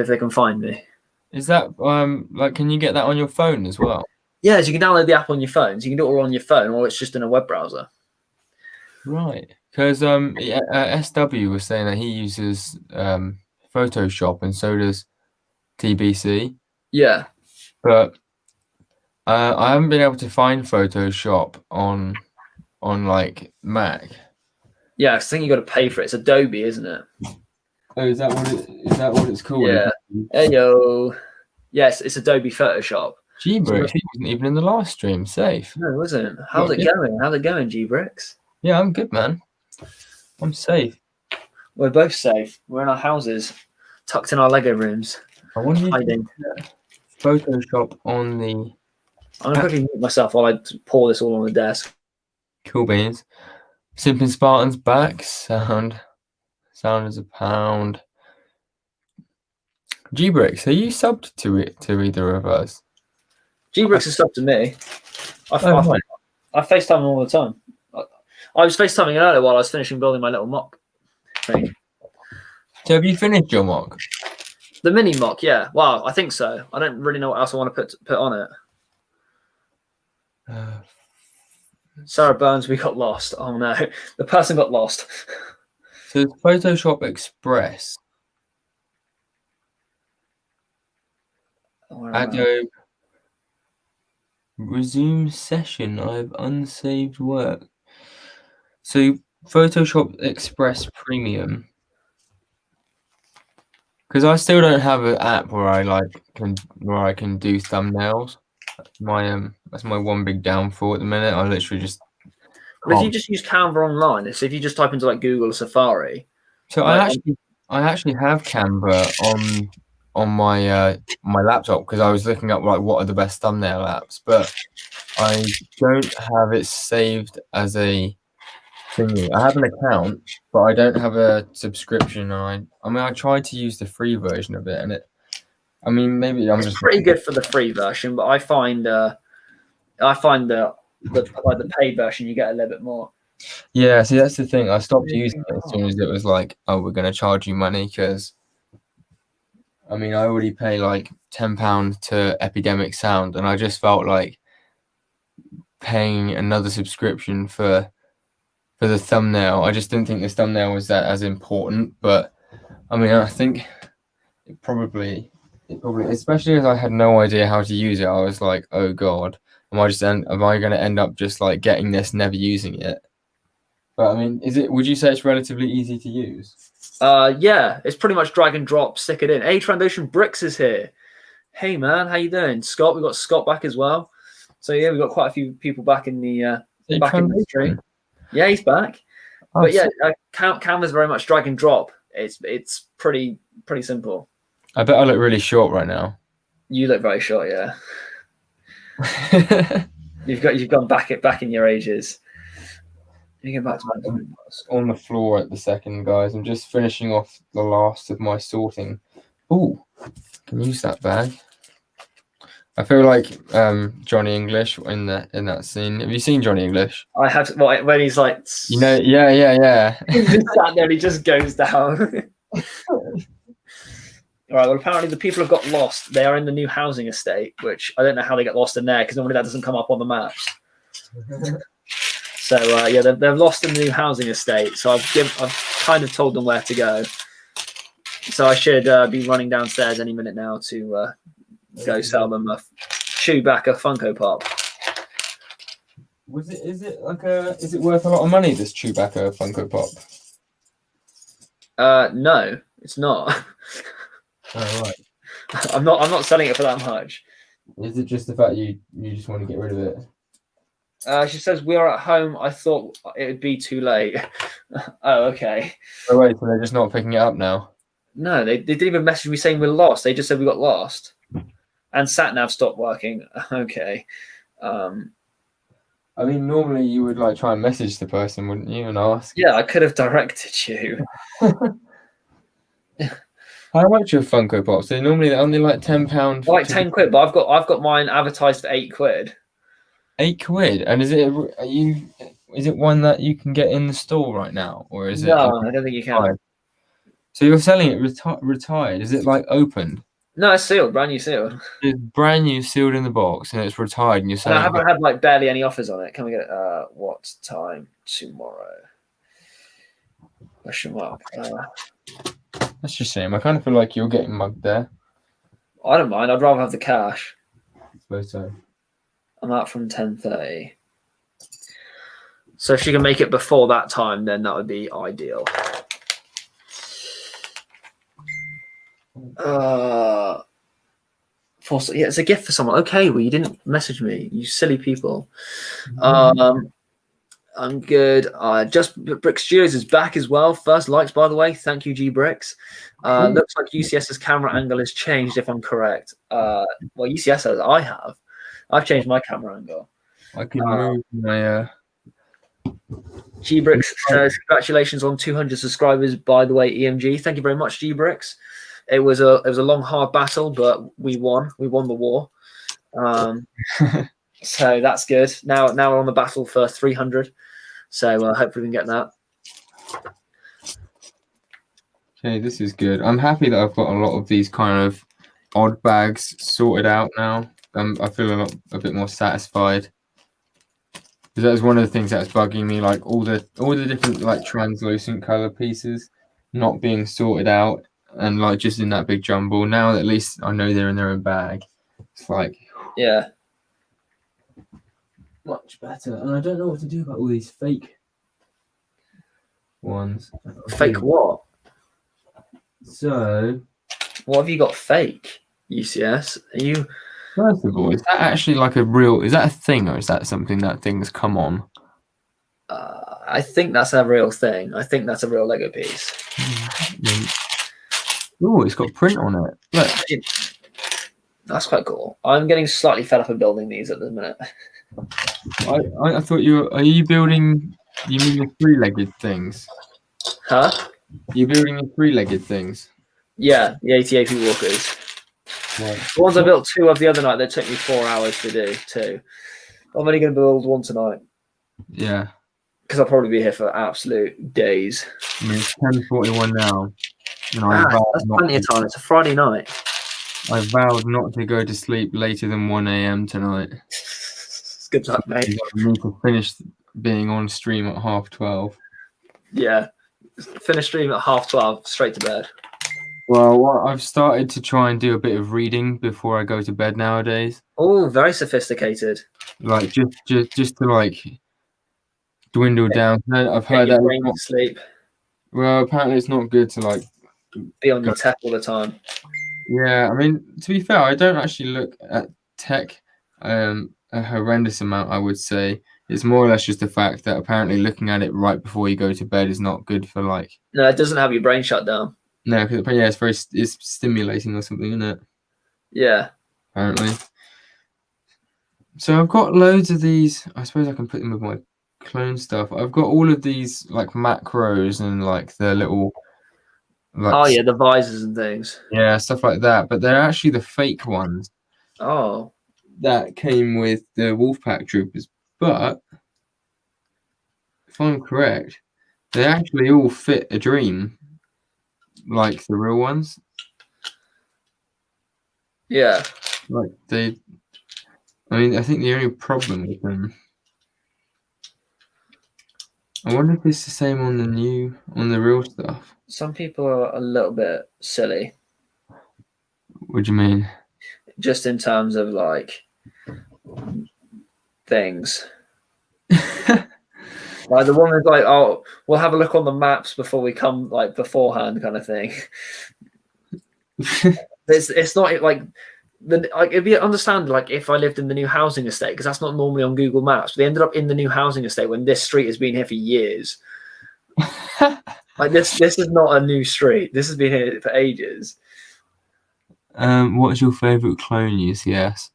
if they can find me. Is that like, can you get that on your phone as well? Yeah, so you can download the app on your phones. You can do it all on your phone, or it's just in a web browser. Right, because SW was saying that he uses Photoshop, and so does TBC. Yeah. But I haven't been able to find Photoshop on like Mac. Yeah, I think you got to pay for it. It's Adobe, isn't it? Oh, is that what it's called? Yeah. Hey yo. Yes, it's Adobe Photoshop. G Bricks, he wasn't even in the last stream. Safe. No, it wasn't. How's it going? How's it going, G Bricks? Yeah, I'm good, man. I'm safe. We're both safe. We're in our houses, tucked in our Lego rooms. I wonder hiding. Photoshop on the. I'm gonna quickly mute myself while I pour this all on the desk. Cool beans. Simping Spartan's back. Sound is a pound. G Bricks, are you subbed to either of us? G Bricks is subbed to me. I FaceTime him all the time. I was FaceTiming earlier while I was finishing building my little mock thing. So have you finished your mock? The mini mock, yeah. Wow, I think so. I don't really know what else I want to put on it. Sarah Burns, we got lost. Oh no, the person got lost. So it's Photoshop Express. Adobe. Resume session. I have unsaved work. So Photoshop Express Premium. Because I still don't have an app where I can do thumbnails. That's my one big downfall at the minute. I literally just. But if you just use Canva online, so if you just type into like Google or Safari. So I actually have Canva on my my laptop, because I was looking up like what are the best thumbnail apps, but I don't have it saved as a thingy. I have an account, but I don't have a subscription. I tried to use the free version of it, and maybe I'm just pretty good for the free version, but I find the paid version you get a little bit more. Yeah, see, that's the thing. I stopped using it as soon as it was like, oh, we're going to charge you money, because I already pay like £10 to Epidemic Sound, and I just felt like paying another subscription for the thumbnail. I just didn't think this thumbnail was that as important, but I think it probably, especially as I had no idea how to use it, I was like, oh god, am I going to end up just like getting this, never using it? But would you say it's relatively easy to use? Yeah, it's pretty much drag and drop, stick it in. Hey, Transition Bricks is here. Hey man, how you doing? Scott, we've got Scott back as well. So yeah, we've got quite a few people back in the stream. Yeah, he's back. Oh, but yeah, Canva's very much drag and drop. It's pretty simple. I bet I look really short right now. You look very short, yeah. You've gone back in your ages. You get back to on the floor at the second, guys. I'm just finishing off the last of my sorting. Ooh, can use that bag. I feel like Johnny English in that scene. Have you seen Johnny English? I have. Well, when he's like, yeah. He's just sat there and he just goes down. All right. Well, apparently the people have got lost. They are in the new housing estate, which I don't know how they get lost in there, because normally that doesn't come up on the maps. So yeah, they've lost in the new housing estate. So I've kind of told them where to go. So I should be running downstairs any minute now to go sell them a Chewbacca Funko Pop. Is it worth a lot of money, this Chewbacca Funko Pop? No, it's not. Oh, right. I'm not selling it for that much. Is it just the fact you just want to get rid of it? She says, we are at home. I thought it would be too late. Oh, okay. Oh, wait, so they're just not picking it up now? No, they didn't even message me saying we're lost. They just said we got lost. And SatNav stopped working. Okay. Normally you would try and message the person, wouldn't you, and ask? Yeah, I could have directed you. How much are Funko Pops? They're normally only like £10. Like £10, but I've got mine advertised for £8. £8, and is it one that you can get in the store right now, or is it? No, I don't think you can. So you're selling it retired? Is it like opened? No, it's sealed, brand new sealed. It's brand new, sealed in the box, and it's retired, and you're And I selling haven't had like barely any offers on it. Can we get what time tomorrow? Question mark. That's just a shame. I kind of feel like you're getting mugged there. I don't mind. I'd rather have the cash. I suppose so. I'm out from 10:30. So if she can make it before that time, then that would be ideal. Yeah, it's a gift for someone. Okay, well, you didn't message me, you silly people. I'm good. Just Bricks Studios is back as well. First likes, by the way. Thank you, G Bricks. Looks like UCS's camera angle has changed, if I'm correct. Well, UCS says I have. I've changed my camera angle. I can move my. G Bricks says congratulations on 200 subscribers. By the way, EMG, thank you very much, G Bricks. It was a long, hard battle, but we won. We won the war. So that's good. Now we're on the battle for 300. So hopefully we can get that. Okay, this is good. I'm happy that I've got a lot of these kind of odd bags sorted out now. I feel a bit more satisfied. Because that was one of the things that was bugging me, like all the different like translucent color pieces not being sorted out and like just in that big jumble. Now at least I know they're in their own bag. It's like yeah, much better. And I don't know what to do about all these fake ones. Fake what? So what have you got fake, UCS? Are you? First of all, is that actually like a real? Is that a thing, or is that something that things come on? I think that's a real thing. I think that's a real Lego piece. Oh, it's got print on it. Look, that's quite cool. I'm getting slightly fed up of building these at the minute. I thought are you building? You mean the three-legged things? Huh? You're building the three-legged things? Yeah, the ATAP walkers. Right. The ones I built 2 of the other night, that took me 4 hours to do 2. I'm only going to build 1 tonight. Yeah. Because I'll probably be here for absolute days. I mean, it's 10:41 now. That's plenty of time. It's a Friday night. I vowed not to go to sleep later than 1 a.m. tonight. Good luck, mate. I need to finish being on stream at 12:30. Yeah. Finish stream at 12:30, straight to bed. Well, I've started to try and do a bit of reading before I go to bed nowadays. Oh, very sophisticated. Like just to like dwindle down. I've heard that brain to sleep. Well, apparently it's not good to like be on your tech all the time. Yeah, I mean, to be fair, I don't actually look at tech a horrendous amount, I would say. It's more or less just the fact that apparently looking at it right before you go to bed is not good for like. No, it doesn't have your brain shut down. No, because it's stimulating or something, isn't it? Yeah. Apparently. So I've got loads of these. I suppose I can put them with my clone stuff. I've got all of these like macros and like the little. Like, oh yeah, the visors and things. Yeah, stuff like that. But they're actually the fake ones. Oh. That came with the Wolfpack troopers. But if I'm correct, they actually all fit a dream. Like the real ones. Yeah. Like I mean, I think the only problem with them. I wonder if it's the same on the real stuff. Some people are a little bit silly. What do you mean? Just in terms of like things. Like the woman's like, oh, we'll have a look on the maps before we come, like beforehand, kind of thing. It's not like it'd be understand like if I lived in the new housing estate, because that's not normally on Google Maps. But they ended up in the new housing estate when this street has been here for years. Like this is not a new street. This has been here for ages. What's your favorite clone UCS?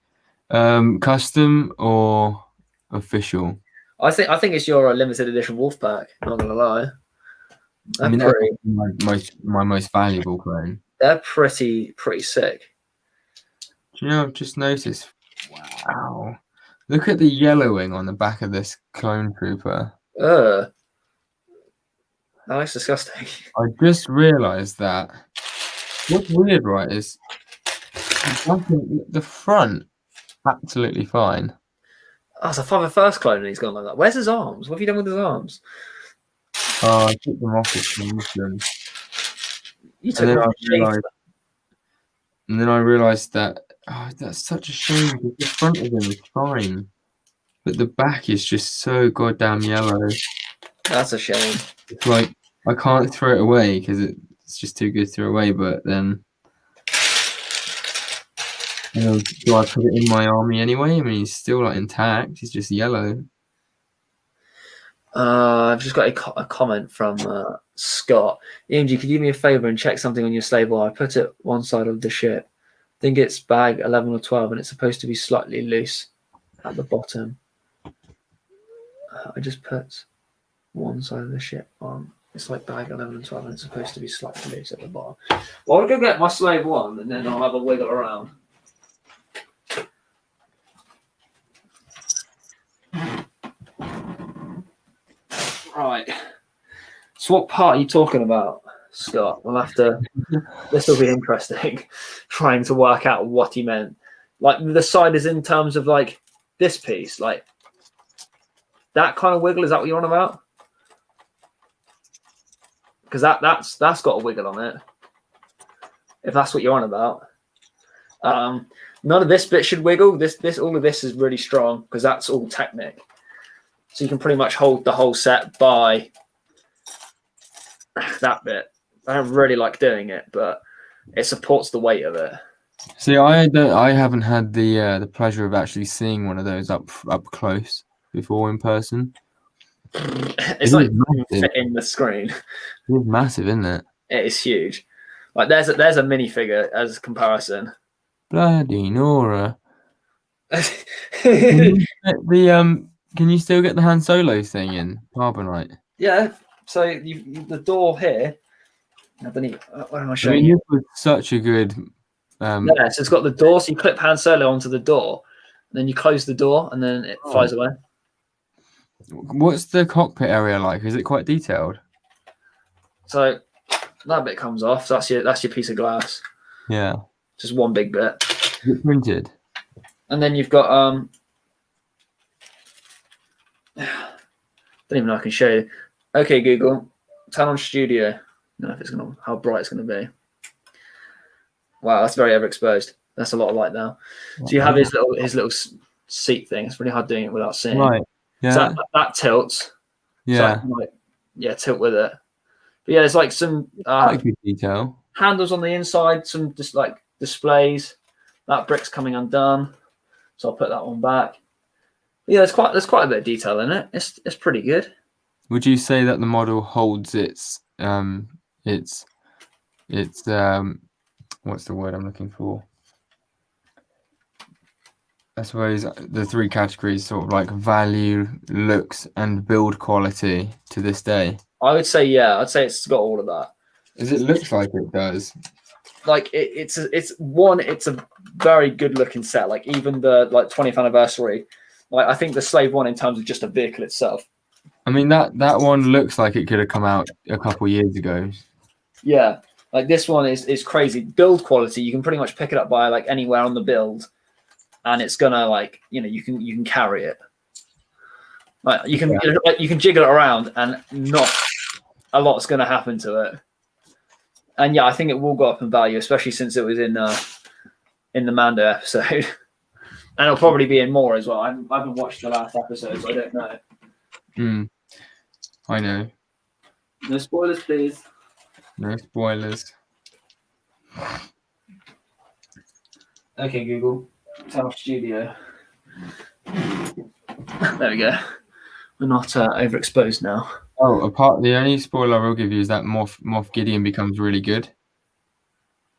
Custom or official? I think it's your limited edition Wolfpack. Not gonna lie. I mean, that's my most valuable clone. They're pretty sick. Do you know? I've just noticed. Wow! Look at the yellowing on the back of this clone trooper. Oh, that's disgusting. I just realised that. What's weird, right, is the front absolutely fine. Oh, it's a 501st clone and he's gone like that. Where's his arms? What have you done with his arms? Oh, I took them off with them. You took them off. And then I realised that that's such a shame because the front of them is fine, but the back is just so goddamn yellow. That's a shame. It's like I can't throw it away because it's just too good to throw away. But then, do I put it in my army anyway? I mean, he's still like intact. He's just yellow. I've just got a comment from Scott. EMG, could you do me a favour and check something on your slave wire? I put it one side of the ship. I think it's bag 11 or 12, and it's supposed to be slightly loose at the bottom. I just put one side of the ship on. It's like bag 11 and 12, and it's supposed to be slightly loose at the bottom. Well, I'll go get my slave one, and then I'll have a wiggle around. Right. So what part are you talking about, Scott? We'll have to... This will be interesting, trying to work out what he meant. Like, the side is in terms of, like, this piece. Like, that kind of wiggle, is that what you're on about? Because that's got a wiggle on it. If that's what you're on about. None of this bit should wiggle. All of this is really strong, because that's all Technic. So you can pretty much hold the whole set by that bit. I don't really like doing it, but it supports the weight of it. See, I haven't had the pleasure of actually seeing one of those up close before in person. It's like fit in the screen. It's massive, isn't it? It is huge. Like there's a minifigure as a comparison. Bloody Nora. Can you still get the Han Solo thing in Carbonite? Yeah. So the door here. I don't even, what am I showing you? This was such a good. Yeah, so it's got the door. So you clip Han Solo onto the door, and then you close the door, and then it flies away. What's the cockpit area like? Is it quite detailed? So that bit comes off. So that's your piece of glass. Yeah. Just one big bit. Is it printed? And then you've got don't even know I can show you. Okay, Google, turn on Studio. I don't know if it's how bright it's gonna be. Wow, that's very overexposed. That's a lot of light now. So you have his little seat thing. It's really hard doing it without seeing. Right. Yeah. So that tilts. Yeah. So tilt with it. But yeah, there's like some good detail. Handles on the inside, some just like displays. That brick's coming undone, so I'll put that one back. But yeah, there's quite a bit of detail in it. It's pretty good. Would you say that the model holds its what's the word I'm looking for? I suppose the three categories, sort of like value, looks, and build quality to this day? I would say, yeah. I'd say it's got all of that. It looks like it does. Like it's a very good looking set. Like even the 20th anniversary. Like I think the Slave One in terms of just a vehicle itself. I mean that one looks like it could have come out a couple of years ago. Yeah. Like this one is crazy. Build quality, you can pretty much pick it up by like anywhere on the build, and it's gonna you can carry it. Like you can jiggle it around, and not a lot's gonna happen to it. And yeah, I think it will go up in value, especially since it was in the Mando episode, and it'll probably be in more as well. I haven't watched the last episode, so I don't know. I know. No spoilers, please. No spoilers. Okay, Google. Turn off Studio. There we go. We're not overexposed now. Oh, the only spoiler I will give you is that Moff Gideon becomes really good.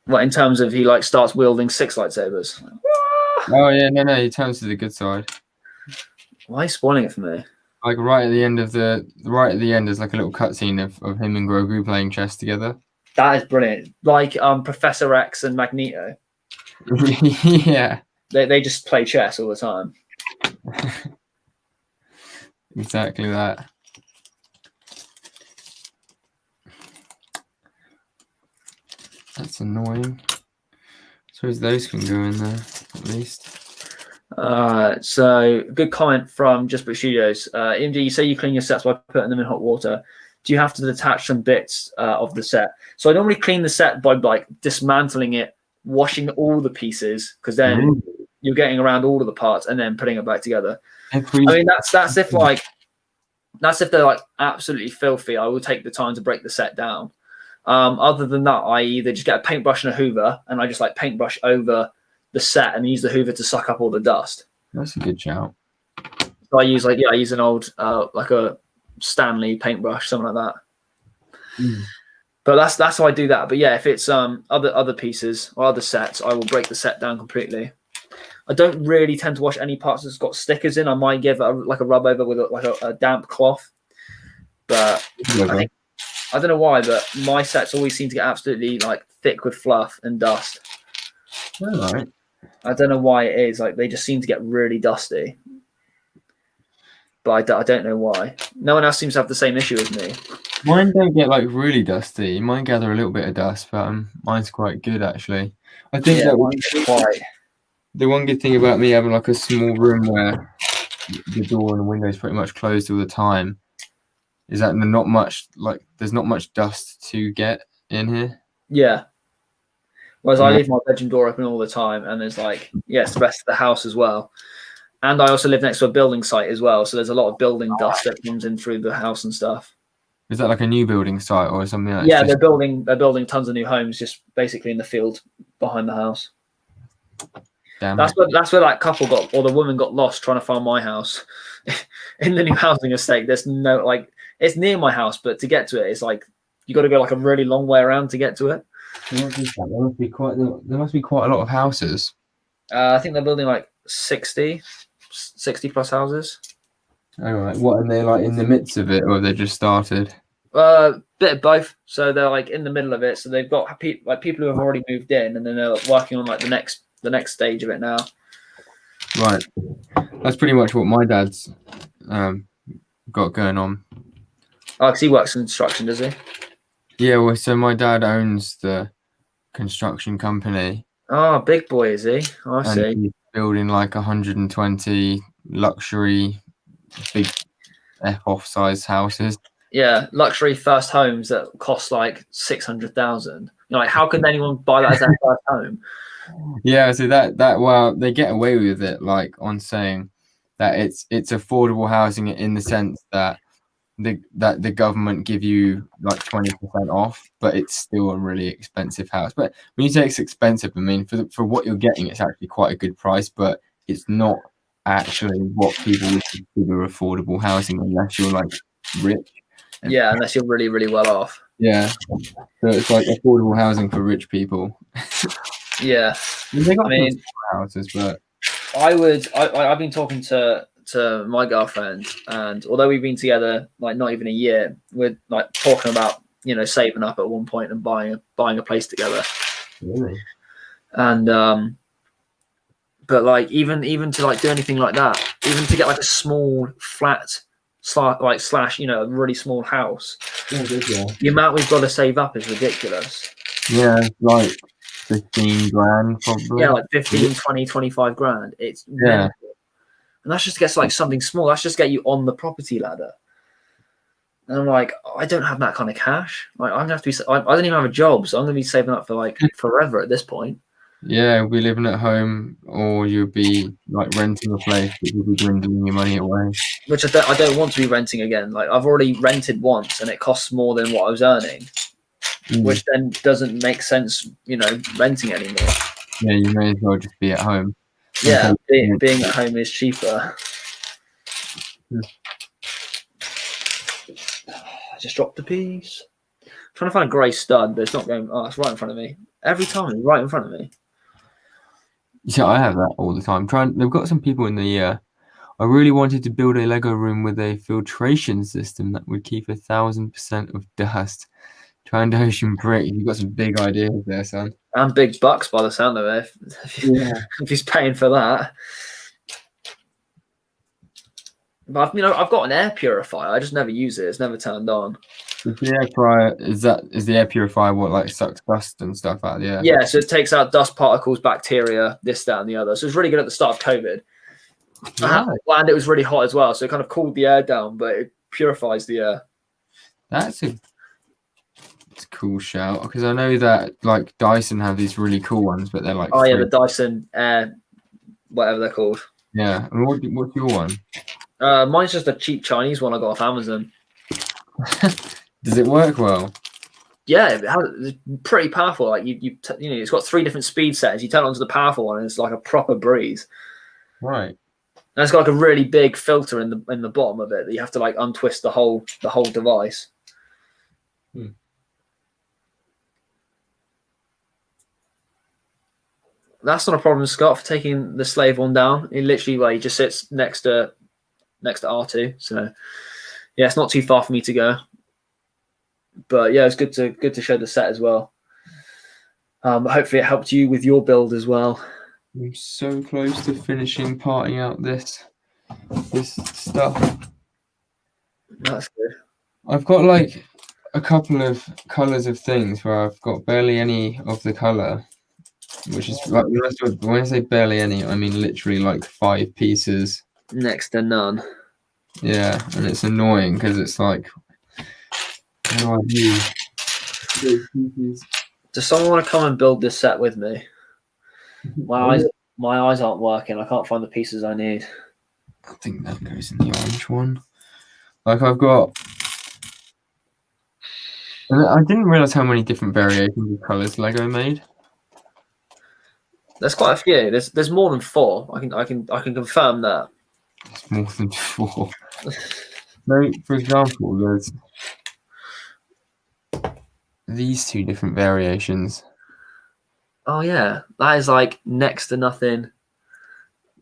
What, in terms of he starts wielding 6 lightsabers? Oh yeah, no, he turns to the good side. Why are you spoiling it for me? Like right at the end, there's like a little cutscene of him and Grogu playing chess together. That is brilliant. Like Professor X and Magneto. Yeah. They just play chess all the time. Exactly that. That's annoying. I suppose those can go in there at least. So good comment from Just Brick Studios. EMG, you say you clean your sets by putting them in hot water. Do you have to detach some bits of the set? So I normally clean the set by like dismantling it, washing all the pieces, because then you're getting around all of the parts and then putting it back together. I mean, that's if they're like absolutely filthy. I will take the time to break the set down. Other than that, I either just get a paintbrush and a Hoover, and I just like paintbrush over the set and use the Hoover to suck up all the dust. That's a good shout. So I use I use an old like a Stanley paintbrush, something like that. But that's how I do that. But yeah, if it's other pieces or other sets, I will break the set down completely. I don't really tend to wash any parts that's got stickers in. I might give it a rub over with a damp cloth. But I don't know why, but my sets always seem to get absolutely like thick with fluff and dust. All right. I don't know why it is. Like they just seem to get really dusty. But I don't know why. No one else seems to have the same issue as me. Mine don't get like really dusty. Mine gather a little bit of dust, but mine's quite good actually. I think the one good thing about me having like a small room where the door and the window is pretty much closed all the time is that there's not much dust to get in here. Yeah. Whereas I leave my bedroom door open all the time, and there's like, it's the rest of the house as well. And I also live next to a building site as well, so there's a lot of building dust that comes in through the house and stuff. Is that like a new building site or something like that? Yeah, they're building tons of new homes just basically in the field behind the house. Damn. That's where that couple the woman got lost trying to find my house. In the new housing estate, there's no it's near my house, but to get to it, it's like you got to go like a really long way around to get to it. There must be quite a lot of houses. I think they're building like 60 plus houses. Oh, right. What, and they're like in the midst of it, or they just started? Bit of both. So they're like in the middle of it. So they've got people who have already moved in, and then they're working on like the next stage of it now. Right. That's pretty much what my dad's got going on. Oh, because he works in construction, does he? Yeah. Well, so my dad owns the construction company. Oh, big boy, is he? Oh, I see. He's building like 120 luxury, big F-off size houses. Yeah, luxury first homes that cost like 600,000. Like, how could anyone buy that as their first home? Yeah, so well, they get away with it, like on saying that it's affordable housing in the sense that the government give you like 20% off, but it's still a really expensive house. But when you say it's expensive, I mean for what you're getting, it's actually quite a good price, but it's not actually what people would consider affordable housing unless you're like rich. Yeah, unless you're really, really well off. Yeah, so it's like affordable housing for rich people. Yeah, I mean, houses, but I've been talking to my girlfriend, and although we've been together like not even a year, we're like talking about saving up at one point and buying a place together. Really? And but like even to like do anything like that, even to get like a small flat slash a really small house, the amount we've got to save up is ridiculous. Yeah, like 15 grand probably. Yeah, like 15, 20, 25 grand. It's mental. And that's just gets like something small. That's just get you on the property ladder. And I'm like, I don't have that kind of cash. Like I'm gonna have to be. I don't even have a job, so I'm gonna be saving up for like forever at this point. Yeah, you'll be living at home, or you'll be like renting a place, but you'll be dwindling your money away. Which I don't want to be renting again. Like I've already rented once, and it costs more than what I was earning, which then doesn't make sense, renting anymore. Yeah, you may as well just be at home. Yeah, being at home is cheaper. I just dropped a piece. I'm trying to find a grey stud, but it's not going. Oh, it's right in front of me. Every time, it's right in front of me. Yeah, I have that all the time. They've got some people in the. I really wanted to build a Lego room with a filtration system that would keep 1,000% of dust. EMG Bricks. You've got some big ideas there, son. And big bucks by the sound of it. If he's paying for that. But I've got an air purifier. I just never use it. It's never turned on. Is the air fryer is the air purifier what like sucks dust and stuff out of the air? Yeah, so it takes out dust particles, bacteria, this, that, and the other. So it's really good at the start of COVID. Right. And it was really hot as well, so it kind of cooled the air down, but it purifies the air. That's a cool shout, because I know that like Dyson have these really cool ones, but they're like the Dyson Air, whatever they're called. Yeah. And what's your one? Mine's just a cheap Chinese one I got off Amazon. Does it work well? Yeah, it's pretty powerful. Like it's got 3 different speed settings. You turn it onto the powerful one, and it's like a proper breeze. Right. And it's got like a really big filter in the bottom of it that you have to like untwist the whole device. That's not a problem, Scott, for taking the slave one down. He literally, he just sits next to R2. So yeah, it's not too far for me to go. But yeah, it's good to show the set as well. Hopefully it helped you with your build as well. I'm so close to finishing parting out this stuff. That's good. I've got like a couple of colors of things where I've got barely any of the color, which is like when I say barely any, I mean literally like 5 pieces. Next to none. Yeah, and it's annoying because it's like, what do I do? Does someone want to come and build this set with me? My eyes aren't working. I can't find the pieces I need. I think that goes in the orange one. Like I've got, and I didn't realize how many different variations of colors Lego made. There's quite a few. There's more than 4. I can confirm that. It's more than 4. So, for example, there's these 2 different variations. Oh yeah, that is like next to nothing.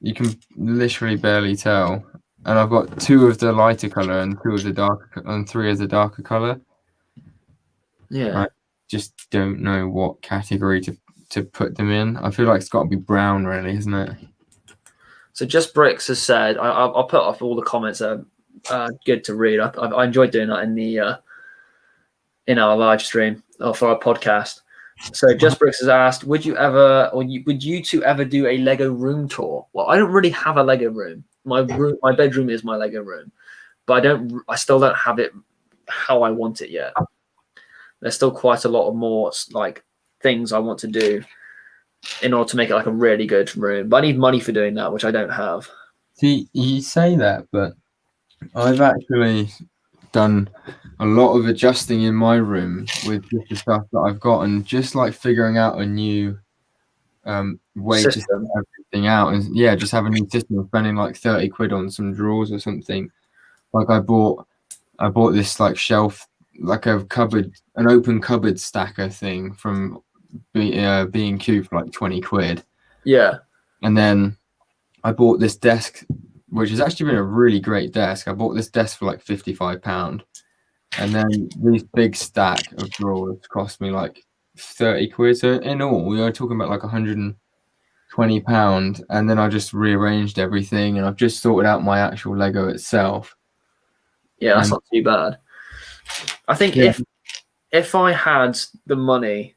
You can literally barely tell. And I've got 2 of the lighter color and 2 of the darker and 3 of the darker color. Yeah. I just don't know what category to put them in. I feel like it's got to be brown, really, isn't it? So Just Bricks has said, I'll put off all the comments that are good to read. I enjoyed doing that in our live stream or for our podcast. So Just Bricks has asked, would you two ever do a Lego room tour? Well, I don't really have a Lego room. My bedroom is my Lego room, but I still don't have it how I want it yet. There's still quite a lot of more like things I want to do in order to make it like a really good room. But I need money for doing that, which I don't have. See, you say that, but I've actually done a lot of adjusting in my room with just the stuff that I've got, and just like figuring out a new way system to set everything out, and yeah, just have a new system. Spending like 30 quid on some drawers or something. Like I bought this like shelf, like an open cupboard stacker thing from B&Q for like 20 quid. Yeah. And then I bought this desk, which has actually been a really great desk. I bought this desk for like £55. And then this big stack of drawers cost me like 30 quid. So in all, we are talking about like £120. And then I just rearranged everything, and I've just sorted out my actual Lego itself. Yeah, that's not too bad. I think if I had the money,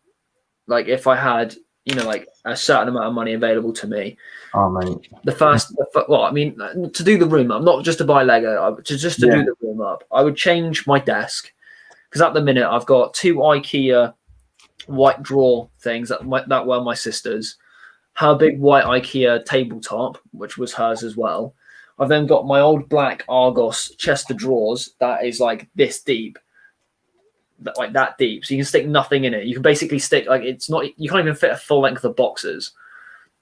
like if I had, like a certain amount of money available to me, oh mate, to do the room up, not just to buy Lego, to do the room up, I would change my desk, because at the minute I've got 2 IKEA white drawer things that were my sister's, her big white IKEA tabletop, which was hers as well. I've then got my old black Argos chest of drawers that is like this deep, like that deep, so you can stick nothing in it. You can basically stick you can't even fit a full length of boxes.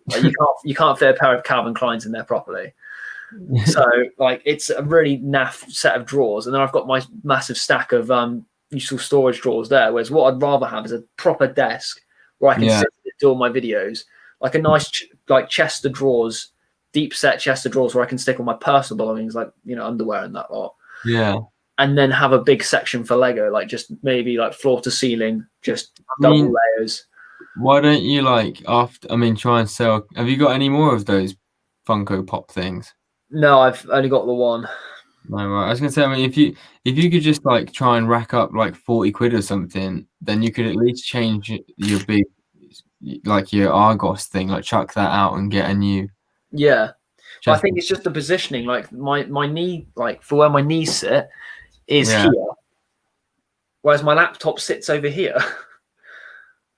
Like you can't fit a pair of Calvin Kleins in there properly. So like it's a really naff set of drawers, and then I've got my massive stack of useful storage drawers there. Whereas what I'd rather have is a proper desk where I can sit and do all my videos, like a nice chest of drawers, deep set chest of drawers where I can stick all my personal belongings, like underwear and that lot. Yeah. And then have a big section for Lego, like just maybe like floor to ceiling, just double layers. Why don't you try and sell? Have you got any more of those Funko Pop things? No, I've only got the one. No, right. I was gonna say, I mean, if you could just like try and rack up like 40 quid or something, then you could at least change your big, like your Argos thing, like chuck that out and get a new. Yeah, but I Just think it's just the positioning. Like my knee, like for where my knees sit, is yeah, here, whereas my laptop sits over here.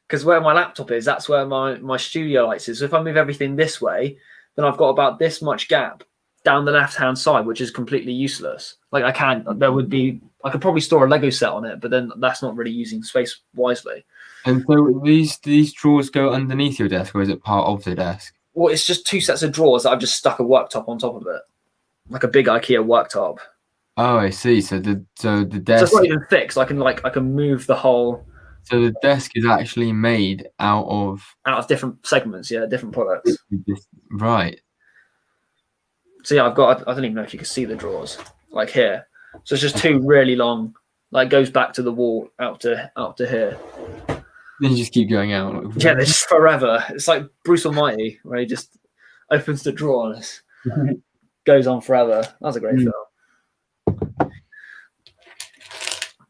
Because where my laptop is, that's where my studio lights is. So if I move everything this way, then I've got about this much gap down the left-hand side, which is completely useless. Like I could probably store a Lego set on it, but then that's not really using space wisely. and so these drawers go underneath your desk, or is it part of the desk? Well, it's just two sets of drawers that I've just stuck a worktop on top of it, like a big IKEA worktop. Oh, I see. So the So it's desk, not even fixed. I can move the whole so the desk is actually made out of different segments. Yeah, different products. right. So yeah, I don't even know if you can see the drawers like here. So it's just two really long, like goes back to the wall out to here. Then you just keep going out. Like, Yeah, they're just forever. It's like Bruce Almighty, where he just opens the drawer and it goes on forever. That was a great film.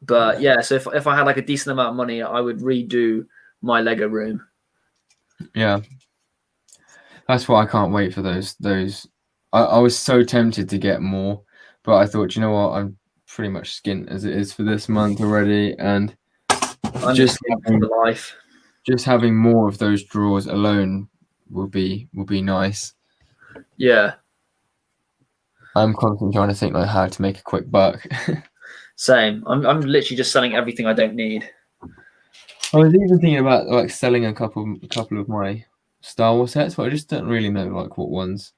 But yeah, so if I had like a decent amount of money, I would redo my Lego room. Yeah, that's why I can't wait for those. I was so tempted to get more, but I thought, you know what, I'm pretty much skint as it is for this month already, and I'm just having life. Just having more of those drawers alone will be nice. Yeah, I'm constantly trying to think like how to make a quick buck. same. I'm literally just selling everything I don't need. I was even thinking about like selling a couple of my Star Wars sets, but I just don't really know like what ones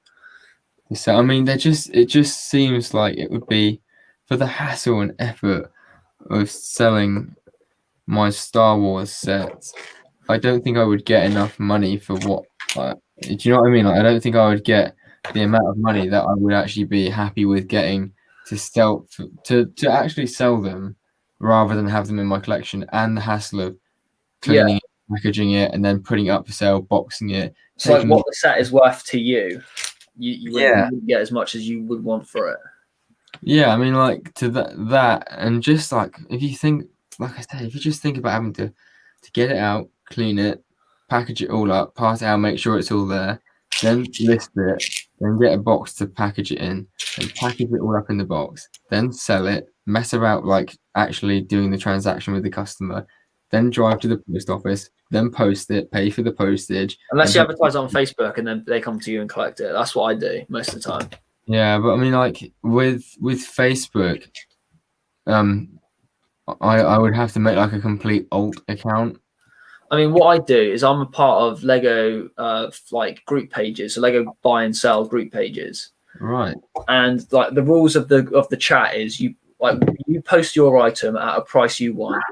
to sell. I mean, it just seems like it would be for the hassle and effort of selling my Star Wars sets. I don't think I would get enough money for what. Do you know what I mean? Like, I don't think I would get the amount of money that I would actually be happy with getting to sell to actually sell them, rather than have them in my collection and the hassle of cleaning it, packaging it, and then putting it up for sale, boxing it. So like what the set is worth to you, you wouldn't get as much as you would want for it. Yeah, I mean, like to that, and just like if you think, like I said, if you just think about having to get it out, clean it, package it all up, pass it out, make sure it's all there, then list it, then get a box to package it in, and package it all up in the box, then sell it, mess about like actually doing the transaction with the customer, then drive to the post office, then post it, pay for the postage. Unless you advertise on Facebook and then they come to you and collect it. That's what I do most of the time. Yeah, but I mean, like with Facebook, I would have to make like a complete alt account. I mean, what I do is I'm a part of Lego like group pages, so Lego buy and sell group pages. Right. And like the rules of the chat is you post your item at a price you want.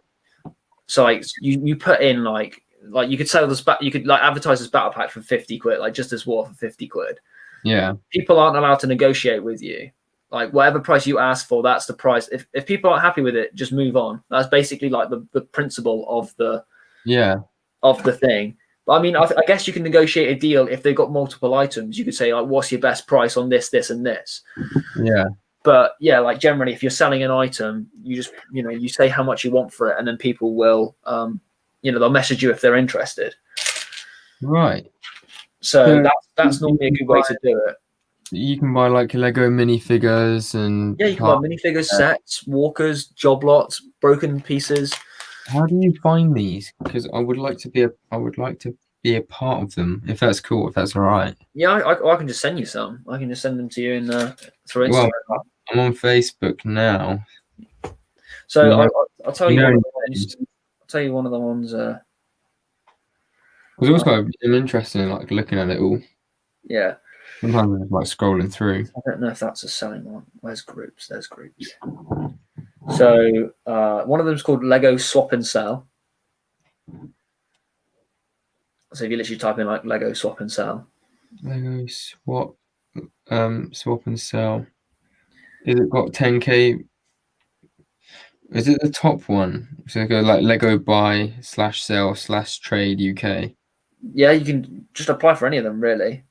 So like you put in like you could sell this you could like advertise this battle pack for 50 quid, like just this war for 50 quid. Yeah. People aren't allowed to negotiate with you. Like whatever price you ask for, that's the price. If people aren't happy with it, just move on. That's basically like the principle of the thing. But I mean, I guess you can negotiate a deal if they've got multiple items. You could say like, what's your best price on this, this, and this. Yeah. But yeah, like generally, if you're selling an item, you just you say how much you want for it, and then people will they'll message you if they're interested. Right. So that's normally a good way to do it. You can buy like Lego minifigures and you can buy minifigures, sets, walkers, job lots, broken pieces. How do you find these? Because I would like to be a part of them. If that's cool, if that's all right. Yeah, I can just send you some. I can just send them to you through Instagram. Well, I'm on Facebook now. So I'll tell you one of the ones. I'll tell you one of the ones. Because also I'm interested in like looking at it all. Yeah. Sometimes I'm just like scrolling through. I don't know if that's a selling one. Where's groups? There's groups. So one of them is called Lego Swap and Sell. So if you literally type in like Lego Swap and Sell. Lego Swap and Sell. Is it got 10k? Is it the top one? So go like Lego buy /sell /trade UK. Yeah, you can just apply for any of them really.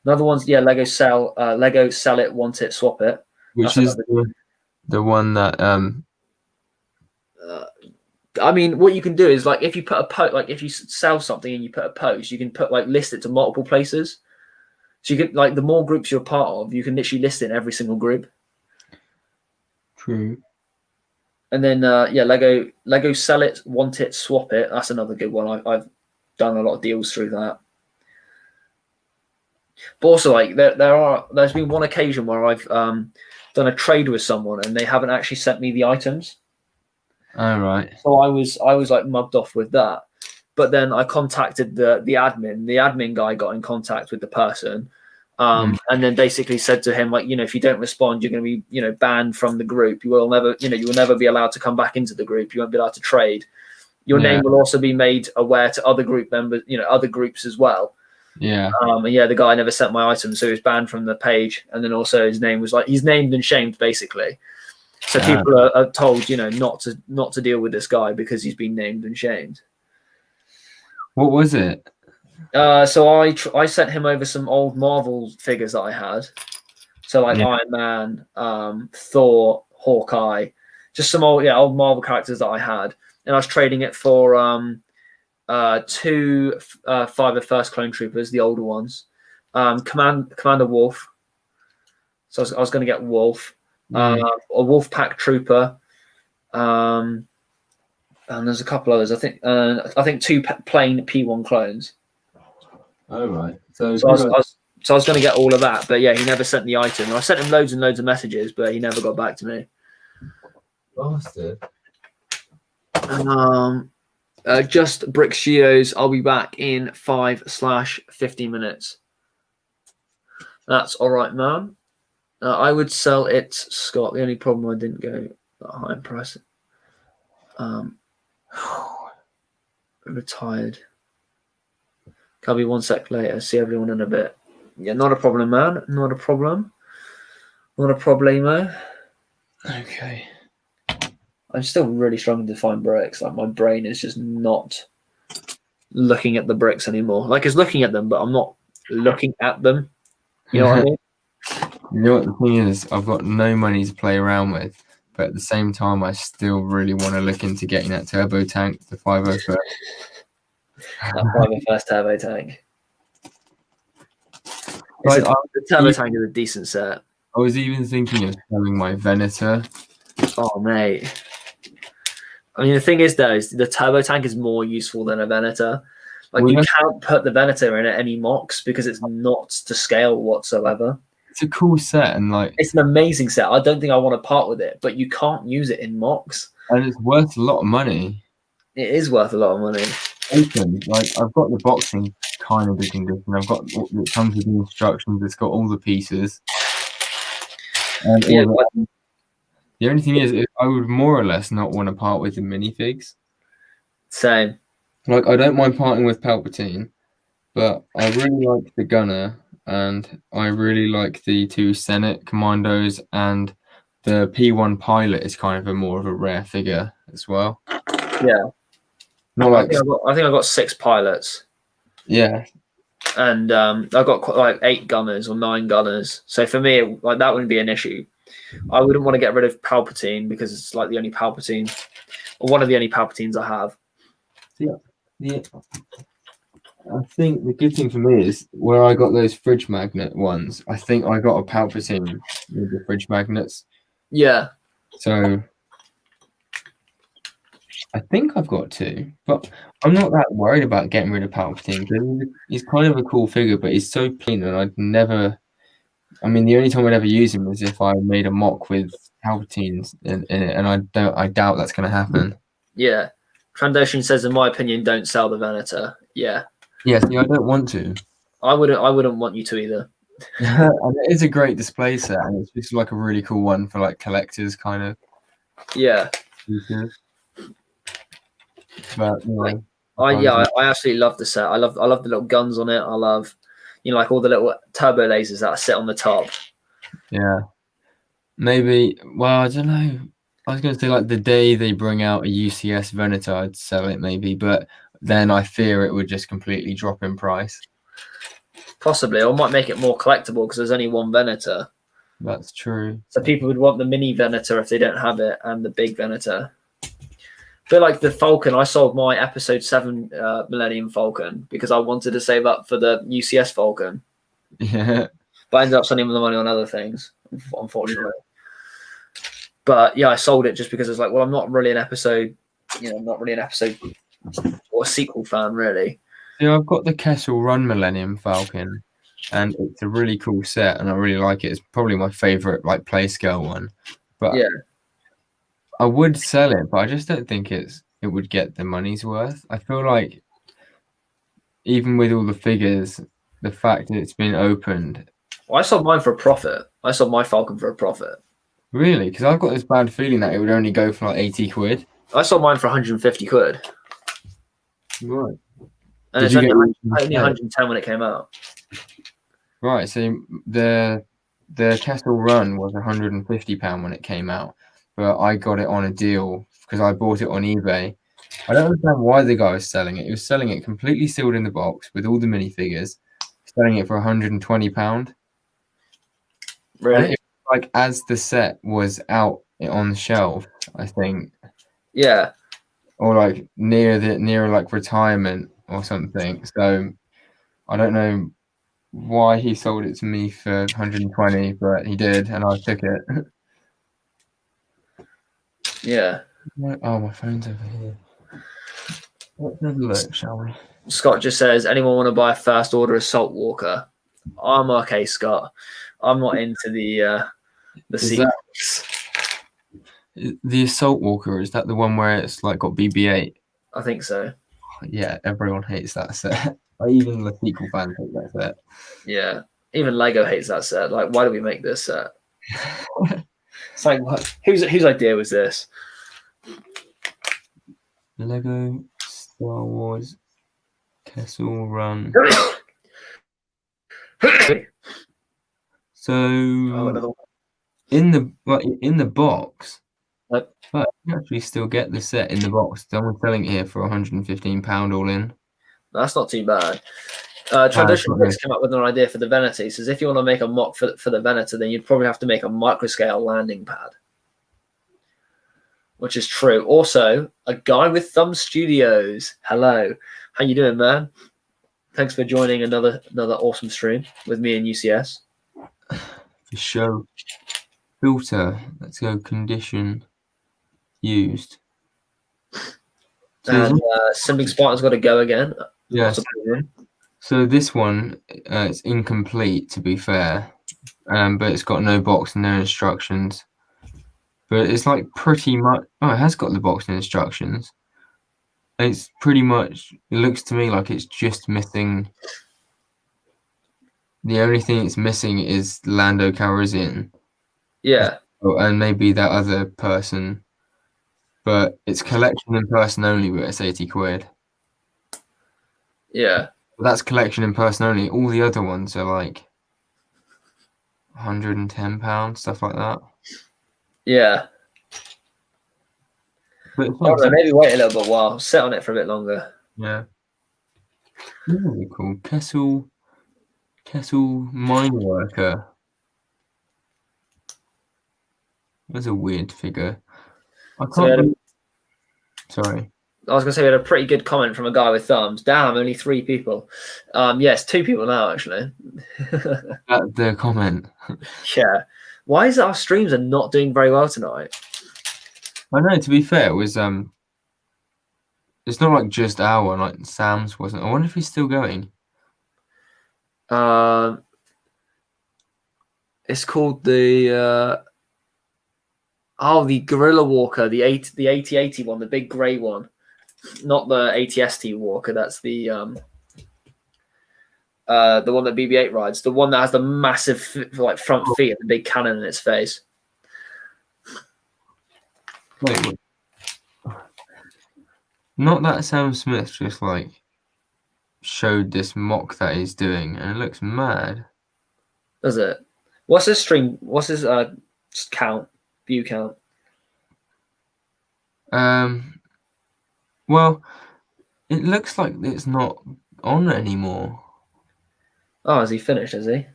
Another one's Lego sell it, want it, swap it. Which is the one that I mean, what you can do is like if you put a post, like if you sell something and you put a post, you can put like list it to multiple places. So you can like the more groups you're part of, you can literally list it in every single group. True. And then Lego sell it, want it, swap it. That's another good one. I've done a lot of deals through that. But also like there's been one occasion where I've done a trade with someone and they haven't actually sent me the items. All right. So I was like mugged off with that. But then I contacted the admin. The admin guy got in contact with the person, and then basically said to him, like, if you don't respond, you're going to be, banned from the group. You will never be allowed to come back into the group. You won't be allowed to trade. Your name will also be made aware to other group members, other groups as well. Yeah. The guy never sent my items, so he was banned from the page. And then also his name was like, he's named and shamed basically. So people are told, not to deal with this guy because he's been named and shamed. What was it? So I sent him over some old Marvel figures that I had. So like Iron Man, Thor, Hawkeye, just some old Marvel characters that I had, and I was trading it for 2 Fiber First Clone Troopers, the older ones, Commander Wolf. So I was going to get Wolf. A Wolf Pack Trooper, and there's a couple others. I think 2 plain P1 clones. Oh right. So I was going to get all of that, but he never sent the item. And I sent him loads and loads of messages, but he never got back to me. Bastard. Just Bricks Geos. I'll be back in 5/15 minutes. That's all right, man. I would sell it, Scott. The only problem I didn't go that high in price. Retired. I'll be 1 sec later. See everyone in a bit. Yeah, not a problem, man. Not a problem. Not a problemo. Okay. I'm still really struggling to find bricks. Like my brain is just not looking at the bricks anymore. Like it's looking at them, but I'm not looking at them. You know what I mean? You know what the thing is? I've got no money to play around with, but at the same time, I still really want to look into getting that turbo tank, the 501st. That 501st turbo tank. Right, the turbo tank is a decent set. I was even thinking of selling my Venator. Oh, mate. I mean, the thing is, though, is the turbo tank is more useful than a Venator. Like, you can't put the Venator in any mocks because it's not to scale whatsoever. It's a cool set, and like it's an amazing set. I don't think I want to part with it, but you can't use it in mocks. And it's worth a lot of money. It is worth a lot of money. Open, like I've got the boxing kind of good condition. I've got it comes with the instructions. It's got all the pieces. And the only thing is, I would more or less not want to part with the minifigs. Same. Like I don't mind parting with Palpatine, but I really like the Gunner. And I really like the 2 Senate Commandos, and the P1 pilot is kind of a more of a rare figure as well. Yeah. Not like I think I got 6 pilots. Yeah. And I've got like 8 gunners or 9 gunners. So for me, like that wouldn't be an issue. I wouldn't want to get rid of Palpatine because it's like the only Palpatine, or one of the only Palpatines I have. Yeah. I think the good thing for me is where I got those fridge magnet ones. I think I got a Palpatine with the fridge magnets. Yeah. So I think I've got 2, but I'm not that worried about getting rid of Palpatine because he's kind of a cool figure, but he's so plain, and I'd never. I mean, the only time I'd ever use him is if I made a mock with Palpatines in it, and I doubt that's going to happen. Yeah. Trandoshan says, in my opinion, don't sell the Venator. Yeah. Yeah, see, I don't want to. I wouldn't want you to either. And it is a great display set, and it's just like a really cool one for like collectors, kind of. Yeah. But you know, I absolutely love the set. I love the little guns on it. I love, like all the little turbo lasers that sit on the top. Yeah. Maybe. Well, I don't know. I was going to say like the day they bring out a UCS Venator, I'd sell it maybe, but then I fear it would just completely drop in price. Possibly, or might make it more collectible because there's only one Venator. That's true. So people would want the mini Venator if they don't have it, and the big Venator. I feel like the Falcon, I sold my Episode 7 Millennium Falcon because I wanted to save up for the UCS Falcon. Yeah. But I ended up spending the money on other things, unfortunately. Yeah. But yeah, I sold it just because it's like, well, I'm not really an episode or a sequel fan, really. Yeah, I've got the Kessel Run Millennium Falcon, and it's a really cool set, and I really like it. It's probably my favorite like play scale one. But yeah, I would sell it, but I just don't think it would get the money's worth. I feel like even with all the figures, the fact that it's been opened. Well, I sold mine for a profit. I sold my Falcon for a profit. Really? Because I've got this bad feeling that it would only go for like 80 quid. I sold mine for 150 quid. Right. And it's only 110 when it came out. Right. So the Kessel Run was £150 when it came out, but I got it on a deal because I bought it on eBay. I don't understand why the guy was selling it. He was selling it completely sealed in the box with all the minifigures, selling it for £120. Really? Like as the set was out on the shelf, I think. Yeah. Or like near like retirement or something. So I don't know why he sold it to me for 120, but he did, and I took it. Yeah. Oh, my phone's over here. Let's have a look, shall we? Scott just says, anyone want to buy a first order Assault Walker? I'm okay, Scott. I'm not into the sequels. The Assault Walker, is that the one where it's like got BB-8? I think so. Yeah, everyone hates that set. Even the sequel fans hate that set. Yeah, even Lego hates that set. Like, why do we make this set? It's like, what? Whose idea was this? Lego Star Wars Kessel Run. So in the box, but you actually still get the set in the box. Someone's selling it here for £115 all in. That's not too bad. Traditional Bricks came up with an idea for the Venator. He says if you want to make a mock for the Venator, then you'd probably have to make a microscale landing pad, which is true. Also, a guy with Thumb Studios. Hello, how you doing, man? Thanks for joining another awesome stream with me and UCS. For show filter. Let's go condition used. And Simping Spartan's got to go again. Yes. So this one, it's incomplete to be fair, but it's got no box and no instructions. But it's like pretty much. Oh, it has got the box and instructions. It's pretty much. It looks to me like it's just missing. The only thing it's missing is Lando Calrissian. Yeah. Oh, and maybe that other person. But it's collection in person only, but it's 80 quid. Yeah. But that's collection in person only. All the other ones are like £110, stuff like that. Yeah. But maybe wait a little bit while. Sit on it for a bit longer. Yeah. Really cool. Kessel Mine Worker. That's a weird figure. Sorry. I was going to say we had a pretty good comment from a guy with thumbs. Damn, only 3 people. Yes, 2 people now, actually. The comment. Yeah. Why is it our streams are not doing very well tonight? I know, to be fair, it was it's not like just our one, like Sam's wasn't. I wonder if he's still going. It's called the the Gorilla Walker, the 8080 one, the big grey one. Not the ATST Walker, that's the one that BB-8 rides, the one that has the massive like front feet and the big cannon in its face. Wait. Not that Sam Smith just like showed this mock that he's doing, and it looks mad. Does it? What's his stream? What's his view count? Well, it looks like it's not on anymore. Oh, is he finished? Is he?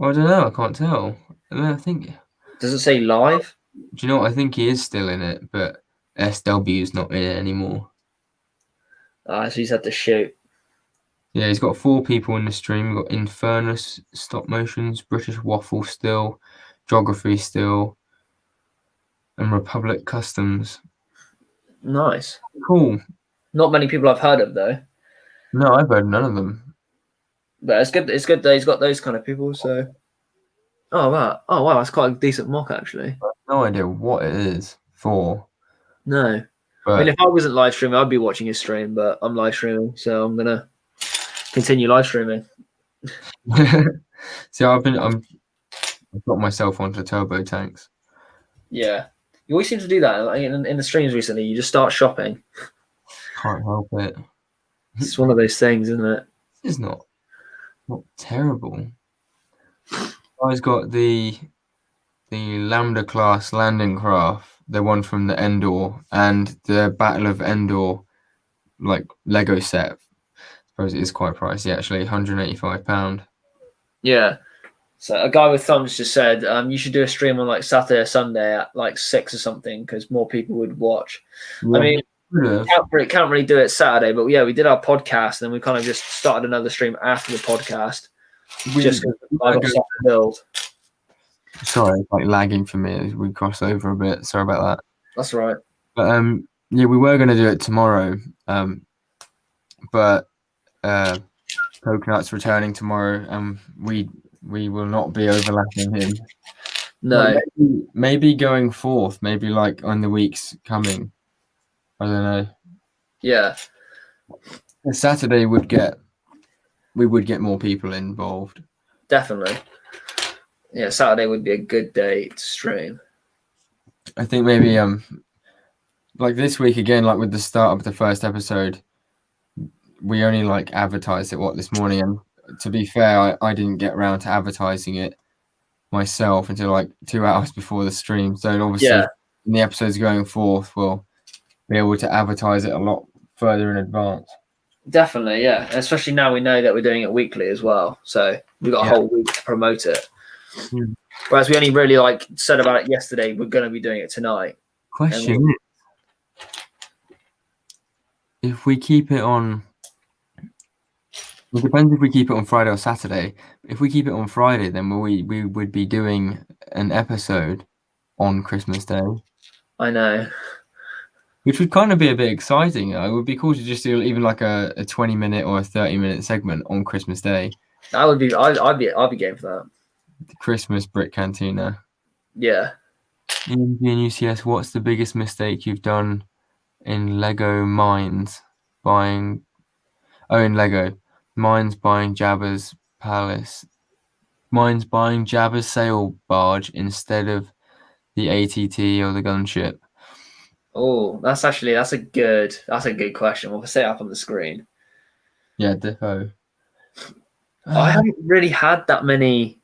I don't know. I can't tell. I think. Does it say live? Do you know what? I think he is still in it, but SW is not in it anymore. So he's had to shoot. Yeah, he's got 4 people in the stream. We've got Infernus, Stop Motions, British Waffle still, Geography still, and Republic Customs. Nice. Cool. Not many people I've heard of though. No, I've heard none of them. But it's good. It's good that he's got those kind of people. So, oh wow, that's quite a decent mock actually. I have no idea what it is for. No, but I mean, if I wasn't live streaming, I'd be watching his stream. But I'm live streaming, so I'm gonna continue live streaming. See, I've got myself onto turbo tanks. Yeah, you always seem to do that in the streams recently. You just start shopping. Can't help it. It's one of those things, isn't it? It's not terrible. I've got the Lambda class landing craft, the one from the Endor, and the Battle of Endor, like Lego set. I suppose it is quite pricey actually, £185. Yeah. So a guy with thumbs just said you should do a stream on like Saturday or Sunday at like 6 or something because more people would watch. Yeah, I mean, can't really do it Saturday, but yeah, we did our podcast and then we kind of just started another stream after the podcast. Just because I got stuff to build. Sorry, it's like lagging for me as we cross over a bit. Sorry about that. That's right. But yeah, we were going to do it tomorrow, but Coconut's returning tomorrow, and we will not be overlapping him. No, maybe going forth, maybe like on the weeks coming. I don't know. Yeah, Saturday we would get more people involved. Definitely. Yeah, Saturday would be a good day to stream. I think maybe like this week again, like with the start of the first episode, we only like advertised it this morning, and to be fair, I didn't get around to advertising it myself until like 2 hours before the stream. So obviously, in the episodes going forth, we'll be able to advertise it a lot further in advance. Definitely, yeah. Especially now we know that we're doing it weekly as well, so we've got a whole week to promote it. Whereas we only really like said about it yesterday, we're going to be doing it tonight. Question: if we keep it on, it depends if we keep it on Friday or Saturday. If we keep it on Friday, then we would be doing an episode on Christmas Day. I know. Which would kind of be a bit exciting. It would be cool to just do even like a 20-minute or a 30-minute segment on Christmas Day. That would be. I'd be game for that. The Christmas Brick Cantina. Yeah. EMG and UCS, what's the biggest mistake you've done in Lego Mines? In Lego Mines buying Jabba's Palace. Mines buying Jabba's sail barge instead of the ATT or the gunship. Oh, that's a good question. We'll set it up on the screen. Yeah, defo. I haven't really had that many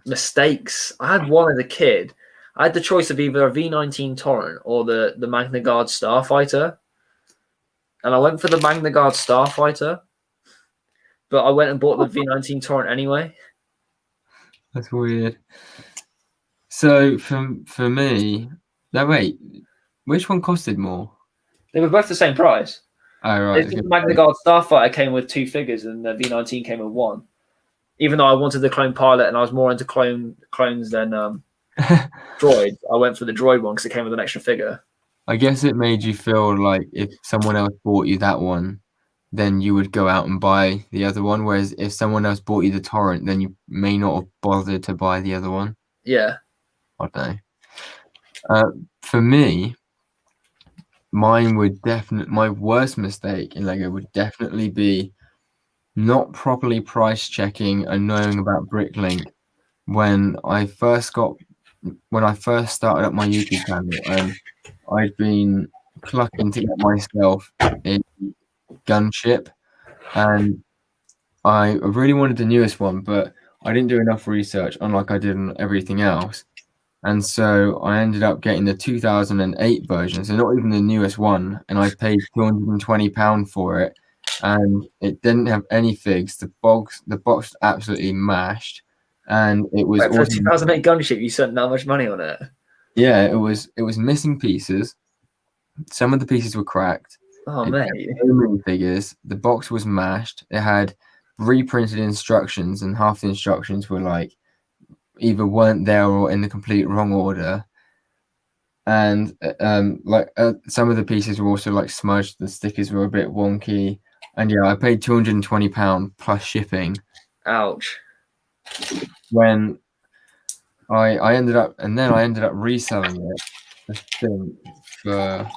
mistakes. I had one as a kid. I had the choice of either a V19 Torrent or the Magna Guard Starfighter. And I went for the Magna Guard Starfighter. But I went and bought the V19 Torrent anyway. That's weird. So for me, no wait, which one costed more? They were both the same price. Oh right. The Magna Guard Starfighter came with 2 figures, and the V19 came with 1. Even though I wanted the clone pilot, and I was more into clones than droids, I went for the droid one because it came with an extra figure. I guess it made you feel like if someone else bought you that one, then you would go out and buy the other one. Whereas if someone else bought you the Torrent, then you may not have bothered to buy the other one. Yeah. I don't know. For me, my worst mistake in Lego would definitely be not properly price checking and knowing about Bricklink when I first started up my YouTube channel, and I'd been clucking to get myself a gunship, and I really wanted the newest one, but I didn't do enough research, unlike I did on everything else. And so I ended up getting the 2008 version, so not even the newest one, and I paid £220 for it, and it didn't have any figs. The box absolutely mashed, and it was for a 2008 gunship. You spent that much money on it? Yeah, it was missing pieces. Some of the pieces were cracked. Oh, mate. So many figures. The box was mashed. It had reprinted instructions, and half the instructions were like either weren't there or in the complete wrong order. And some of the pieces were also like smudged. The stickers were a bit wonky. And yeah, I paid £220 plus shipping. Ouch. When I ended up reselling it, I think, for,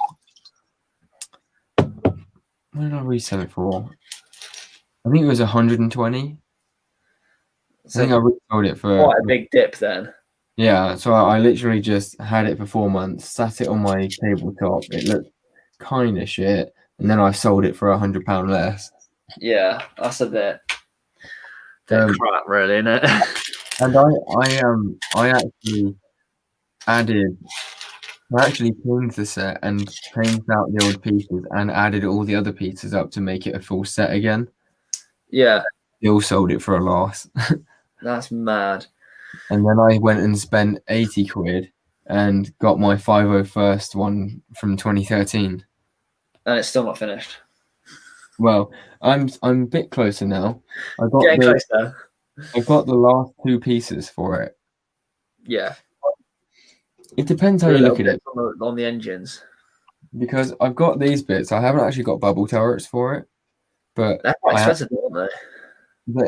what did I resell it for? I think it was 120. So I think I resold it for quite a big dip then. Yeah, so I literally just had it for 4 months, sat it on my tabletop. It looked kind of shit, and then I sold it for £100 less. Yeah, that's a bit crap, really, isn't it? And I actually cleaned the set and changed out the old pieces and added all the other pieces up to make it a full set again. Yeah. Still sold it for a loss. That's mad. And then I went and spent 80 quid and got my 501st one from 2013. And it's still not finished. Well, I'm a bit closer now. Getting closer. I got the last 2 pieces for it. Yeah. It depends how you look at it. On the engines. Because I've got these bits. I haven't actually got bubble turrets for it. But they're quite expensive, aren't they?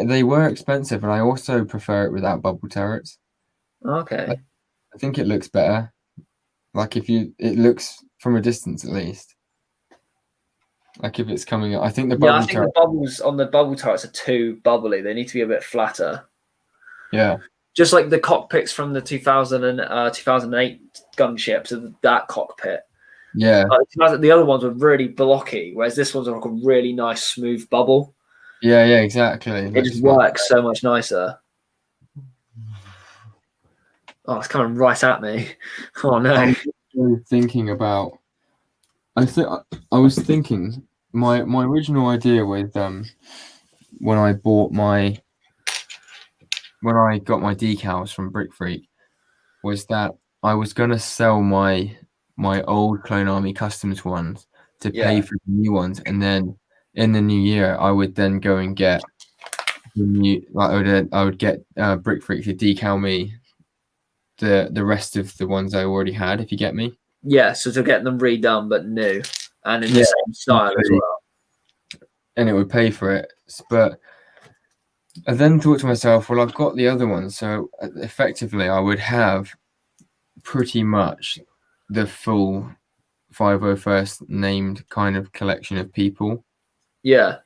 They were expensive, and I also prefer it without bubble turrets. Okay. I think it looks better. Like it looks from a distance at least. Like if it's coming up, I think the bubbles on the bubble turrets are too bubbly. They need to be a bit flatter. Yeah. Just like the cockpits from the 2008 gunships, that cockpit. Yeah. The other ones were really blocky, whereas this one's like a really nice, smooth bubble. Yeah, exactly. It just works so much nicer. Oh, it's coming right at me. Oh no. I was thinking my original idea with when I got my decals from Brick Freak was that I was gonna sell my old Clone Army Customs ones to pay for the new ones, and then in the new year I would then go and get the new, like I would get Brick Freak to decal me the rest of the ones I already had, if you get me. Yeah, so to get them redone but new and in the same style as well. And it would pay for it. But I then thought to myself, well, I've got the other ones, so effectively I would have pretty much the full 501st named kind of collection of people. Yeah.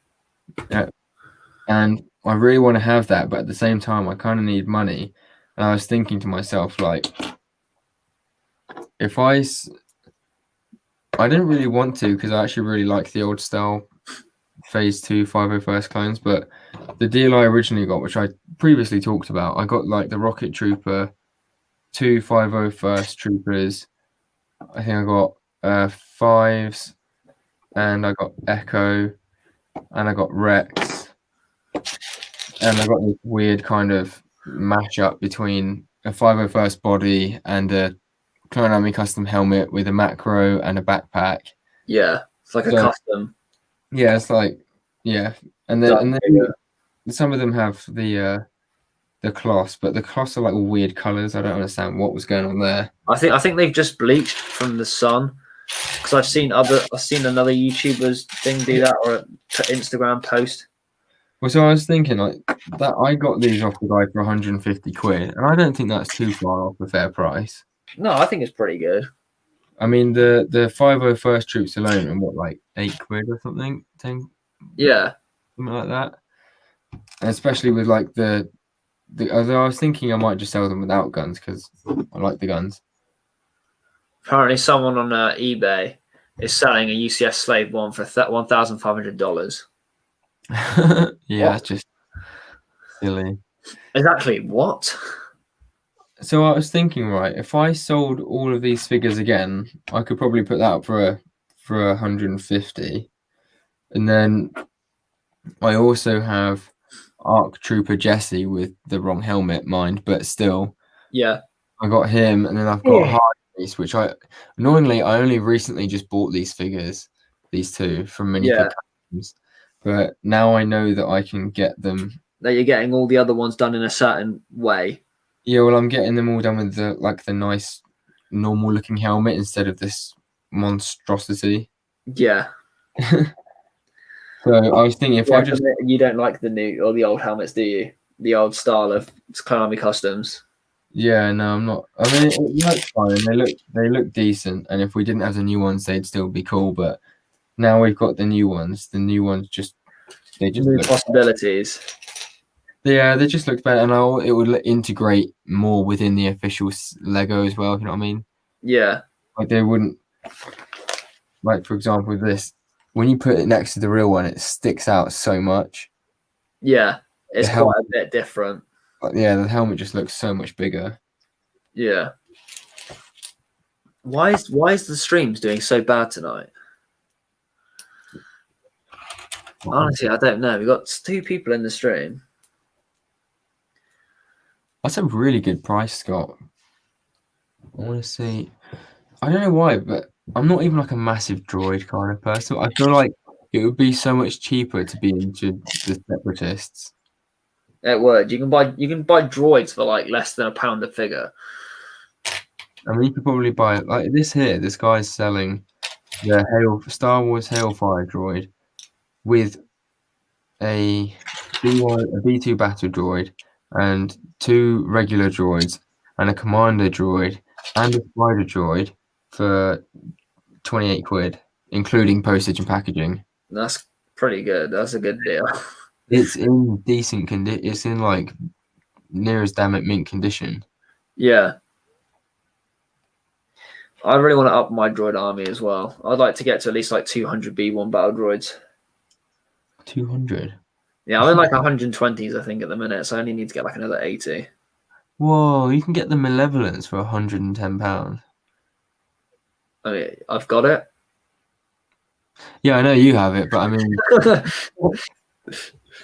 And I really want to have that, but at the same time I kind of need money. And I was thinking to myself, like, if I didn't really want to, because I actually really like the old style Phase 2 501st clones, but the deal I originally got, which I previously talked about, I got like the Rocket Trooper, 2 501st Troopers, I think I got 5s, and I got Echo, and I got Rex, and I got this weird kind of mashup between a 501st body and a Clone Army custom helmet with a macro and a backpack. Yeah, it's like a custom. Yeah, it's like, yeah, and then some of them have the cloths, but the cloths are like weird colors. I don't understand what was going on there. I think they've just bleached from the sun, because I've seen another YouTuber's thing do that, or an Instagram post. Well, so I was thinking like that. I got these off the guy for 150 quid, and I don't think that's too far off a fair price. No, I think it's pretty good. I mean, the 501st troops alone are what, like 8 quid or something, 10. Yeah, something like that. And especially with like although I was thinking I might just sell them without guns because I like the guns. Apparently, someone on eBay is selling a UCS Slave one for $1,500. Yeah, it's just silly. Exactly what? So I was thinking, right, if I sold all of these figures again, I could probably put that up for 150, and then I also have ARC Trooper Jesse with the wrong helmet, mind, but still. Yeah. I got him, and then I've got Hardy's, which I only recently just bought these figures, these two from Minifig Customs, but now I know that I can get them. That you're getting all the other ones done in a certain way. Yeah, well, I'm getting them all done with the nice, normal looking helmet instead of this monstrosity. Yeah. So I was thinking if I just you don't like the new or the old helmets, do you? The old style of Clan Army Customs. Yeah, no, I'm not. I mean, it looks fine. They look decent, and if we didn't have the new ones, they'd still be cool. But now we've got the new ones. The new ones just new look possibilities. Yeah, they just looked better, and it would integrate more within the official Lego as well. You know what I mean? Yeah. Like they wouldn't. Like for example, this when you put it next to the real one, it sticks out so much. Yeah, it's quite a bit different. Yeah, the helmet just looks so much bigger. Yeah. Why is the streams doing so bad tonight? Honestly, I don't know. We've got 2 people in the stream. That's a really good price, Scott. I want to see. I don't know why, but I'm not even like a massive droid kind of person. I feel like it would be so much cheaper to be into the separatists. It would. You can buy droids for like less than £1 a figure. I mean, you could probably buy like this here. This guy's selling the Star Wars Hailfire droid with a B2 battle droid and 2 regular droids and a commander droid and a spider droid for 28 quid, including postage and packaging. That's pretty good. That's a good deal. It's in decent condition. It's in like near as damn it mint condition. Yeah. I really want to up my droid army as well. I'd like to get to at least like 200 B1 battle droids. 200? Yeah, I'm in like 120s, I think, at the minute, so I only need to get like another 80. Whoa, you can get the Malevolence for £110. I mean, I've got it. Yeah, I know you have it, but I mean,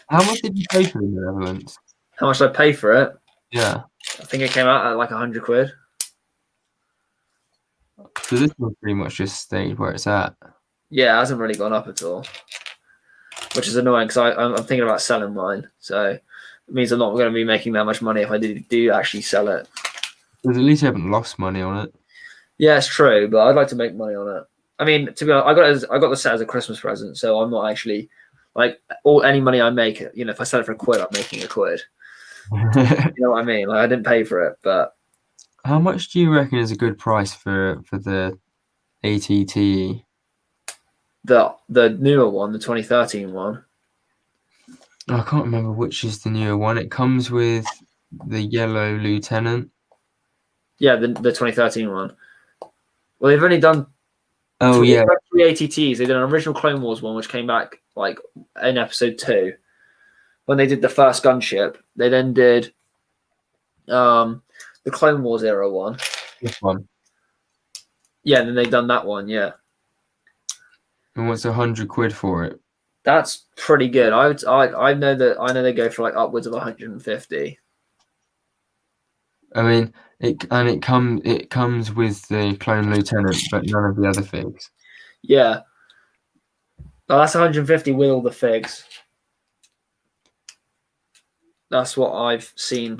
how much did you pay for the Malevolence? How much did I pay for it? Yeah. I think it came out at like 100 quid. So this one pretty much just stayed where it's at. Yeah, it hasn't really gone up at all, which is annoying because I'm thinking about selling mine. So it means I'm not going to be making that much money if I do actually sell it. Because at least you haven't lost money on it. Yeah, it's true, but I'd like to make money on it. I mean, to be honest, I got the set as a Christmas present, so I'm not actually like any money I make. You know, if I sell it for £1, I'm making £1. You know what I mean? Like I didn't pay for it, but how much do you reckon is a good price for the ATTE? The newer one, the 2013 one. I can't remember which is the newer one. It comes with the yellow lieutenant. Yeah, the 2013 one. Well, they've only done 3 ATTs. They did an original Clone Wars one, which came back like in episode 2 when they did the first gunship. They then did the Clone Wars era one. This one. Yeah, then they've done that one. Yeah. And what's 100 quid for it? That's pretty good. I know they go for like upwards of 150. I mean, it comes with the clone lieutenant, but none of the other figs. Yeah. Oh, that's 150 with all the figs. That's what I've seen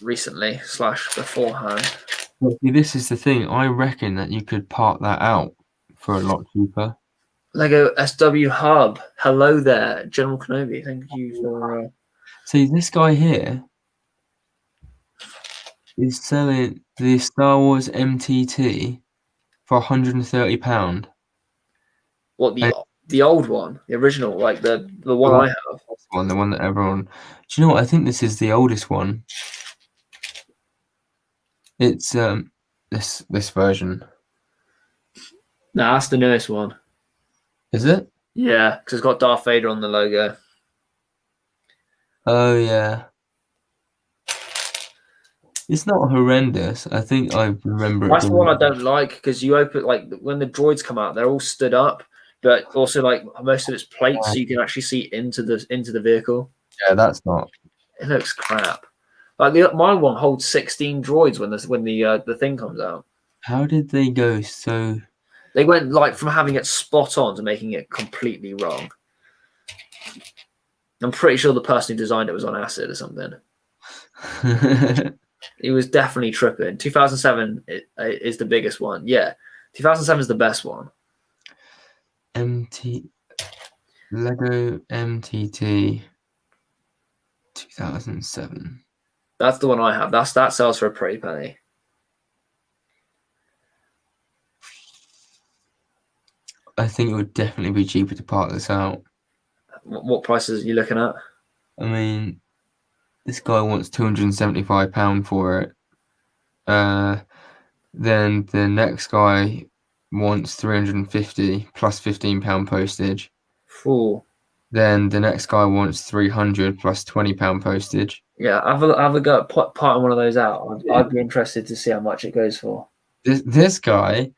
recently / beforehand. Well, see, this is the thing. I reckon that you could part that out for a lot cheaper. Lego SW Hub. Hello there, General Kenobi. Thank you for. See, this guy here is selling the Star Wars MTT for £130. What the old one, the original, like the one I have. The one that everyone. Do you know what? I think this is the oldest one. It's this version. Nah, that's the newest one. Is it? Yeah, because it's got Darth Vader on the logo. Oh yeah. It's not horrendous. I think I remember. That's the one I don't like because you open like when the droids come out, they're all stood up. but also like most of it's plates, so you can actually see into the vehicle. Yeah, that's not. It looks crap. Like my one holds 16 droids when the thing comes out. How did they go so? They went like from having it spot on to making it completely wrong. I'm pretty sure the person who designed it was on acid or something. He was definitely tripping. 2007 is the biggest one. Yeah, 2007 is the best one. Lego MTT 2007. That's the one I have. That sells for a pretty penny. I think it would definitely be cheaper to part this out. What prices are you looking at? I mean, this guy wants £275 for it. Then the next guy wants 350 plus £15 postage. Ooh. Then the next guy wants 300 plus £20 postage. Yeah, have a go at parting one of those out. I'd be interested to see how much it goes for. This guy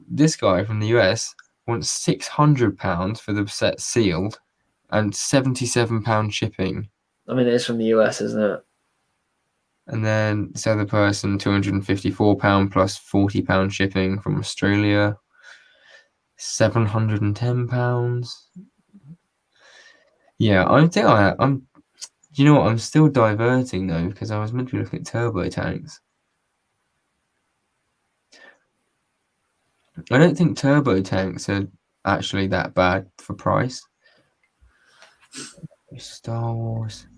from the US wants £600 for the set sealed and £77 shipping. I mean, it is from the US, isn't it? And then this other person, £254 plus £40 shipping from Australia. £710. Yeah, I'm. You know what? I'm still diverting though because I was meant to be looking at turbo tanks. I don't think turbo tanks are actually that bad for price. Star Wars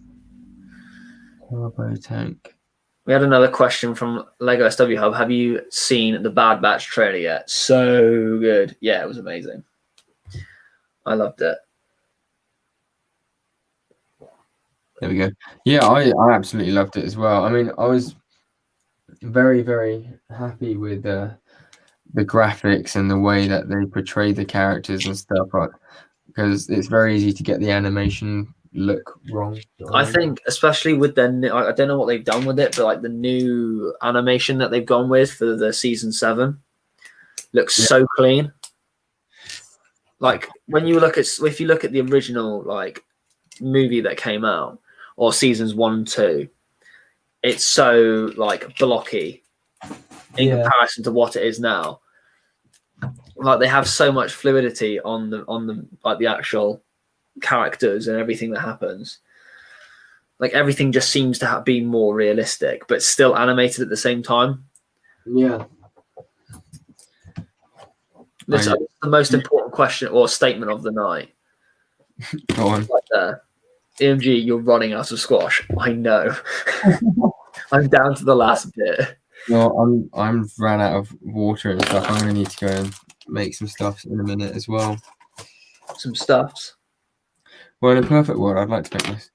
turbo tank. We had another question from Lego SW Hub. Have you seen the Bad Batch trailer yet? So good. Yeah, it was amazing. I loved it. There we go. Yeah, I absolutely loved it as well. I mean, I was very, very happy with the graphics and the way that they portray the characters and stuff, like, because it's very easy to get the animation look wrong. I think, especially with I don't know what they've done with it, but like the new animation that they've gone with for the season 7 looks so clean. Like if you look at the original like movie that came out, or seasons 1 and 2, it's so like blocky in comparison to what it is now. Like they have so much fluidity on the like the actual characters and everything that happens. Like everything just seems to be more realistic, but still animated at the same time. Yeah. This is the most important question or statement of the night. Go on. Right there. EMG, you're running out of squash. I know. I'm down to the last bit. No, I'm ran out of water and stuff. I'm gonna need to go and make some stuff in a minute as well. Some stuffs. Well, in a perfect world, I'd like to make this.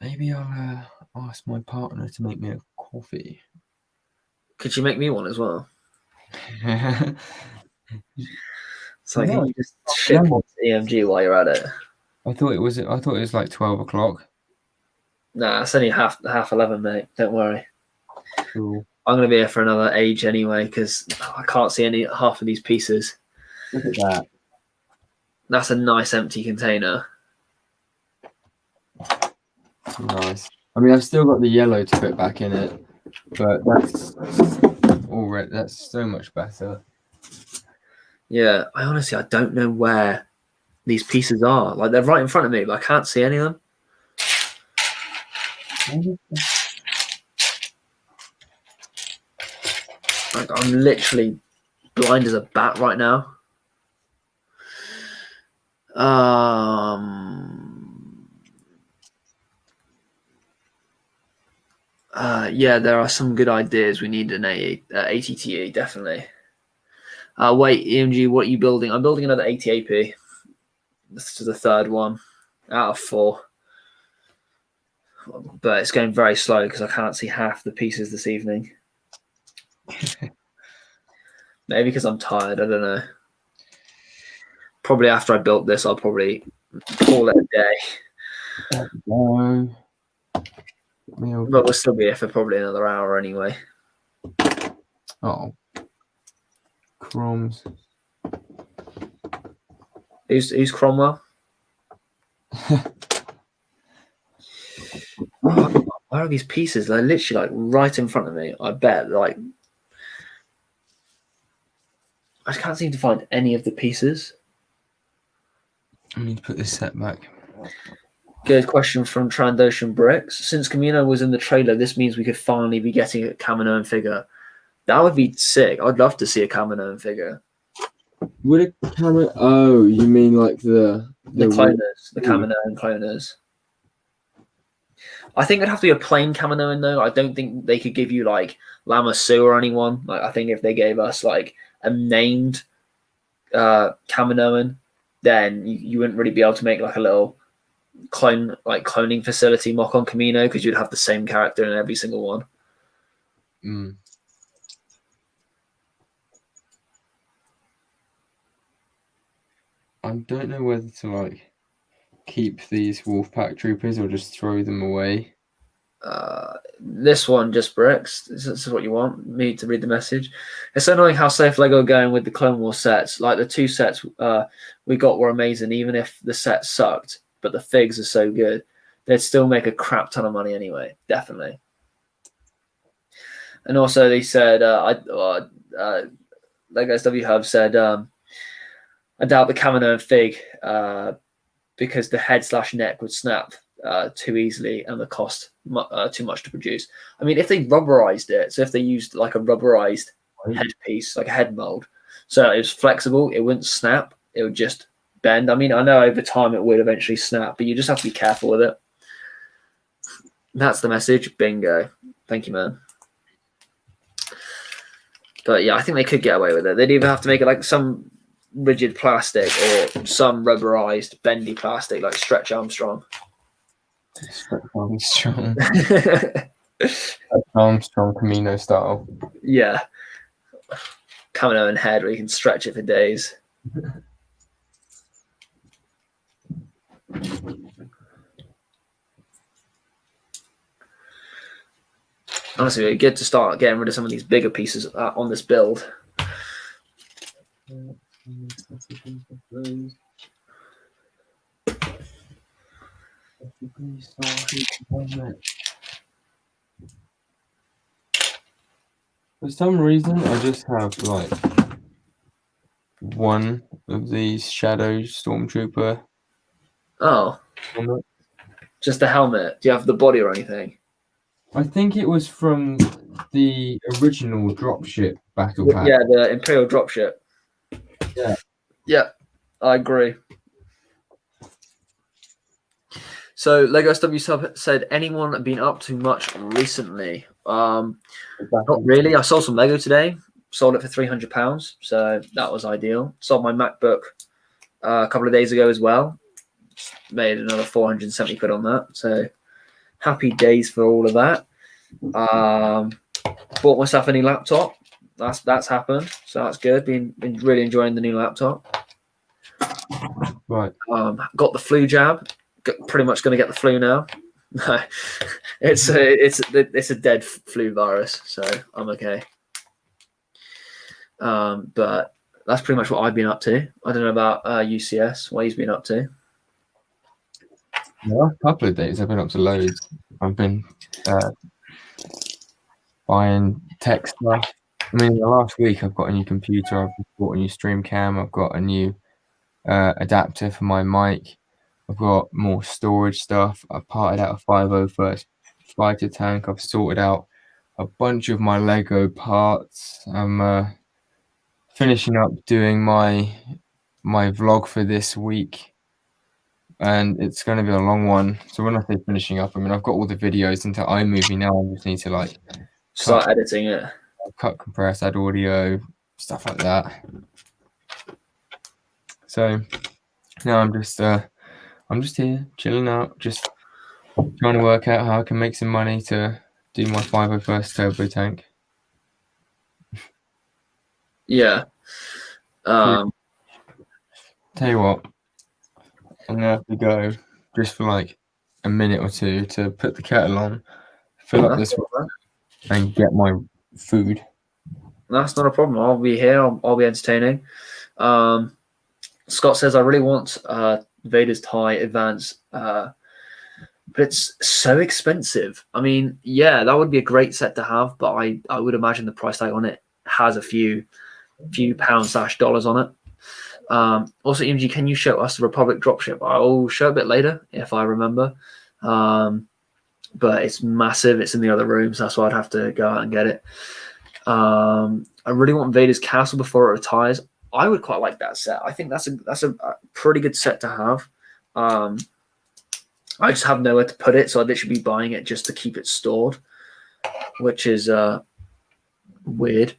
Maybe I'll ask my partner to make me a coffee. Could you make me one as well? So I can just ship on to EMG while you're at it. I thought it was like 12 o'clock. Nah, it's only half 11, mate. Don't worry. Cool. I'm gonna be here for another age anyway because I can't see half of these pieces. Look at that. That's a nice empty container. Nice. I mean, I've still got the yellow to put back in it, but that's already so much better. Yeah, I don't know where these pieces are. Like they're right in front of me, but I can't see any of them. Like I'm literally blind as a bat right now. Yeah, there are some good ideas. We need an ATTE, definitely. Wait, EMG, what are you building? I'm building another ATAP. This is the third one out of 4. But it's going very slow because I can't see half the pieces this evening. Maybe because I'm tired, I don't know. Probably after I built this, I'll probably call it a day. But we'll still be here for probably another hour anyway. Oh. Crumbs. Who's Cromwell? Where are these pieces? They're literally like right in front of me. I bet. Like, I can't seem to find any of the pieces. I need to put this set back. Good question from Trandoshan Bricks. Since Camino was in the trailer, this means we could finally be getting a Kaminoan figure. That would be sick. I'd love to see a Kaminoan figure. Would a camera? Oh, you mean like the cloners, the Kaminoan cloners? I think it'd have to be a plain Kaminoan though. I don't think they could give you like Lama Su or anyone. Like, I think if they gave us like a named Kaminoan, then you wouldn't really be able to make like a little cloning facility mock on Camino, because you'd have the same character in every single one. I don't know whether to like keep these Wolfpack troopers or just throw them away. This one, just bricks. This is what you want me to read the message. It's annoying how safe Lego are going with the Clone Wars sets. Like the 2 sets we got were amazing, even if the sets sucked, but the figs are so good. They'd still make a crap ton of money anyway, definitely. And also they said, Lego SW Hub said, I doubt the Kamino fig because the head/neck would snap too easily and the cost too much to produce. I mean, if they rubberized it, so if they used like a rubberized headpiece, like a head mold, so it was flexible, it wouldn't snap, it would just bend. I mean, I know over time it would eventually snap, but you just have to be careful with it. That's the message. Bingo. Thank you, man. But yeah, I think they could get away with it. They'd either have to make it like some rigid plastic or some rubberized bendy plastic like Stretch Armstrong. Stretch Armstrong. Stretch Armstrong Camino style. Yeah. Camino and head where you can stretch it for days. Honestly, it'd be good to start getting rid of some of these bigger pieces on this build. For some reason, I just have like one of these Shadow Stormtrooper. Oh. Helmet. Just the helmet. Do you have the body or anything? I think it was from the original dropship battle pack. Yeah, the Imperial dropship. Yeah. Yeah, I agree. So Lego SW Sub said, anyone been up to much recently? Not really. I sold some Lego today. Sold it for £300, so that was ideal. Sold my MacBook a couple of days ago as well. Made another 470 quid on that. So happy days for all of that. Bought myself a new laptop. That's happened, so that's good. Been really enjoying the new laptop. Right. Got the flu jab. Pretty much going to get the flu now. No, it's a dead flu virus, so I'm okay. But that's pretty much what I've been up to. I don't know about UCS. What he's been up to. The last couple of days, I've been up to loads. I've been buying tech stuff. I mean, the last week I've got a new computer. I've bought a new stream cam. I've got a new adapter for my mic. I've got more storage stuff. I've parted out a 501st fighter tank. I've sorted out a bunch of my Lego parts. I'm finishing up doing my vlog for this week, and it's going to be a long one. So when I say finishing up, I mean I've got all the videos into iMovie now. I just need to like start editing it, cut, compress, add audio, stuff like that. So now I'm just here chilling out, just trying to work out how I can make some money to do my 501st turbo tank. Yeah. Tell you what, I'm gonna have to go just for like a minute or two to put the kettle on, fill up this and get my food. That's not a problem. I'll be here. I'll be entertaining. Scott says, I really want Vader's tie advance, but it's so expensive. I mean, yeah, that would be a great set to have, but I would imagine the price tag on it has a few pounds/dollars on it. Also, EMG, can you show us the Republic dropship? I'll show a bit later if I remember. But it's massive. It's in the other room, so that's why I'd have to go out and get it. I really want Vader's castle before it retires. I would quite like that set. I think that's a pretty good set to have. I just have nowhere to put it, so I'd literally be buying it just to keep it stored, which is weird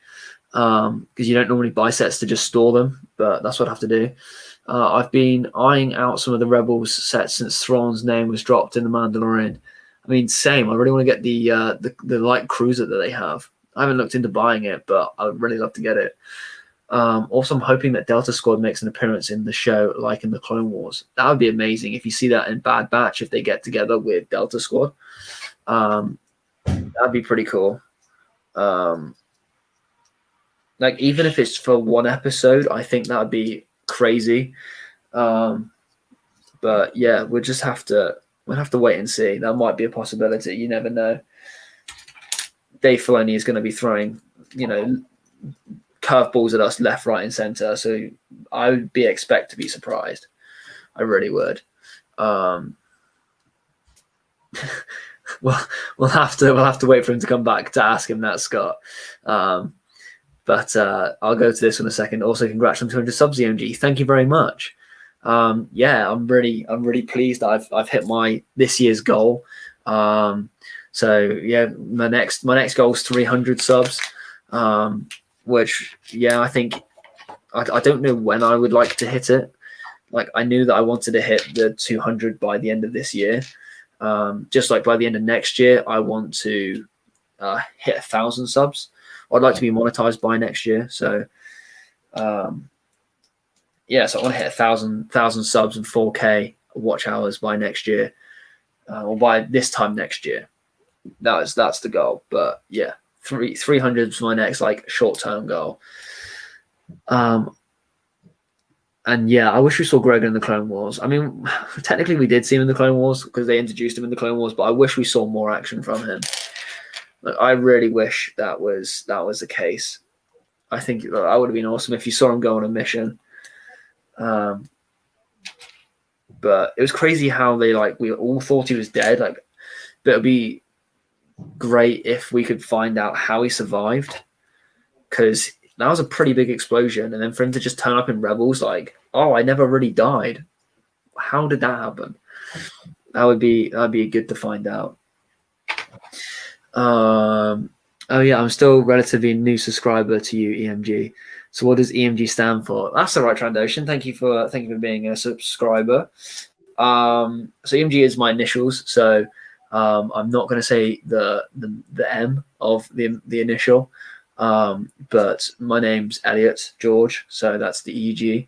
because you don't normally buy sets to just store them, but that's what I have to do. I've been eyeing out some of the Rebels sets since Thrawn's name was dropped in The Mandalorian. I mean, same. I really want to get the light cruiser that they have. I haven't looked into buying it, but I would really love to get it. Also, I'm hoping that Delta Squad makes an appearance in the show, like in the Clone Wars. That would be amazing if you see that in Bad Batch, if they get together with Delta Squad. That'd be pretty cool. Like, even if it's for one episode, I think that would be crazy. But yeah, we'll have to wait and see. That might be a possibility. You never know. Dave Filoni is going to be throwing, curveballs at us left, right, and center. So I would expect to be surprised. I really would. Well, we'll have to wait for him to come back to ask him that, Scott. But I'll go to this in a second. Also, congrats on 200 subs, EMG. Thank you very much. Yeah, I'm really pleased that I've hit my this year's goal. So yeah, my next goal is 300 subs. Which, yeah, I think I don't know when I would like to hit it. Like, I knew that I wanted to hit the 200 by the end of this year. Just like by the end of next year, I want to hit 1,000 subs. I'd like to be monetized by next year. So, yeah, so I want to hit 1,000 subs and 4K watch hours by next year, or by this time next year. That's the goal. But yeah. 300 is my next short-term goal. And yeah, I wish we saw Gregor in the Clone Wars. I mean, technically we did see him in the Clone Wars because they introduced him in the Clone Wars, but I wish we saw more action from him. I really wish that was the case. I think that would have been awesome if you saw him go on a mission. But it was crazy how they we all thought he was dead. But it'd be great if we could find out how he survived, because that was a pretty big explosion, and then for him to just turn up in Rebels oh, I never really died. How did that happen? That'd be good to find out. Oh yeah, I'm still relatively new subscriber to you, EMG. So what does EMG stand for? That's the right translation. Thank you for being a subscriber. So EMG is my initials, so I'm not going to say the M of the initial, but my name's Elliot George, so that's the EG.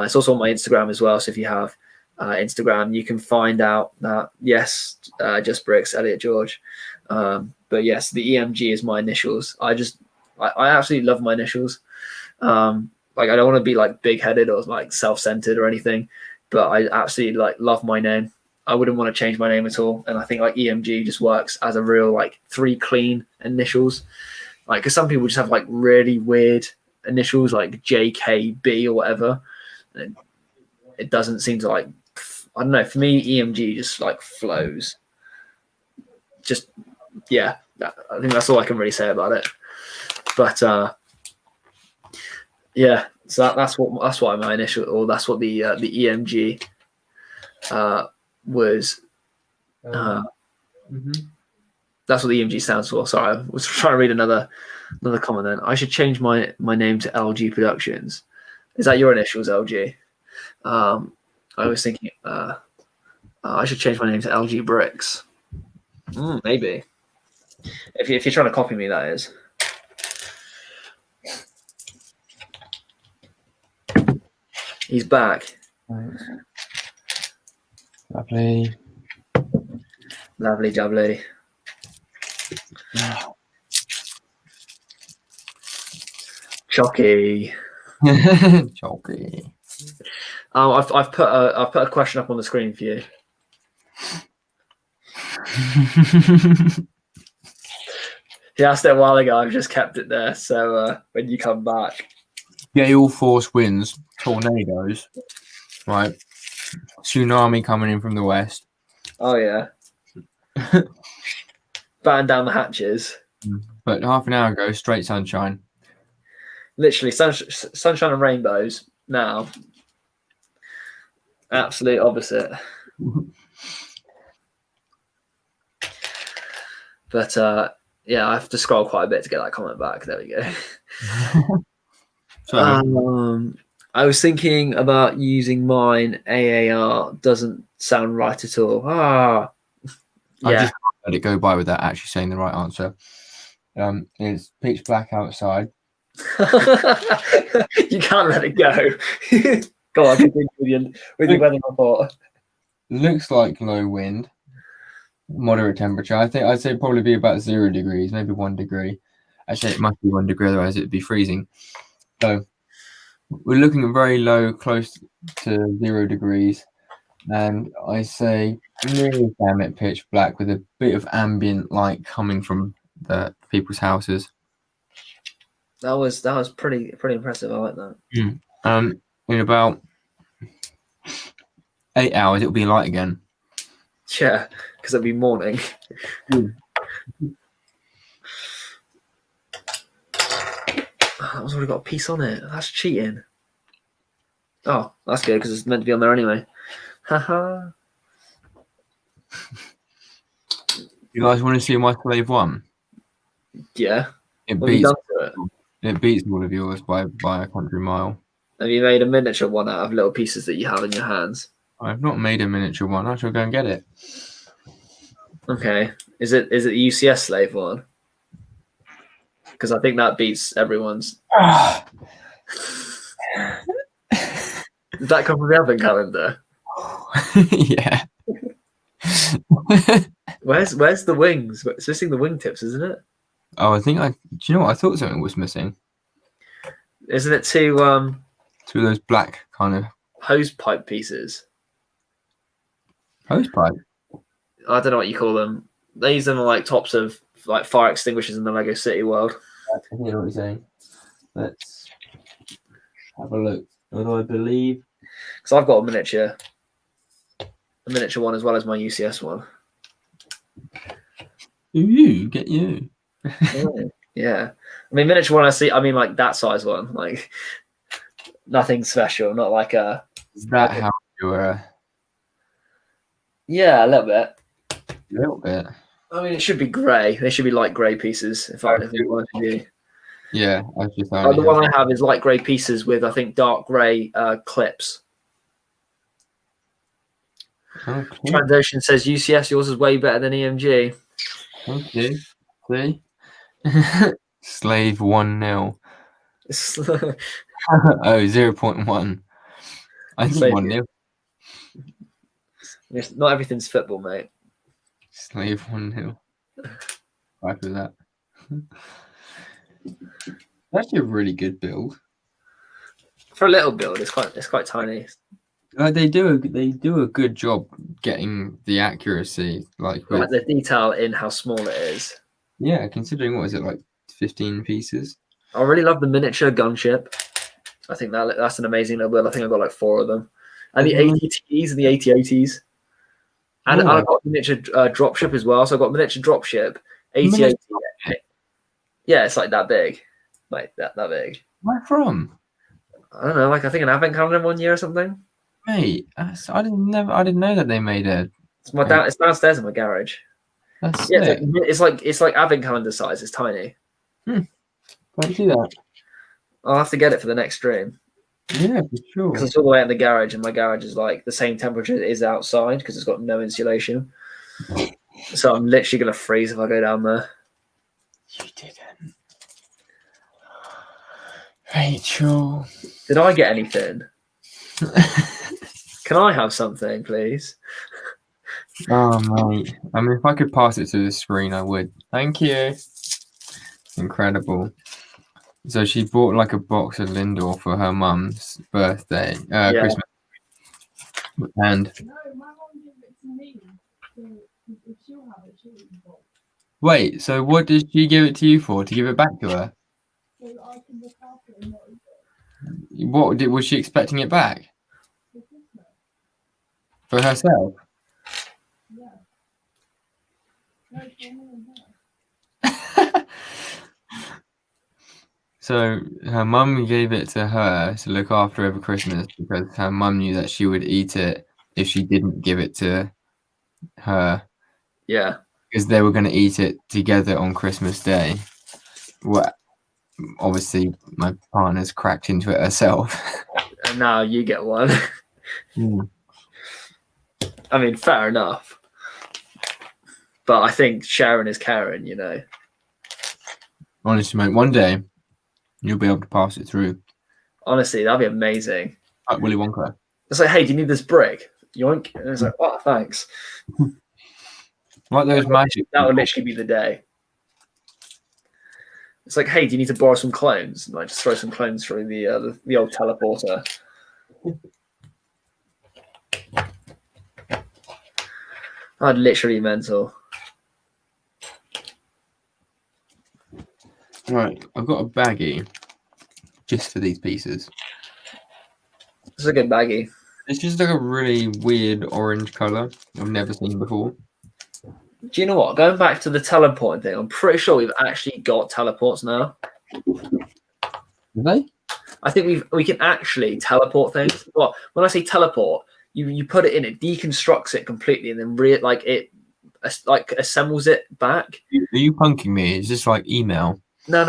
It's also on my Instagram as well, so if you have Instagram, you can find out that, yes, just Bricks, Elliot George. But yes, the EMG is my initials. I absolutely love my initials. I don't want to be big-headed or self-centered or anything, but I absolutely love my name. I wouldn't want to change my name at all. And I think EMG just works as a real 3 clean initials. Because some people just have really weird initials JKB or whatever. And it doesn't seem to I don't know. For me, EMG just flows. Just, yeah, I think that's all I can really say about it. But yeah, so that's why my initial, or that's what the EMG was. That's what the EMG stands for. Sorry, I was trying to read another comment then. I should change my name to LG Productions. Is that your initials, LG? I was thinking I should change my name to LG Bricks. Maybe. If you're trying to copy me, that is. He's back. Thanks. Lovely. Lovely jubbly. Chocky. Chocky. Oh, I've put a question up on the screen for you. He asked it a while ago. I've just kept it there. So when you come back, gale force winds, tornadoes, right? Tsunami coming in from the west. Oh yeah, batten down the hatches. But half an hour ago, straight sunshine. Literally, sunshine and rainbows. Now, absolute opposite. But yeah, I have to scroll quite a bit to get that comment back. There we go. I was thinking about using mine. AAR doesn't sound right at all. Yeah. I just let it go by without actually saying the right answer. It's pitch black outside. You can't let it go. Go on, continue with your weather report. Looks like low wind, moderate temperature. I think I'd say probably be about 0 degrees, maybe 1 degree. Actually, it must be 1 degree, otherwise it'd be freezing. So we're looking at very low, close to 0 degrees. And I say nearly damn it pitch black with a bit of ambient light coming from the people's houses. That was pretty impressive. I like that. In about 8 hours, it'll be light again. Yeah, because it'll be morning. That one's already got a piece on it. That's cheating. Oh, that's good because it's meant to be on there anyway. Haha. You guys want to see my Slave 1? Yeah. It What have you beats done to it? It beats all of yours by a country mile. Have you made a miniature one out of little pieces that you have in your hands? I've not made a miniature one. I shall go and get it. Okay. Is it the UCS Slave one? Because I think that beats everyone's. Did that come from the advent calendar? Yeah. Where's the wings? It's missing the wingtips, isn't it? Oh, do you know what? I thought something was missing. Isn't it two of those black kind of hose pipe pieces? Hose pipe? I don't know what you call them. They use them on like tops of like fire extinguishers in the Lego City world. I hear what you're saying. Let's have a look. Although I believe, because I've got a miniature one as well as my UCS one. Ooh, get you. Yeah. I mean, miniature one I mean like that size one, like nothing special, not like a. Is that how you were? Yeah, a little bit. A little bit. I mean, it should be grey. They should be light grey pieces. If I'm honest with you. Yeah, I just. The one I have is light grey pieces with I think dark grey clips. Okay. Transocean says UCS, yours is way better than EMG. Thank you. See? Slave 1-0. Oh, 0.1. I think 1-0. Not everything's football, mate. Slave 1-0. Right with that. That's a really good build. For a little build, it's quite tiny. They do a good job getting the accuracy, like with the detail in how small it is. Yeah, considering what is it, like 15 pieces? I really love the miniature gunship. I think that's an amazing little build. I think I've got like 4 of them, and the ATTs and the ATOTs, and I've got a miniature dropship as well. So I've got miniature dropship, ATOT. Yeah, it's like that big, like that big. Where from? I don't know. Like I think an advent calendar 1 year or something. Mate, I didn't know that they made it. It's downstairs in my garage. That's it's like advent calendar size. It's tiny. Why do you do that? I'll have to get it for the next stream. Yeah, for sure. Because it's all the way in the garage, and my garage is like the same temperature it is outside because it's got no insulation. So I'm literally gonna freeze if I go down there. You didn't, Rachel. Did I get anything? Can I have something, please? Oh, mate. I mean, if I could pass it to the screen, I would. Thank you. Incredible. So she bought like a box of Lindor for her mum's birthday, Christmas. And wait, so what did she give it to you for? To give it back to her? What was she expecting it back? For herself? So her mum gave it to her to look after over Christmas because her mum knew that she would eat it if she didn't give it to her. Yeah. Because they were going to eat it together on Christmas Day. Well, obviously, my partner's cracked into it herself. And now you get one. I mean, fair enough. But I think sharing is caring, you know. Honestly, mate, one day you'll be able to pass it through. Honestly, that'd be amazing. Like Willy Wonka. It's like, hey, do you need this brick? Yoink. And it's like, oh, thanks. Like those magic. That would literally be the day. It's like, hey, do you need to borrow some clones? And I just throw some clones through the old teleporter. I'd literally be mental. Right, I've got a baggie just for these pieces. It's a good baggie. It's just like a really weird orange colour I've never seen before. Do you know what? Going back to the teleporting thing, I'm pretty sure we've actually got teleports now. They? I think we can actually teleport things. Well, when I say teleport, you put it in, it deconstructs it completely, and then it assembles it back. Are you punking me? Is this like email? No.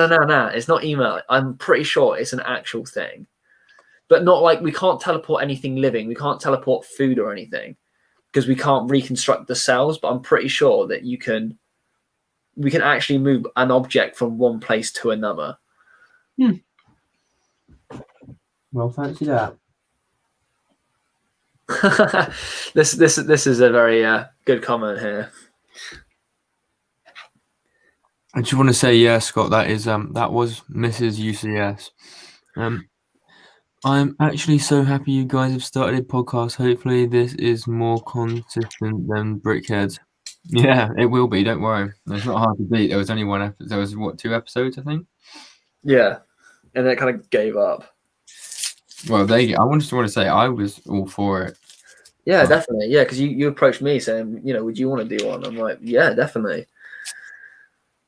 It's not email. I'm pretty sure it's an actual thing, but not like we can't teleport anything living. We can't teleport food or anything because we can't reconstruct the cells. But I'm pretty sure that we can actually move an object from one place to another. Well, fancy that. This is a very good comment here. I just want to say, yeah, Scott, that was Mrs. UCS. I'm actually so happy you guys have started a podcast. Hopefully, this is more consistent than Brickheads. Yeah, it will be. Don't worry. It's not hard to beat. There was only one episode. There was what, 2 episodes, I think. Yeah, and it kind of gave up. Well, I just want to say I was all for it. Yeah, definitely. Yeah, because you approached me saying, you know, would you want to do one? I'm like, yeah, definitely.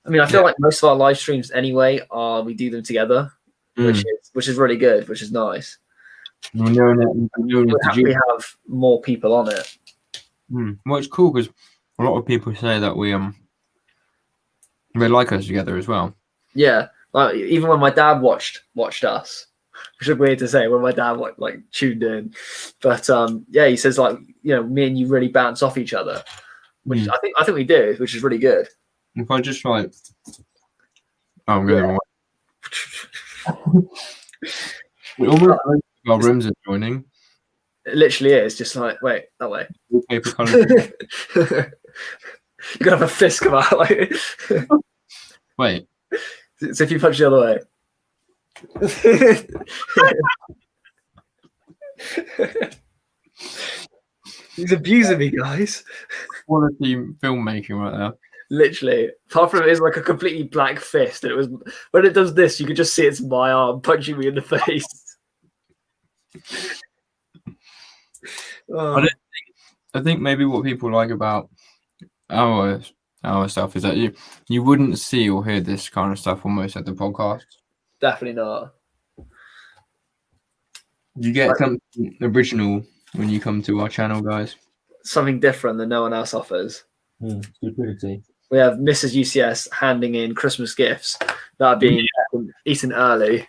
I mean, I feel like most of our live streams anyway we do them together, which is really good, which is nice. We have more people on it. Well, it's cool because a lot of people say that they like us together as well. Yeah, like even when my dad watched us, which is weird to say when my dad like tuned in, but yeah, he says like, you know, me and you really bounce off each other, which I think we do, which is really good. If I just like, I'm going we almost our rooms are joining. It literally is just like, wait, that way. Paper colour. You're gonna have a fist come out like. Wait. So if you punch the other way. He's abusing me, guys. Quality filmmaking right there. Literally, apart from it is like a completely black fist, and it was when it does this, you can just see it's my arm punching me in the face. I think maybe what people like about our stuff is that you wouldn't see or hear this kind of stuff almost at the podcast. Definitely not. You get something original when you come to our channel, guys. Something different that no one else offers. Stupidity. We have Mrs. UCS handing in Christmas gifts that are being eaten early.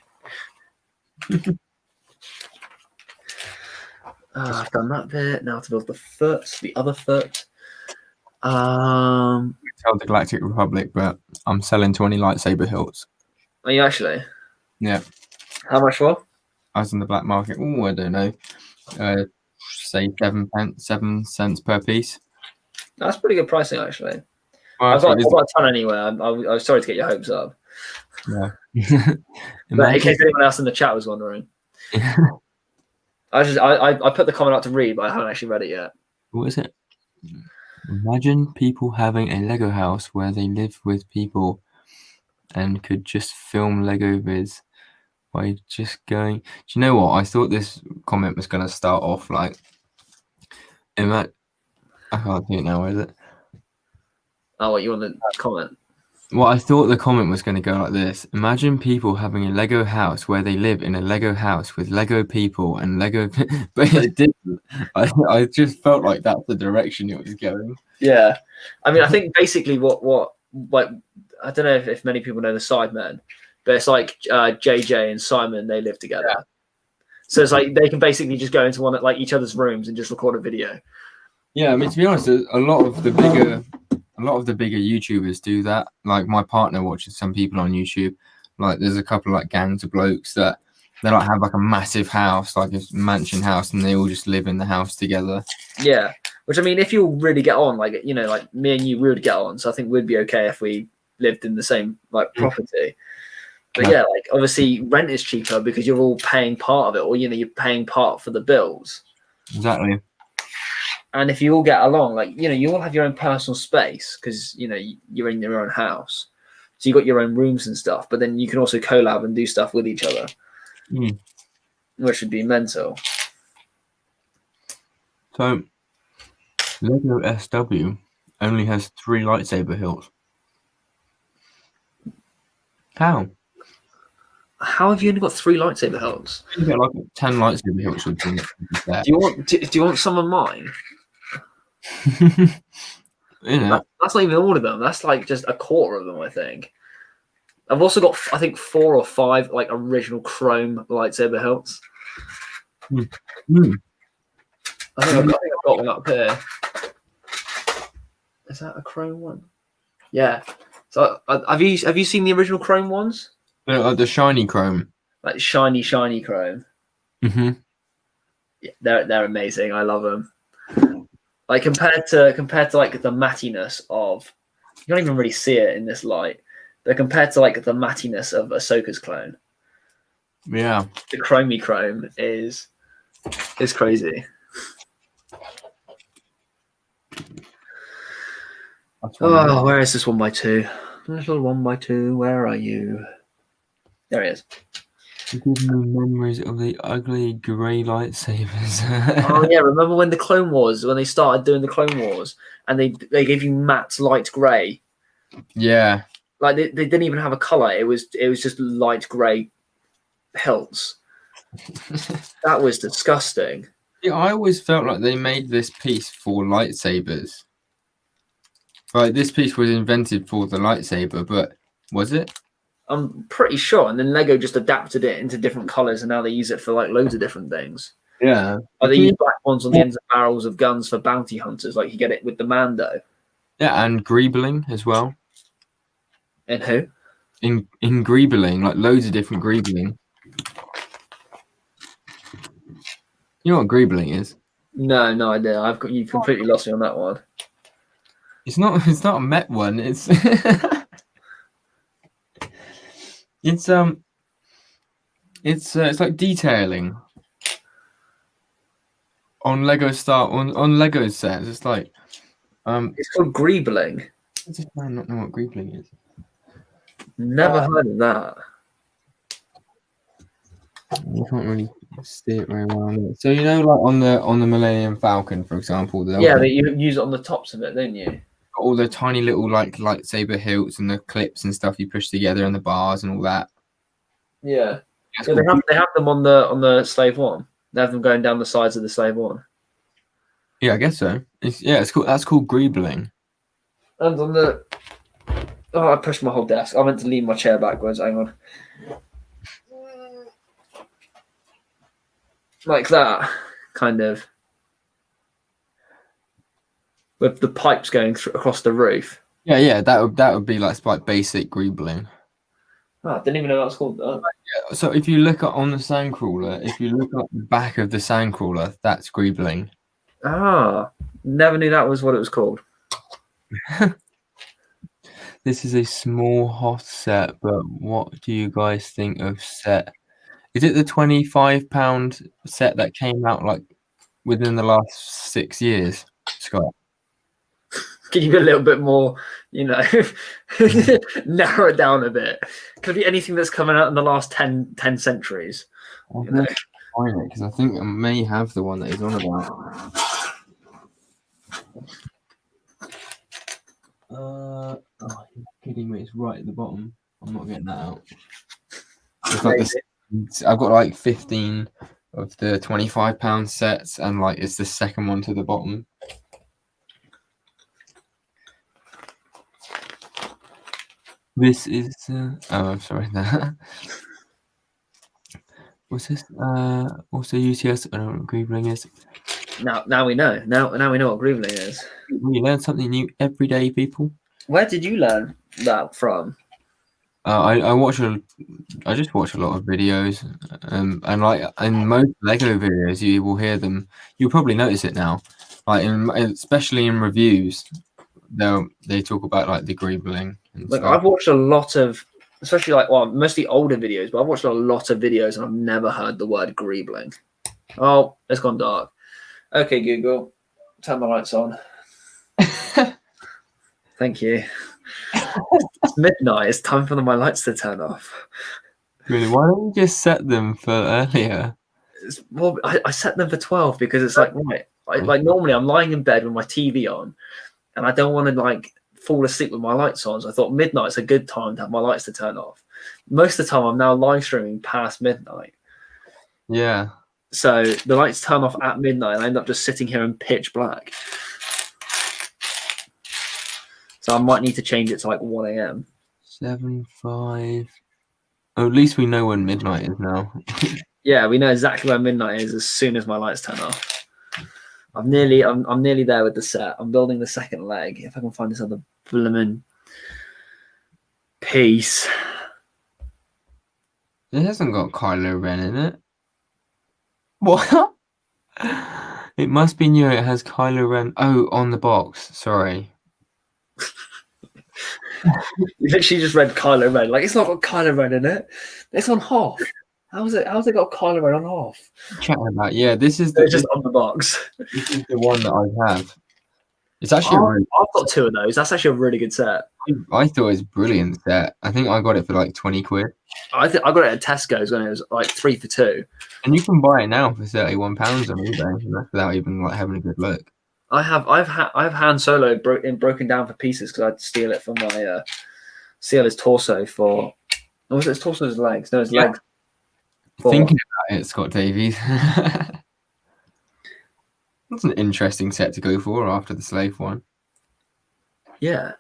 I've done that bit. Now to build the other foot. Tell the Galactic Republic, but I'm selling 20 lightsaber hilts. Are you actually? Yeah. How much for? I was in the black market. Oh, I don't know. Say 7 cents per piece. That's pretty good pricing, actually. Well, I've got a ton anyway. I was sorry to get your hopes up. Yeah. But in case anyone else in the chat was wondering. I put the comment out to read, but I haven't actually read it yet. What is it? Imagine people having a Lego house where they live with people and could just film Lego vids by just going. Do you know what? I thought this comment was going to start off like, I can't do it now, is it? Oh, what you want to comment? Well, I thought the comment was going to go like this. Imagine people having a Lego house where they live in a Lego house with Lego people and Lego, but it didn't. I just felt like that's the direction it was going. Yeah. I mean, I think basically what like, I don't know if many people know the Sidemen, but it's like JJ and Simon, they live together. Yeah. So it's like they can basically just go into one like each other's rooms and just record a video. Yeah, I mean, to be honest, a lot of the bigger YouTubers do that. Like my partner watches some people on YouTube. Like there's a couple of like gangs of blokes that they like have like a massive house, like a mansion house, and they all just live in the house together. Yeah, which I mean, if you really get on, like you know, like me and you, we would get on. So I think we'd be okay if we lived in the same like property. But yeah, like obviously rent is cheaper because you're all paying part of it, or you know, you're paying part for the bills. Exactly. And if you all get along, like, you know, you all have your own personal space because, you know, you're in your own house. So you got your own rooms and stuff, but then you can also collab and do stuff with each other, which would be mental. So Lego SW only has 3 lightsaber hilts. How? How have you only got 3 lightsaber hilts? You get like 10 lightsaber hilts would be there. Do you want some of mine? That's not even all of them. That's like just a quarter of them, I think. I've also got, I think, 4 or 5 like original chrome lightsaber hilts. I think I've got one up here. Is that a chrome one? Yeah. So have you seen the original chrome ones? The shiny chrome. Like shiny chrome. Mm-hmm. Yeah, they're amazing. I love them. Like compared to like the mattiness of, you don't even really see it in this light, but compared to like the mattiness of Ahsoka's clone, yeah, the chromey chrome is crazy. Oh, where is this 1x2? Little 1x2, where are you? There he is. Give me memories of the ugly grey lightsabers. Oh yeah, remember when the Clone Wars, when they started doing the Clone Wars, and they gave you matte light grey? Yeah. Like they didn't even have a colour. It was just light grey hilts. That was disgusting. Yeah, I always felt like they made this piece for lightsabers. Like this piece was invented for the lightsaber, but was it? I'm pretty sure. And then Lego just adapted it into different colours, and now they use it for like loads of different things. Yeah. Like they use black ones on the ends of barrels of guns for bounty hunters, like you get it with the Mando. Yeah, and greebling as well. And who? In greebling, like loads of different greebling. You know what greebling is? No idea. You completely lost me on that one. It's not a Met one. It's it's like detailing on Lego on Lego sets. It's like it's called greebling. I just might not know what greebling is. Never heard of that. You can't really see it very well. So you know, like on the Millennium Falcon, for example. Yeah, but you use it on the tops of it, don't you? All the tiny little like lightsaber hilts and the clips and stuff you push together and the bars and all that. Yeah, yeah, they have them on the Slave One. They have them going down the sides of the Slave One. Yeah, I guess so. It's cool. That's called greebling. And on the I pushed my whole desk. I meant to lean my chair backwards. Hang on, like that, kind of, with the pipes going across the roof. Yeah, that would be like basic greebling. Oh, I didn't even know that was called that. Yeah, so if you look on the sandcrawler, if you look at the back of the sandcrawler, that's greebling. Ah, never knew that was what it was called. This is a small Hoth set, but what do you guys think of set Is it the £25 set that came out like within the last 6 years, Scott? Can you be a little bit more, narrow it down a bit? Could it be anything that's coming out in the last 10 centuries? Because I think I may have the one that he's on about. Oh, you're kidding me! It's right at the bottom. I'm not getting that out. It's like I've got like 15 of the £25 sets, and like it's the second one to the bottom. This is. I'm sorry. What's this? Also UCS. I don't know what Greebling is. Now we know. Now we know what Greebling is. You learn something new every day, people. Where did you learn that from? I just watch a lot of videos, and like in most Lego videos, you will hear them. You'll probably notice it now, like especially in reviews, they talk about like the greebling and Like stuff. I've watched a lot of, especially mostly older videos, but I've watched a lot of videos and I've never heard the word greebling. Oh, it's gone dark. Okay, Google, turn the lights on. Thank you. It's midnight. It's time for my lights to turn off. Really? Why don't you just set them for earlier? Well, I set them for 12 because it's like, right, normally I'm lying in bed with my TV on and I don't want to like fall asleep with my lights on. So I thought midnight's a good time to have my lights to turn off. Most of the time I'm now live streaming past midnight. Yeah. So the lights turn off at midnight and I end up just sitting here in pitch black. So I might need to change it to like 1 a.m. 7:05. Oh, at least we know when midnight is now. Yeah, we know exactly where midnight is as soon as my lights turn off. I'm nearly there with the set. I'm building the second leg. If I can find this other blooming piece. It hasn't got Kylo Ren in it. What? It must be new. It has Kylo Ren. Oh, on the box. Sorry. You literally just read Kylo Ren. Like, it's not got Kylo Ren in it. It's on Hoth. How's it got Kylo Ren on Hoth? Chatting about, yeah, this is just on the box. This is the one that I have. It's actually I've got 2 of those. That's actually a really good set. I thought it was a brilliant set. I think I got it for like 20 quid. I got it at Tesco's when it was like 3 for 2. And you can buy it now for £31 on eBay without even like having a good look. I've Han Solo broken down for pieces because I had to steal it from my steal his torso for. Or was it his torso or his legs? No, his legs. Thinking about it, Scott Davies. That's an interesting set to go for after the slave one. Yeah,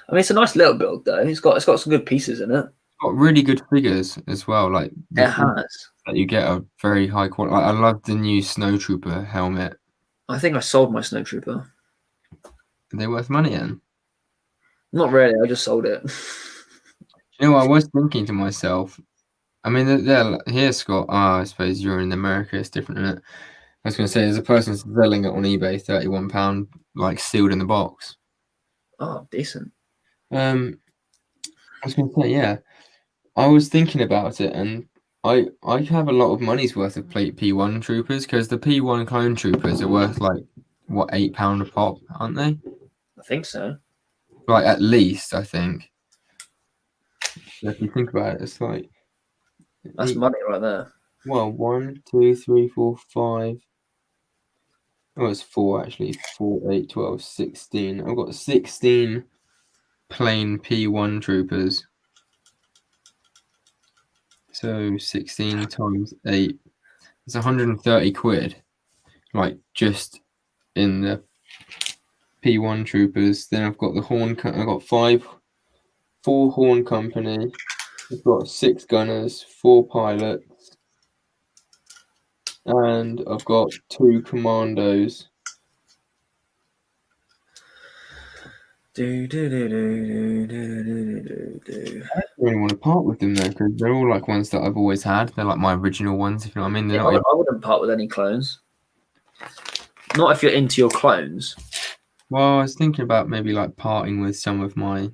I mean it's a nice little build though. It's got some good pieces in it. It's got really good figures as well. Like it has. That you get a very high quality. Like, I love the new Snowtrooper helmet. I think I sold my Snowtrooper. Are they worth money then? Not really. I just sold it. You know, I was thinking to myself. I mean, here, Scott. I suppose you're in America. It's different, isn't it? I was going to say, there's a person selling it on eBay, £31, like sealed in the box. Oh, decent. I was going to say, yeah. I was thinking about it, and I have a lot of money's worth of P1 troopers because the P1 clone troopers are worth like what £8 a pop, aren't they? I think so. Like at least, I think. So if you think about it, it's like that's money right there. Well, 1, 2, 3, 4, 5. Oh, it's 4 actually. 4, 8, 12, 16. I've got 16 plain P1 troopers. So 16 times 8. It's 130 quid. Like just in the P1 troopers. Then I've got the horn. I've got 4 horn company. I've got 6 gunners, 4 pilots, and I've got 2 commandos. I don't really want to part with them though, because they're all like ones that I've always had. They're like my original ones, if you know what I mean. I wouldn't part with any clones. Not if you're into your clones. Well, I was thinking about maybe like parting with some of my.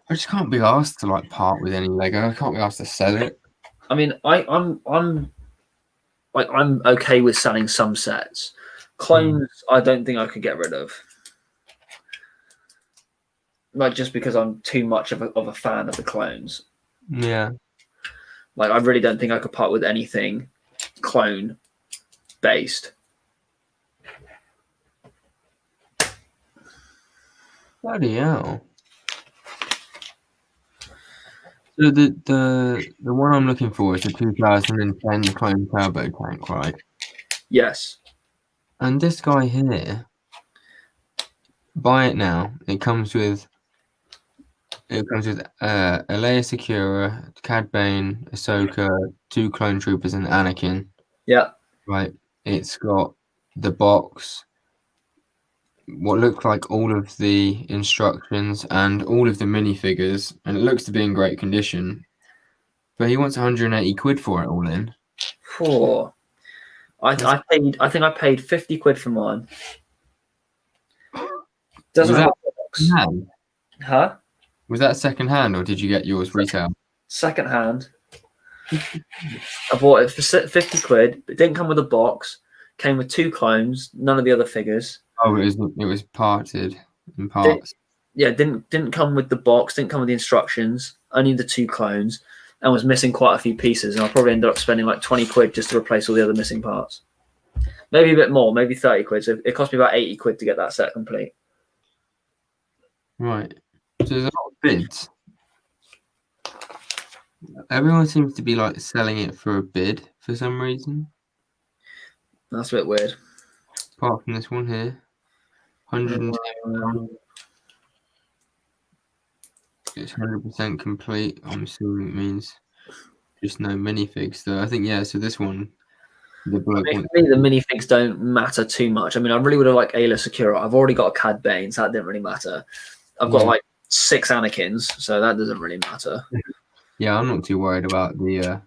I I just can't be asked to like part with any Lego. I can't be asked to sell it. I mean, I'm okay with selling some sets. Clones, I don't think I could get rid of. Like, just because I'm too much of a fan of the clones. Yeah. Like, I really don't think I could part with anything clone based. Bloody hell. So the one I'm looking for is the 2010 Clone Turbo Tank, right? Yes. And this guy here, buy it now. It comes with Leia Secura, Cad Bane, Ahsoka, 2 clone troopers, and Anakin. Yeah. Right. It's got the box, what looks like all of the instructions and all of the minifigures, and it looks to be in great condition. But he wants 180 quid for it all in. Poor. I think I paid 50 quid for mine. Doesn't have a box. Hand? Huh? Was that second hand or did you get yours retail? Second hand. I bought it for 50 quid. It didn't come with a box. Came with 2 clones, none of the other figures. Oh, it was parted in parts. Didn't come with the box, didn't come with the instructions, only the 2 clones, and was missing quite a few pieces. And I probably ended up spending like 20 quid just to replace all the other missing parts. Maybe a bit more, maybe 30 quid. So it cost me about 80 quid to get that set complete. Right. So there's a lot of bids. Everyone seems to be like selling it for a bid for some reason. That's a bit weird. Apart from this one here. £110. It's 100% complete. I'm assuming it means just no minifigs though. I think so this one for me, the minifigs don't matter too much. I mean, I really would have liked Ayla Secura. I've already got a Cad Bane, so that didn't really matter. I've got like 6 Anakins, so that doesn't really matter. Yeah, I'm not too worried about the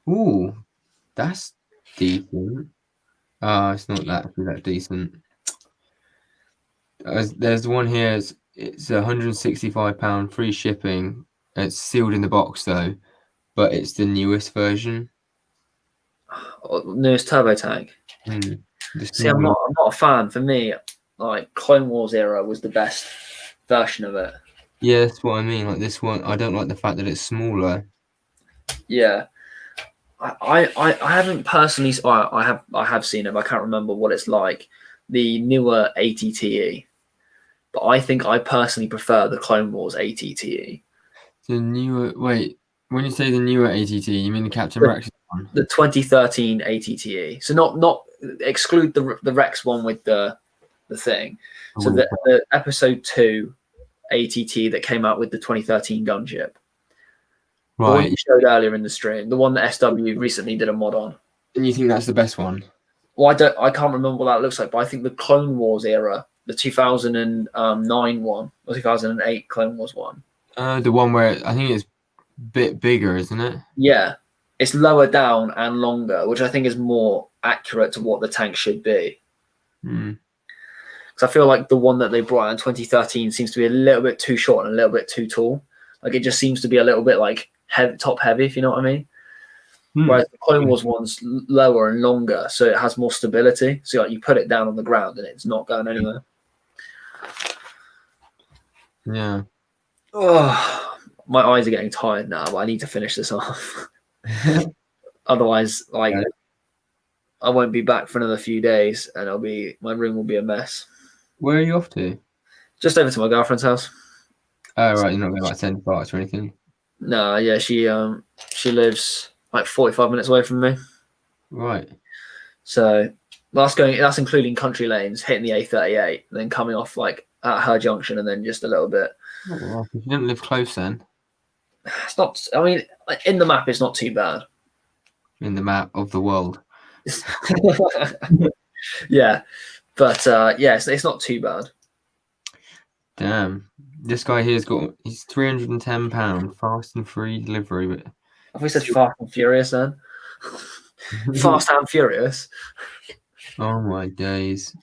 Ooh, that's decent. It's not actually that decent. There's one here, it's £165 free shipping. It's sealed in the box though, but it's the newest version. Newest turbo tank. See, I'm not a fan. For me, like Clone Wars era was the best version of it. Yeah, that's what I mean. Like this one, I don't like the fact that it's smaller. Yeah, I haven't personally. I have seen it. But I can't remember what it's like. The newer ATTE, but I think I personally prefer the Clone Wars ATTE. The newer, wait, when you say the newer ATT, you mean the Captain Rex one? The 2013 ATTE. So not exclude the Rex one with the thing. So the episode 2 ATT that came out with the 2013 gunship. Right. The one you showed earlier in the stream, the one that SW recently did a mod on. And you think that's the best one? Well, I can't remember what that looks like, but I think the Clone Wars era, the 2009 one or 2008 Clone Wars one. The one where I think it's a bit bigger, isn't it? Yeah. It's lower down and longer, which I think is more accurate to what the tank should be. Because I feel like the one that they brought out in 2013 seems to be a little bit too short and a little bit too tall. Like it just seems to be a little bit like top heavy, if you know what I mean. Whereas the Clone Wars one's lower and longer, so it has more stability. So like you put it down on the ground and it's not going anywhere. Yeah. Oh, my eyes are getting tired now, but I need to finish this off. Otherwise, like I won't be back for another few days, and my room will be a mess. Where are you off to? Just over to my girlfriend's house. Oh right, you're not going to like send parts or anything. No, yeah, she lives like 45 minutes away from me. Right. So that's including country lanes, hitting the A38, and then coming off like at her junction, and then just a little bit. Oh, well, if you didn't live close, then it's not. I mean, in the map, it's not too bad. In the map of the world. Yeah, but it's not too bad. Damn, this guy he's £310 fast and free delivery. But I thought he said Fast and Furious then. Fast and Furious. Oh my days!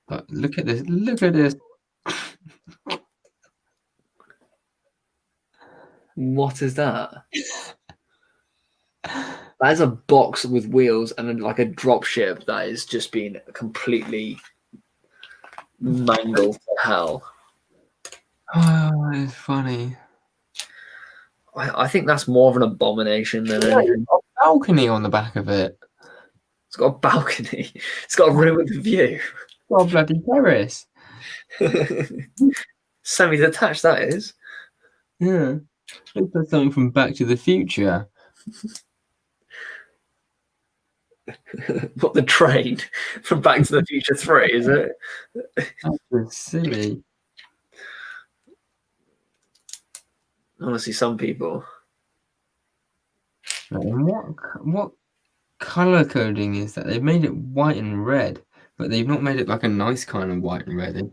But look at this! Look at this! What is that? That is a box with wheels and then like a drop ship that is just being completely mangled to hell. Oh, it's funny. I think that's more of an abomination than anything. A balcony on the back of it. It's got a balcony. It's got a room with a view. Got a bloody terrace. Semi-detached, that is. Yeah. Looks like something from Back to the Future. What, the train from Back to the Future 3, is it? That's silly. Honestly, some people. And what color coding is that? They've made it white and red, but they've not made it like a nice kind of white and red.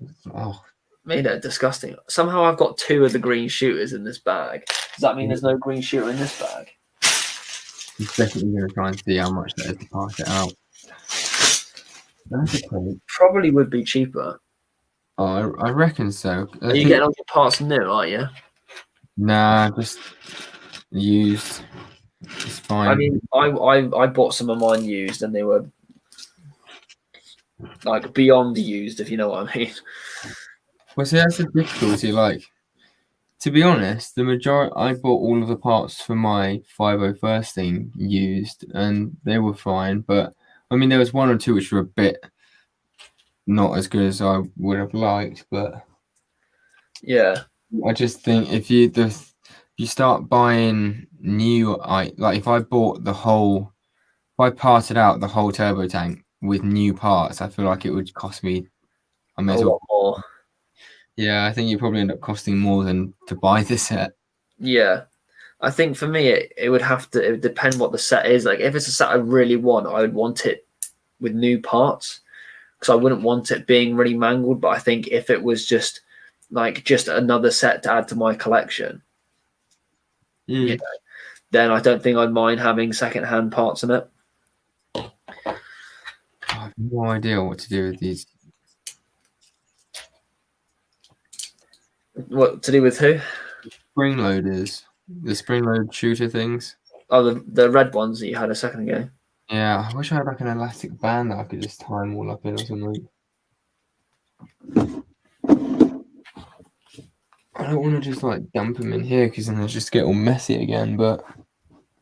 Made it disgusting. Somehow I've got 2 of the green shooters in this bag. Does that mean there's no green shooter in this bag? I'm definitely going to try and see how much that is to pass it out. Probably would be cheaper. Oh, I reckon so. Are you getting all your parts new, are you? Nah, just used. It's fine. I mean, I bought some of mine used, and they were like beyond used, if you know what I mean. Well, see, that's the difficulty. Like, to be honest, the majority I bought all of the parts for my 501st thing used, and they were fine. But I mean, there was 1 or 2 which were a bit not as good as I would have liked. But yeah, I just think if you start buying new, like if I bought if I parted out the whole turbo tank with new parts, I feel like it would cost me a lot more. Yeah, I think you probably end up costing more than to buy the set. Yeah, I think for me it would depend what the set is. Like if it's a set I really want, I would want it with new parts because I wouldn't want it being really mangled. But I think if it was just another set to add to my collection, you know, then I don't think I'd mind having second-hand parts in it. I have no idea what to do with these. What to do with who? Spring loaders, the spring load shooter things. Oh, the red ones that you had a second ago. Yeah, I wish I had like an elastic band that I could just tie them all up in or something. I don't want to just like dump them in here because then they just get all messy again. But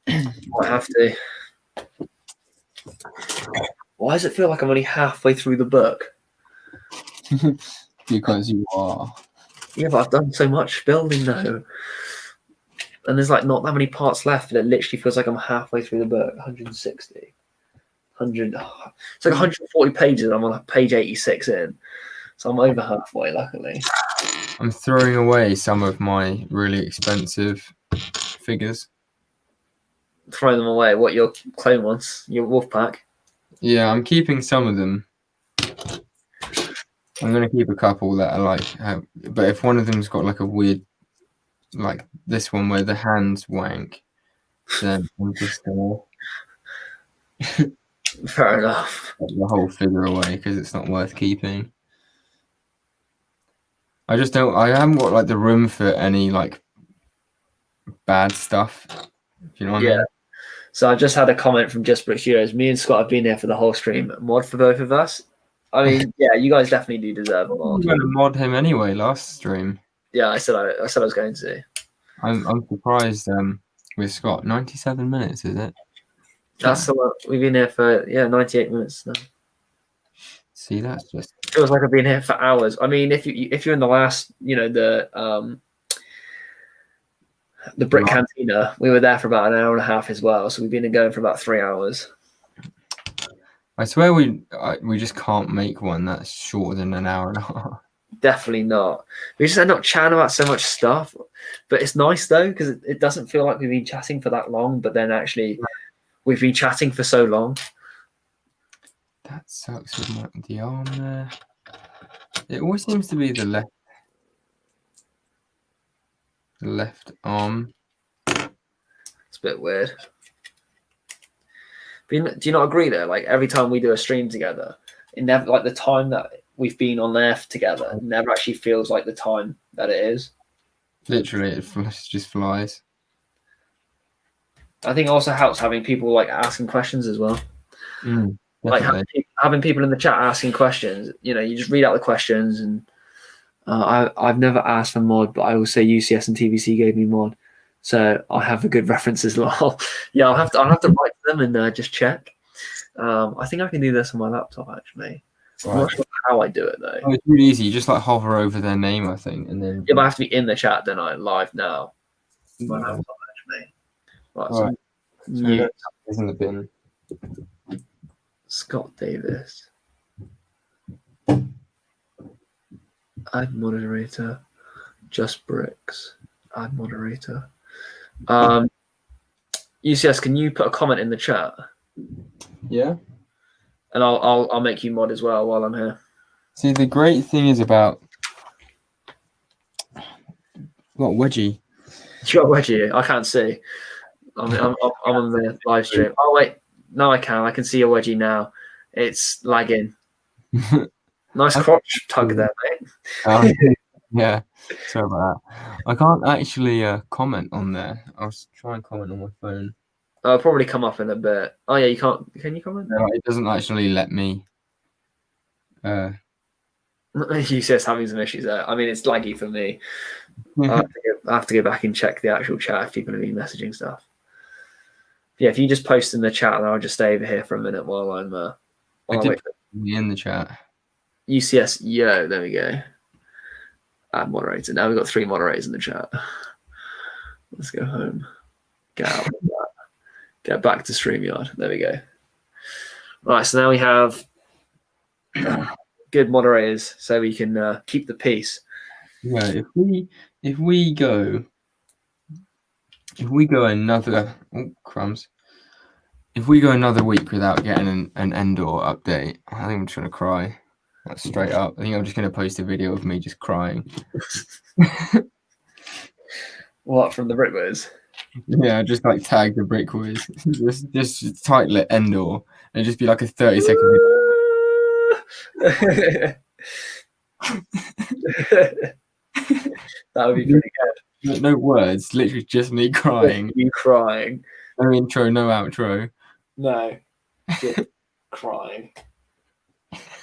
I have to. Why does it feel like I'm only halfway through the book? Because you are. Yeah, but I've done so much building now. And there's like not that many parts left. And it literally feels like I'm halfway through the book. 160. 100. It's like 140 pages and I'm on like page 86 in. So I'm over halfway, luckily. I'm throwing away some of my really expensive figures. Throw them away. What, your clone ones? Your wolf pack? Yeah, I'm keeping some of them. I'm going to keep a couple that are like, but if one of them's got like a weird, like this one where the hands wank, then I'm just going to fair enough. The whole figure away because it's not worth keeping. I haven't got like the room for any like bad stuff. You know what I mean? So I just had a comment from Just Bricks Heroes. Me and Scott have been here for the whole stream. Mod for both of us. I mean, yeah, you guys definitely do deserve a mod. I'm going to mod him anyway last stream. Yeah, I said I was going to. I'm surprised with Scott. 97 minutes, is it? That's a lot. We've been here for 98 minutes now. See, that's just feels like I've been here for hours. I mean, if you're in the last, the Brick Cantina, we were there for about an hour and a half as well. So we've been going for about 3 hours. I swear we just can't make one that's shorter than an hour and a half. Definitely not. We just end up chatting about so much stuff, but it's nice though because it doesn't feel like we've been chatting for that long. But then actually, we've been chatting for so long. That sucks with the arm there. It always seems to be the left arm. It's a bit weird. But do you not agree though? Like every time we do a stream together, it never like the time that we've been on there together never actually feels like the time that it is. Literally, it just flies. I think it also helps having people like asking questions as well. Like having people in the chat asking questions. You know, you just read out the questions, and I've never asked for mod, but I will say UCS and TVC gave me mod, so I have a good reference as well. Yeah, I'll have to write to them and just check. I think I can do this on my laptop actually. Right. I'm not sure how I do it though. Oh, it's really easy. You just like hover over their name, I think, and then. Yeah, but I have to be in the chat, don't I? Live now. My laptop actually. Right. So in the bin. Scott Davis. Add moderator. Just Bricks. Add moderator. UCS, can you put a comment in the chat? Yeah. And I'll make you mod as well while I'm here. See, the great thing is about what wedgie. You got wedgie. I can't see. I'm on the live stream. Oh wait, no, I can. I can see your wedgie now. It's lagging. Nice crotch tug there, mate. Yeah, sorry about that. I can't actually comment on there. I'll try and comment on my phone. It'll probably come up in a bit. Oh yeah, you can't. Can you comment? No, it doesn't actually let me. UCS having some issues there. I mean, it's laggy for me. I have to go back and check the actual chat if people have been messaging stuff. Yeah, if you just post in the chat, then I'll just stay over here for a minute while I'm. I did put me in the chat. UCS, yo, there we go. Add moderator. Now we've got 3 moderators in the chat. Let's go home. Get out of that. Get back to StreamYard. There we go. Right, so now we have good moderators, so we can keep the peace. Yeah, if we go another crumbs. If we go another week without getting an Endor update, I think I'm just gonna cry. That's straight up. I think I'm just gonna post a video of me just crying. What, from the Brickwiz? Yeah, just like tag the Brickwiz. just title it Endor and just be like a 30-second video. That would be pretty good. No words, literally just me crying. You crying. No intro, no outro. No, just crying.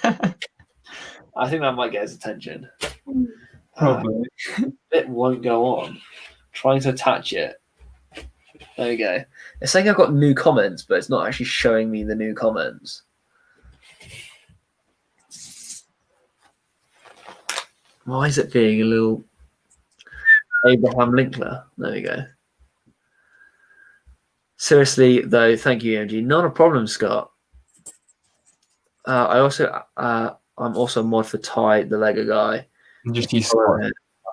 I think that might get his attention. Probably. It won't go on. Trying to attach it. There we go. It's saying I've got new comments, but it's not actually showing me the new comments. Why is it being a little Abraham Linkler? There we go. Seriously, though, thank you, EMG. Not a problem, Scott. I'm also a mod for Ty, the Lego guy. Just he's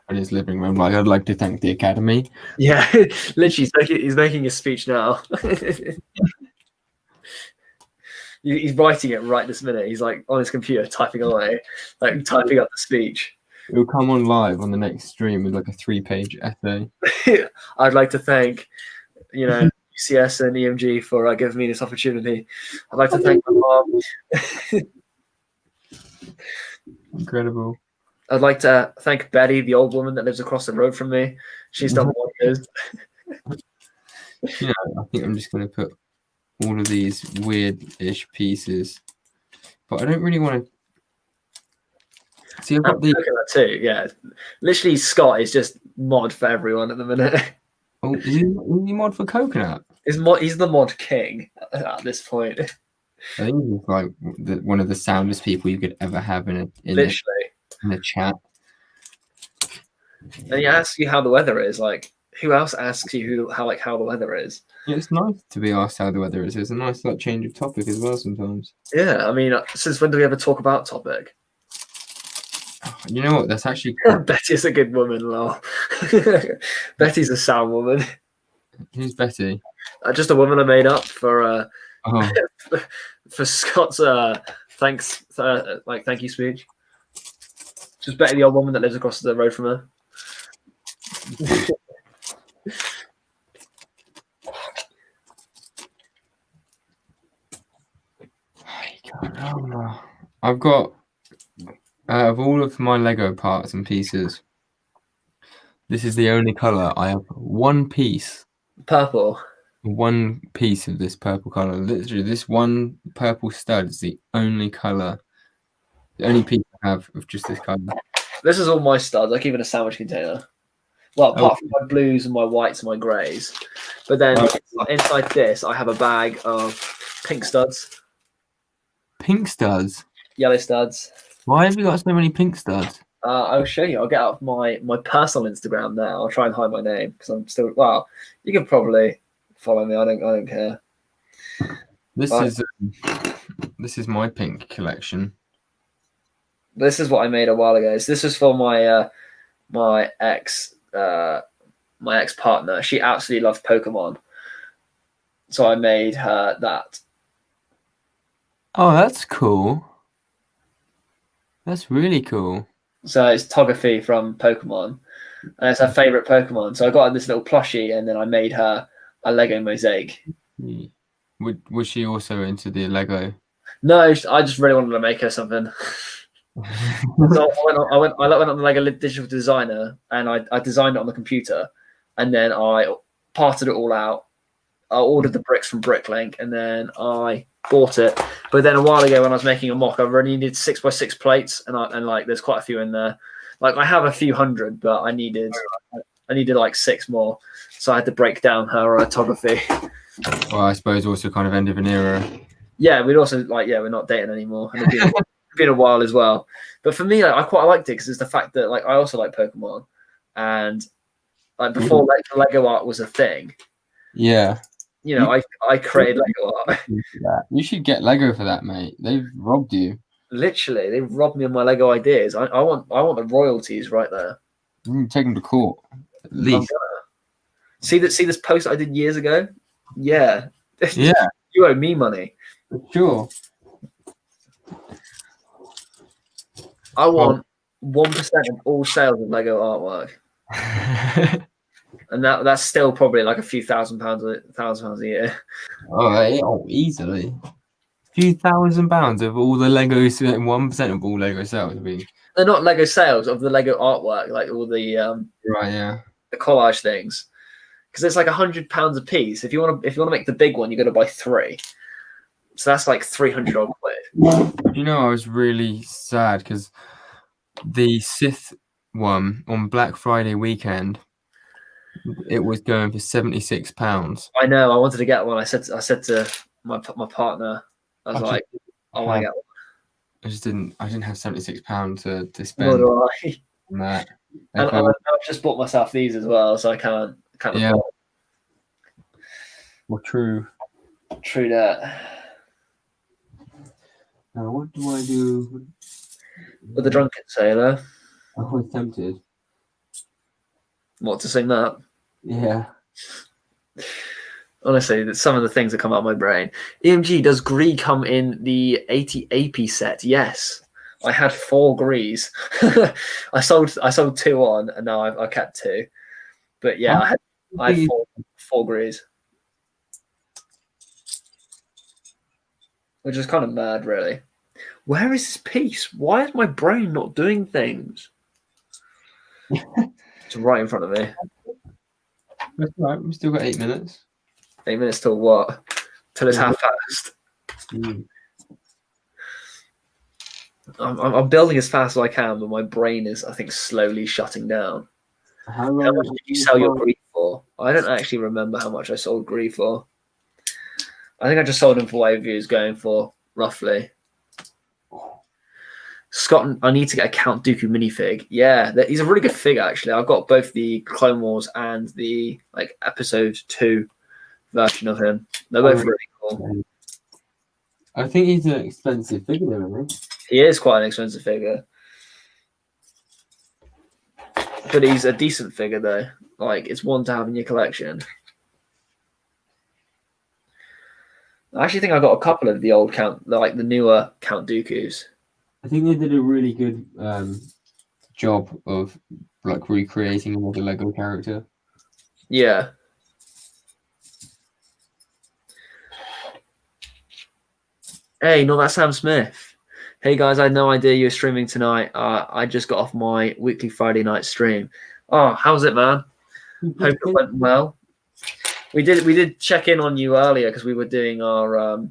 in his living room. Like, I'd like to thank the Academy. Yeah, literally, he's making a speech now. He's writing it right this minute. He's like on his computer typing away, like typing up the speech. It will come on live on the next stream with like a 3-page essay. I'd like to thank, UCS and EMG for giving me this opportunity. I'd like to thank my mom. Incredible. I'd like to thank Betty, the old woman that lives across the road from me. She's done wonders. Yeah, I think I'm just going to put all of these weird-ish pieces, but I don't really want to. See, I've got that too. Yeah, literally, Scott is just mod for everyone at the minute. Oh, is he mod for Coconut? He's the mod king at this point. I think he's like one of the soundest people you could ever have in the chat. And he asks you how the weather is. Like, who else asks you how the weather is? Yeah, it's nice to be asked how the weather is. It's a nice change of topic as well sometimes. Yeah, I mean, since when do we ever talk about topic? You know what? That's actually Betty's a good woman, lol. Betty's a sound woman. Who's Betty? Just a woman I made up for for Scott's thanks thank you speech. Just Betty, the old woman that lives across the road from her. I've got of all of my Lego parts and pieces, this is the only color I have one piece. Purple. one piece of this purple color. Literally, this one purple stud is the only color, the only piece I have of just this color. This is all my studs. I keep it in a sandwich container. Well, apart from my blues and my whites and my greys. But then inside this, I have a bag of pink studs. Pink studs? Yellow studs. Why have you got so many pink studs? I'll show you. I'll get out my personal Instagram now. I'll try and hide my name because I'm still. Well, you can probably follow me. I don't care. This is my pink collection. This is what I made a while ago. So this was for my my ex partner. She absolutely loved Pokemon, so I made her that. Oh, that's cool. That's really cool. So it's Togepi from Pokemon, and it's her favorite Pokemon. So I got her this little plushie, and then I made her a Lego mosaic. Was she also into the Lego? No, I just really wanted to make her something. So I went on the Lego digital designer, and I designed it on the computer, and then I parted it all out. I ordered the bricks from Bricklink, and then I bought it. But then a while ago, when I was making a mock, I really needed 6x6 plates, and like there's quite a few in there. Like I have a few hundred, but I needed like 6 more, so I had to break down her Togepi. Well, I suppose also kind of end of an era. Yeah, we'd also we're not dating anymore, and it's been a while as well. But for me, like, I quite liked it because it's the fact that like I also like Pokemon, and like before Lego art was a thing. Yeah. You know, I created Lego art. You should get Lego for that, mate. They've robbed you. Literally, they've robbed me of my Lego ideas. I want the royalties right there. Take them to court, at least. See this post I did years ago? Yeah. Yeah. You owe me money. Sure. I want 1% of all sales of Lego artwork. And that's still probably like a few £1,000 a year. Oh, easily. A few £1,000 of all the Legos, 1% of all Lego sales. They're not Lego sales of the Lego artwork, like all the the collage things, because it's like £100 a piece. If you want to make the big one, you got to buy 3. So that's like 300 odd quid. You know, I was really sad because the Sith one on Black Friday weekend, it was going for £76. I know. I wanted to get one. I said to my partner, I was like, I want to get one. I didn't have £76 to spend. Nor do I. On that. And I've just bought myself these as well, so I can't. Yeah. Afford. Well, true. True that. Now, what do I do with the Drunken Sailor? I was tempted. What, to sing that? Yeah. Honestly, some of the things that come out of my brain. EMG, does Gree come in the 80 AP set? Yes. I had 4 Grees. I sold 2 on, and now I've kept 2. But yeah, I had 4 Grees. Which is kind of mad, really. Where is this piece? Why is my brain not doing things? It's right in front of me. That's right. We've still got 8 minutes. 8 minutes till what? Till it's half past. I'm building as fast as I can, but my brain is, I think, slowly shutting down. How much did you sell your Gree for? I don't actually remember how much I sold Gree for. I think I just sold him for what he was going for, roughly. Scott, I need to get a Count Dooku minifig. Yeah, he's a really good figure, actually. I've got both the Clone Wars and the Episode 2 version of him. They're both really cool. I think he's an expensive figure, isn't he? He is quite an expensive figure. But he's a decent figure, though. It's one to have in your collection. I actually think I got a couple of the old the newer Count Dooku's. I think they did a really good job of recreating him as a Lego character. Yeah. Hey, not that Sam Smith. Hey guys, I had no idea you were streaming tonight. I just got off my weekly Friday night stream. Oh, how's it, man? Hope it went well. We did check in on you earlier because we were doing our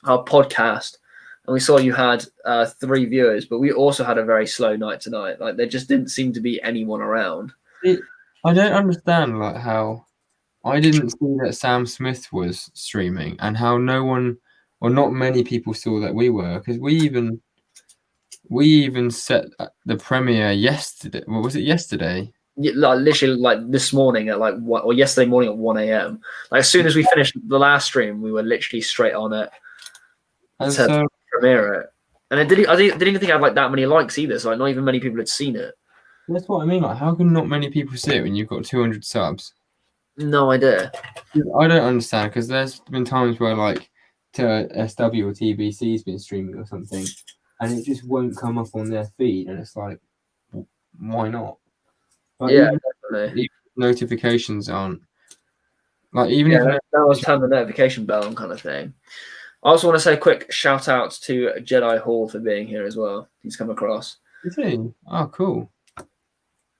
podcast, and we saw you had 3 viewers, but we also had a very slow night tonight. Like there just didn't seem to be anyone around. I don't understand like how I didn't see that Sam Smith was streaming, and how no one or not many people saw that we were, because we even set the premiere yesterday. What was it, yesterday? Yeah, like literally like this morning at like or yesterday morning at 1 a.m. Like as soon as we finished the last stream, we were literally straight on it to premiere it. And I didn't even think it had like that many likes either. So like not even many people had seen it. That's what I mean. Like, how can not many people see it when you've got 200 subs? No idea. I don't understand, because there's been times where like to SW or TBC's been streaming or something, and it just won't come up on their feed, and it's like, why not? Like, yeah, definitely. Even notifications aren't. Like even if that was turn the notification bell on kind of thing. I also want to say a quick shout out to Jedi Hall for being here as well. He's come across. Is he? Oh, cool.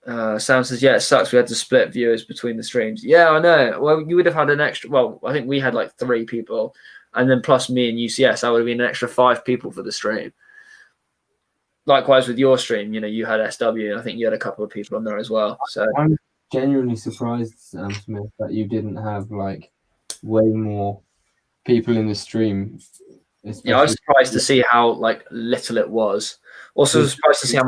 Sam says, yeah, it sucks. We had to split viewers between the streams. Yeah, I know. Well, you would have had an extra. Well, I think we had like 3 people, and then plus me and UCS, that would have been an extra 5 people for the stream. Likewise with your stream, you had SW, and I think you had a couple of people on there as well. So I'm genuinely surprised, Sam Smith, that you didn't have like way more people in the stream. Yeah, I was surprised to see how like little it was. Also surprised to see how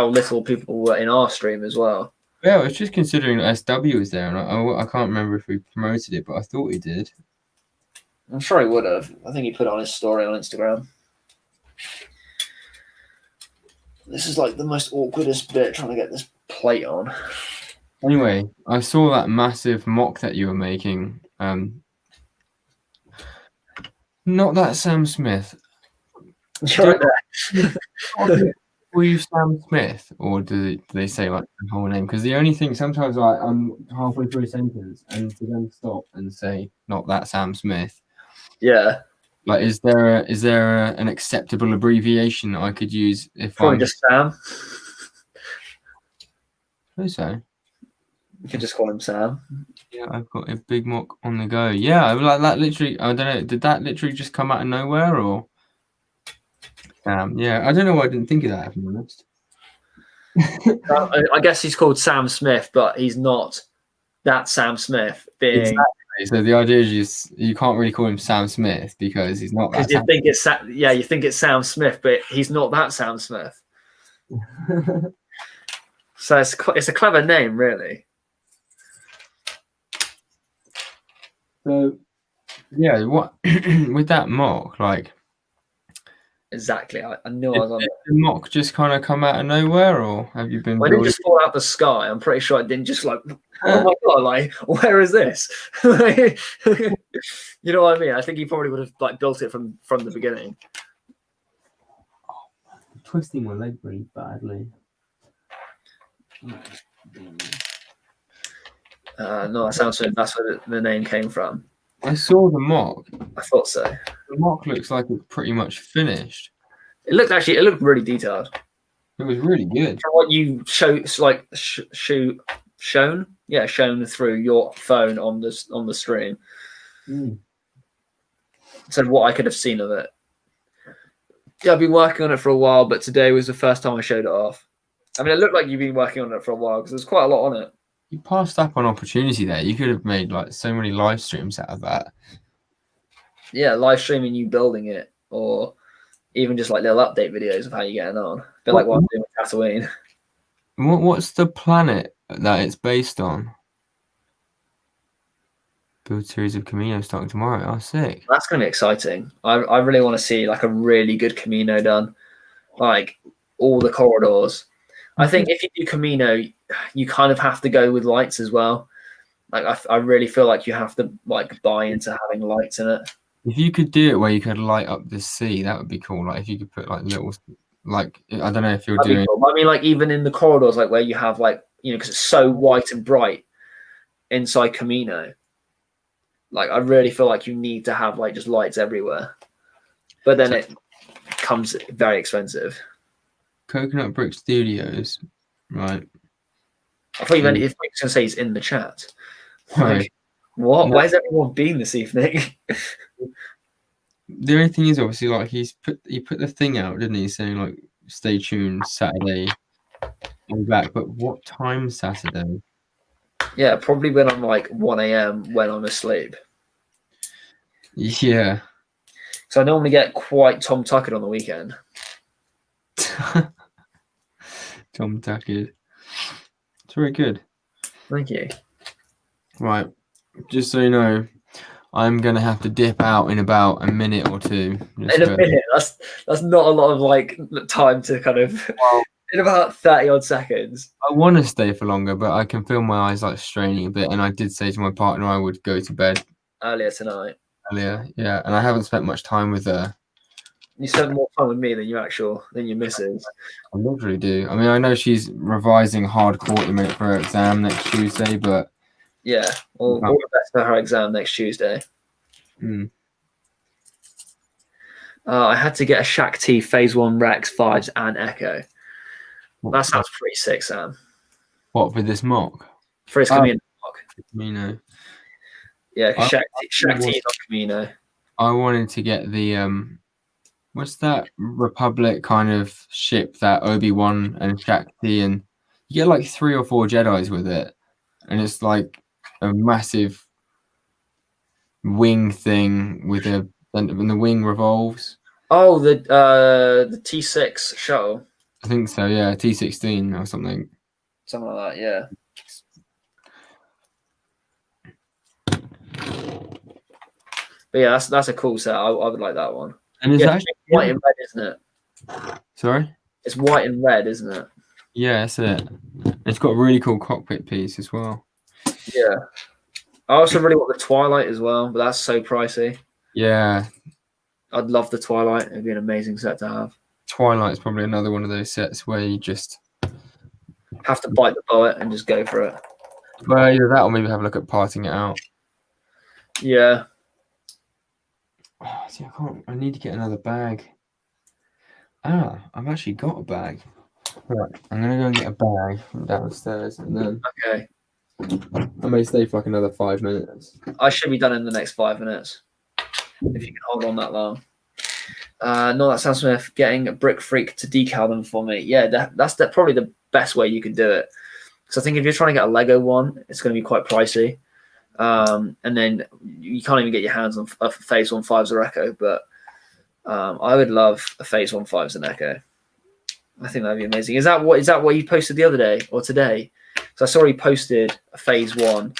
little people were in our stream as well. Yeah, I was just considering SW was there, and I can't remember if we promoted it, but I thought he did. I'm sure he would have. I think he put it on his story on Instagram. This is like the most awkwardest bit, trying to get this plate on. Anyway, I saw that massive mock that you were making. Not that Sam Smith. Were you Sam Smith, or do they say like the whole name? Because the only thing, sometimes I'm halfway through a sentence and for them to stop and say not that Sam Smith. Yeah. Like, is there an acceptable abbreviation I could use if probably just Sam? I suppose so. You could just call him Sam. Yeah, I've got a big mock on the go. Yeah, like that literally. I don't know. Did that literally just come out of nowhere, or? Yeah, I don't know why I didn't think of that, if I'm honest. I guess he's called Sam Smith, but he's not that Sam Smith. Exactly. So the idea is you can't really call him Sam Smith because he's not that. Because you think it's Sam Smith, but he's not that Sam Smith. So it's a clever name, really. So yeah, what with that mock, like. Exactly. I knew I was on it. Did the mock just kind of come out of nowhere, or have you been? Well, it didn't just fall out the sky. I'm pretty sure it didn't just like, oh my god, like where is this? You know what I mean? I think he probably would have like built it from the beginning. Oh, I'm twisting my leg really badly. No, that sounds like that's where the name came from. I saw the mock. I thought so. The mock looks like it's pretty much finished. It looked really detailed. It was really good. What you shown through your phone on the stream. So what I could have seen of it. Yeah, I've been working on it for a while, but today was the first time I showed it off. I mean, it looked like you've been working on it for a while because there's quite a lot on it. You passed up on opportunity there. You could have made like so many live streams out of that. Yeah, live streaming you building it, or even just like little update videos of how you're getting on. A bit like what I'm doing with Tatooine. What's the planet that it's based on? Build series of Camino starting tomorrow. Oh, sick. That's going to be exciting. I really want to see like a really good Camino done. Like all the corridors. I think if you do Camino, you kind of have to go with lights as well. Like I really feel like you have to like buy into having lights in it. If you could do it where you could light up the sea, that would be cool. Like if you could put like little, like I don't know if you're doing. Cool. I mean, like even in the corridors, like where you have like because it's so white and bright inside Camino. Like I really feel like you need to have like just lights everywhere, but then it comes very expensive. Coconut Brick Studios, right? I thought you meant if I was going to say he's in the chat. Like, What? No. Where's everyone been this evening? The only thing is, obviously, like he put the thing out, didn't he, saying like stay tuned Saturday, I'll be back. But what time Saturday? Yeah, probably when I'm like 1 a.m. when I'm asleep. Yeah. So I normally get quite Tom Tuckered on the weekend. Tom Tuckered. It's very good. Thank you. Right. Just so you know, I'm gonna have to dip out in about a minute or two. In a minute, that's not a lot of like time to kind of. Well, in about 30 odd seconds. I want to stay for longer, but I can feel my eyes like straining a bit. And I did say to my partner I would go to bed Earlier tonight. earlier. Yeah, and I haven't spent much time with her. You spent more time with me than your missus. I literally do. I mean, I know she's revising hardcore to make for her exam next Tuesday, but yeah, all the best for her exam next Tuesday. I had to get a Shaq T Phase 1 Rex 5s and Echo. That sounds pretty sick, Sam. What, for this mock? For his Camino mock. Camino. Yeah, Shaq T is on Camino. I wanted to get the what's that Republic kind of ship that Obi-Wan and Shaq T, and you get like 3 or 4 Jedis with it, and it's like a massive wing thing with and the wing revolves. Oh, the T6 shuttle. I think so, yeah, T16 or something. Something like that, yeah. But yeah, that's a cool set. I would like that one. And it's actually white and red, isn't it? Sorry? It's white and red, isn't it? Yeah, that's it. It's got a really cool cockpit piece as well. Yeah. I also really want the Twilight as well, but that's so pricey. Yeah. I'd love the Twilight. It'd be an amazing set to have. Twilight's probably another one of those sets where you just have to bite the bullet and just go for it. Well, either that or maybe have a look at parting it out. Yeah. Oh, see, I need to get another bag. I've actually got a bag. Right, I'm gonna go and get a bag from downstairs, and then okay. I may stay for like another 5 minutes. I should be done in the next 5 minutes if you can hold on that long. No, that sounds familiar. Getting a Brick Freak to decal them for me. Yeah, that's probably the best way you can do it. So I think if you're trying to get a Lego one, it's going to be quite pricey. And then you can't even get your hands on a Phase 1 5s or Echo. But I would love a Phase 1 5s and Echo. I think that'd be amazing. Is that what you posted the other day or today? So I saw he posted a Phase 1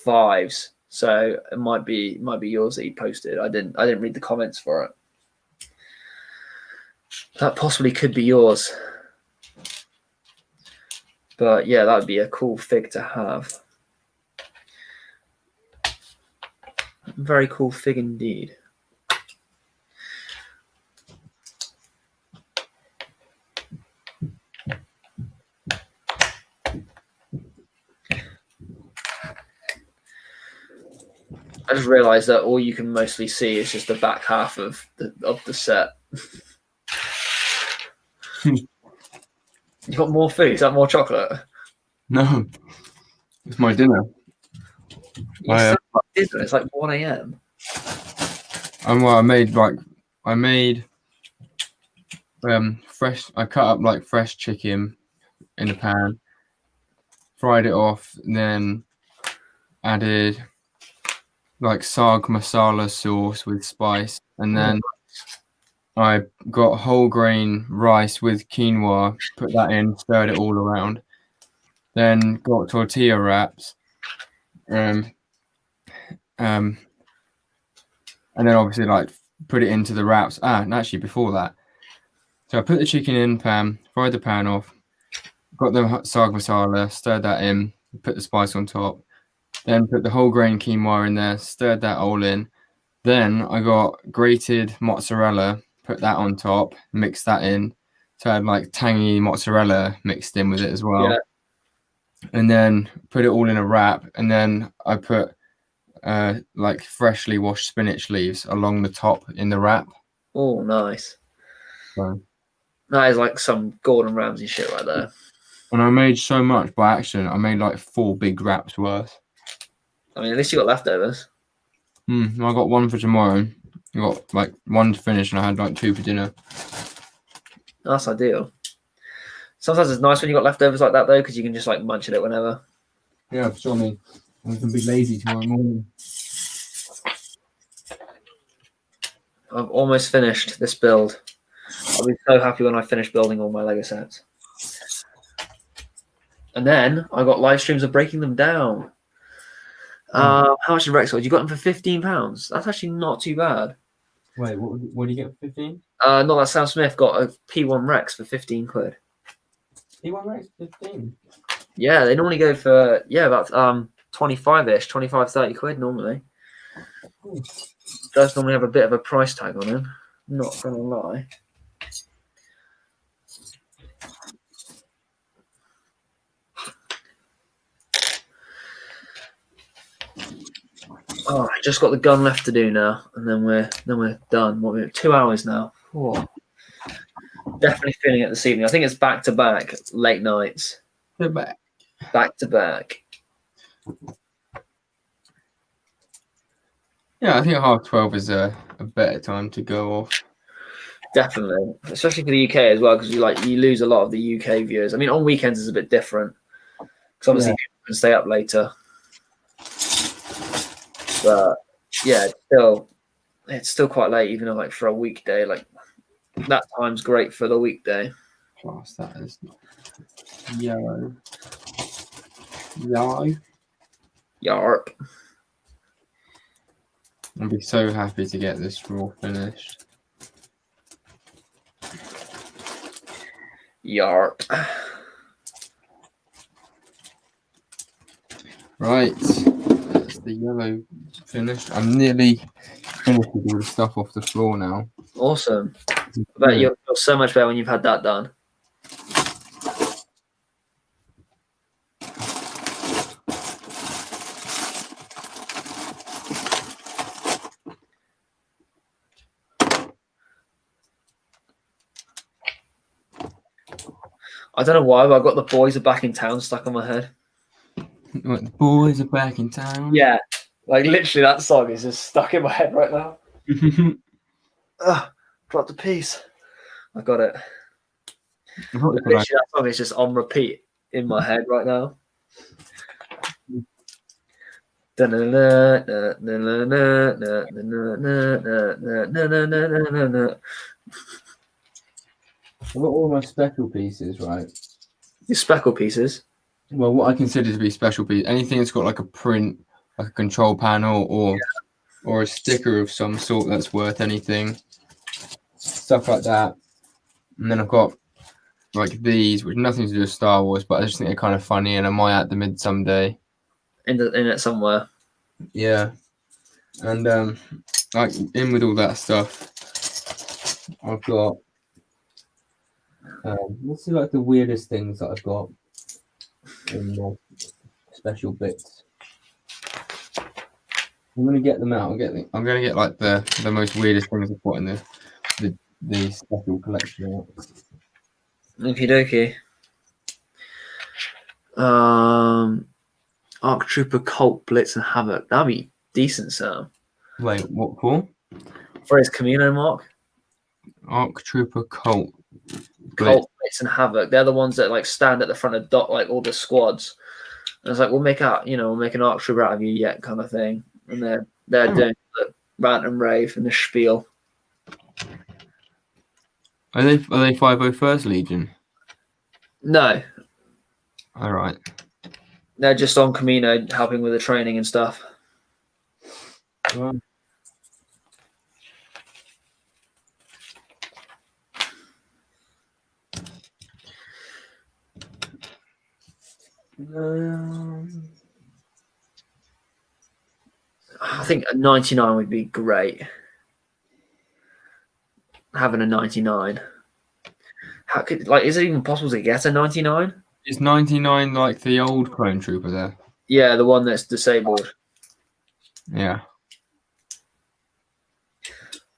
5s. So it might be yours that he posted. I didn't read the comments for it. That possibly could be yours. But yeah, that would be a cool fig to have. Very cool fig indeed. I just realised that all you can mostly see is just the back half of the set. You got more food? Is that more chocolate? No, it's my dinner. It's like 1 a.m. I made fresh. I cut up like fresh chicken in a pan, fried it off, and then added like sarg masala sauce with spice, and then I got whole grain rice with quinoa, put that in, stirred it all around, then got tortilla wraps, and then obviously like put it into the wraps. And actually before that, so I put the chicken in pan, fried the pan off, got the sarg masala, stirred that in, put the spice on top, then put the whole grain quinoa in there, stirred that all in. Then I got grated mozzarella, put that on top, mixed that in. So I had like tangy mozzarella mixed in with it as well. Yeah. And then put it all in a wrap. And then I put like freshly washed spinach leaves along the top in the wrap. Oh, nice. So, that is like some Gordon Ramsay shit right there. And I made so much by accident. I made like 4 big wraps worth. I mean, at least you got leftovers. I got one for tomorrow. I got like one to finish, and I had like 2 for dinner. That's ideal. Sometimes it's nice when you got leftovers like that though, because you can just like munch at it whenever. Yeah, so I mean, I can be lazy tomorrow morning. I've almost finished this build. I'll be so happy when I finish building all my Lego sets. And then I got live streams of breaking them down. How much did Rex got? You got them for £15. That's actually not too bad. Wait, what do you get for 15? Not that Sam Smith got a P1 Rex for 15 quid. P1 Rex 15? Yeah, they normally go for about 25-ish, 25, 30 quid normally. Does normally have a bit of a price tag on him. Not gonna lie. Oh, I just got the gun left to do now, and then we're done. What, we have 2 hours now. Oh. Definitely feeling it this evening. I think it's back to back late nights. Back to back. Yeah, I think 12:30 is a better time to go off. Definitely, especially for the UK as well, because you lose a lot of the UK viewers. I mean, on weekends is a bit different because obviously people can stay up later. But yeah, it's still quite late, even though like for a weekday, like that time's great for the weekday. Class that is yellow. Yarp. I'll be so happy to get this raw finished. Yarp. Right, that's the yellow finished. I'm nearly finished with all the stuff off the floor now. Awesome. I bet you'll feel so much better when you've had that done. I don't know why, but I've got the boys are back in town stuck on my head. What, the boys are back in town? Yeah, like literally that song is just stuck in my head right now. Dropped a piece. I got it. Literally, that song is just on repeat in my head right now. I've got all my special pieces, right? Your speckle pieces? Well, what I consider to be special piece, anything that's got like a print, like a control panel or a sticker of some sort that's worth anything. Stuff like that. And then I've got like these, which nothing to do with Star Wars, but I just think they're kind of funny and I might add them in someday. In it somewhere. Yeah. And like in with all that stuff, I've got let's see like the weirdest things that I've got in my special bits. I'm gonna get them out. I'm gonna get like the most weirdest things I've got in the special collection out. Okie dokie. Arc Trooper, Colt, Blitz, and Havoc. That'd be decent, Sam. Wait, what for? For his Camino mark? Arc Trooper, Colt, Blitz, and Havoc. They're the ones that like stand at the front of like all the squads. And it's like we'll make an Arc Trooper out of you yet, kind of thing. And they're doing the rant and rave and the spiel. Are they 501st Legion? No. All right. They're just on Camino helping with the training and stuff. Well, I think a 99 would be great. Having a 99. How could is it even possible to get a 99? Is 99 like the old Clone Trooper there? Yeah, the one that's disabled. Yeah.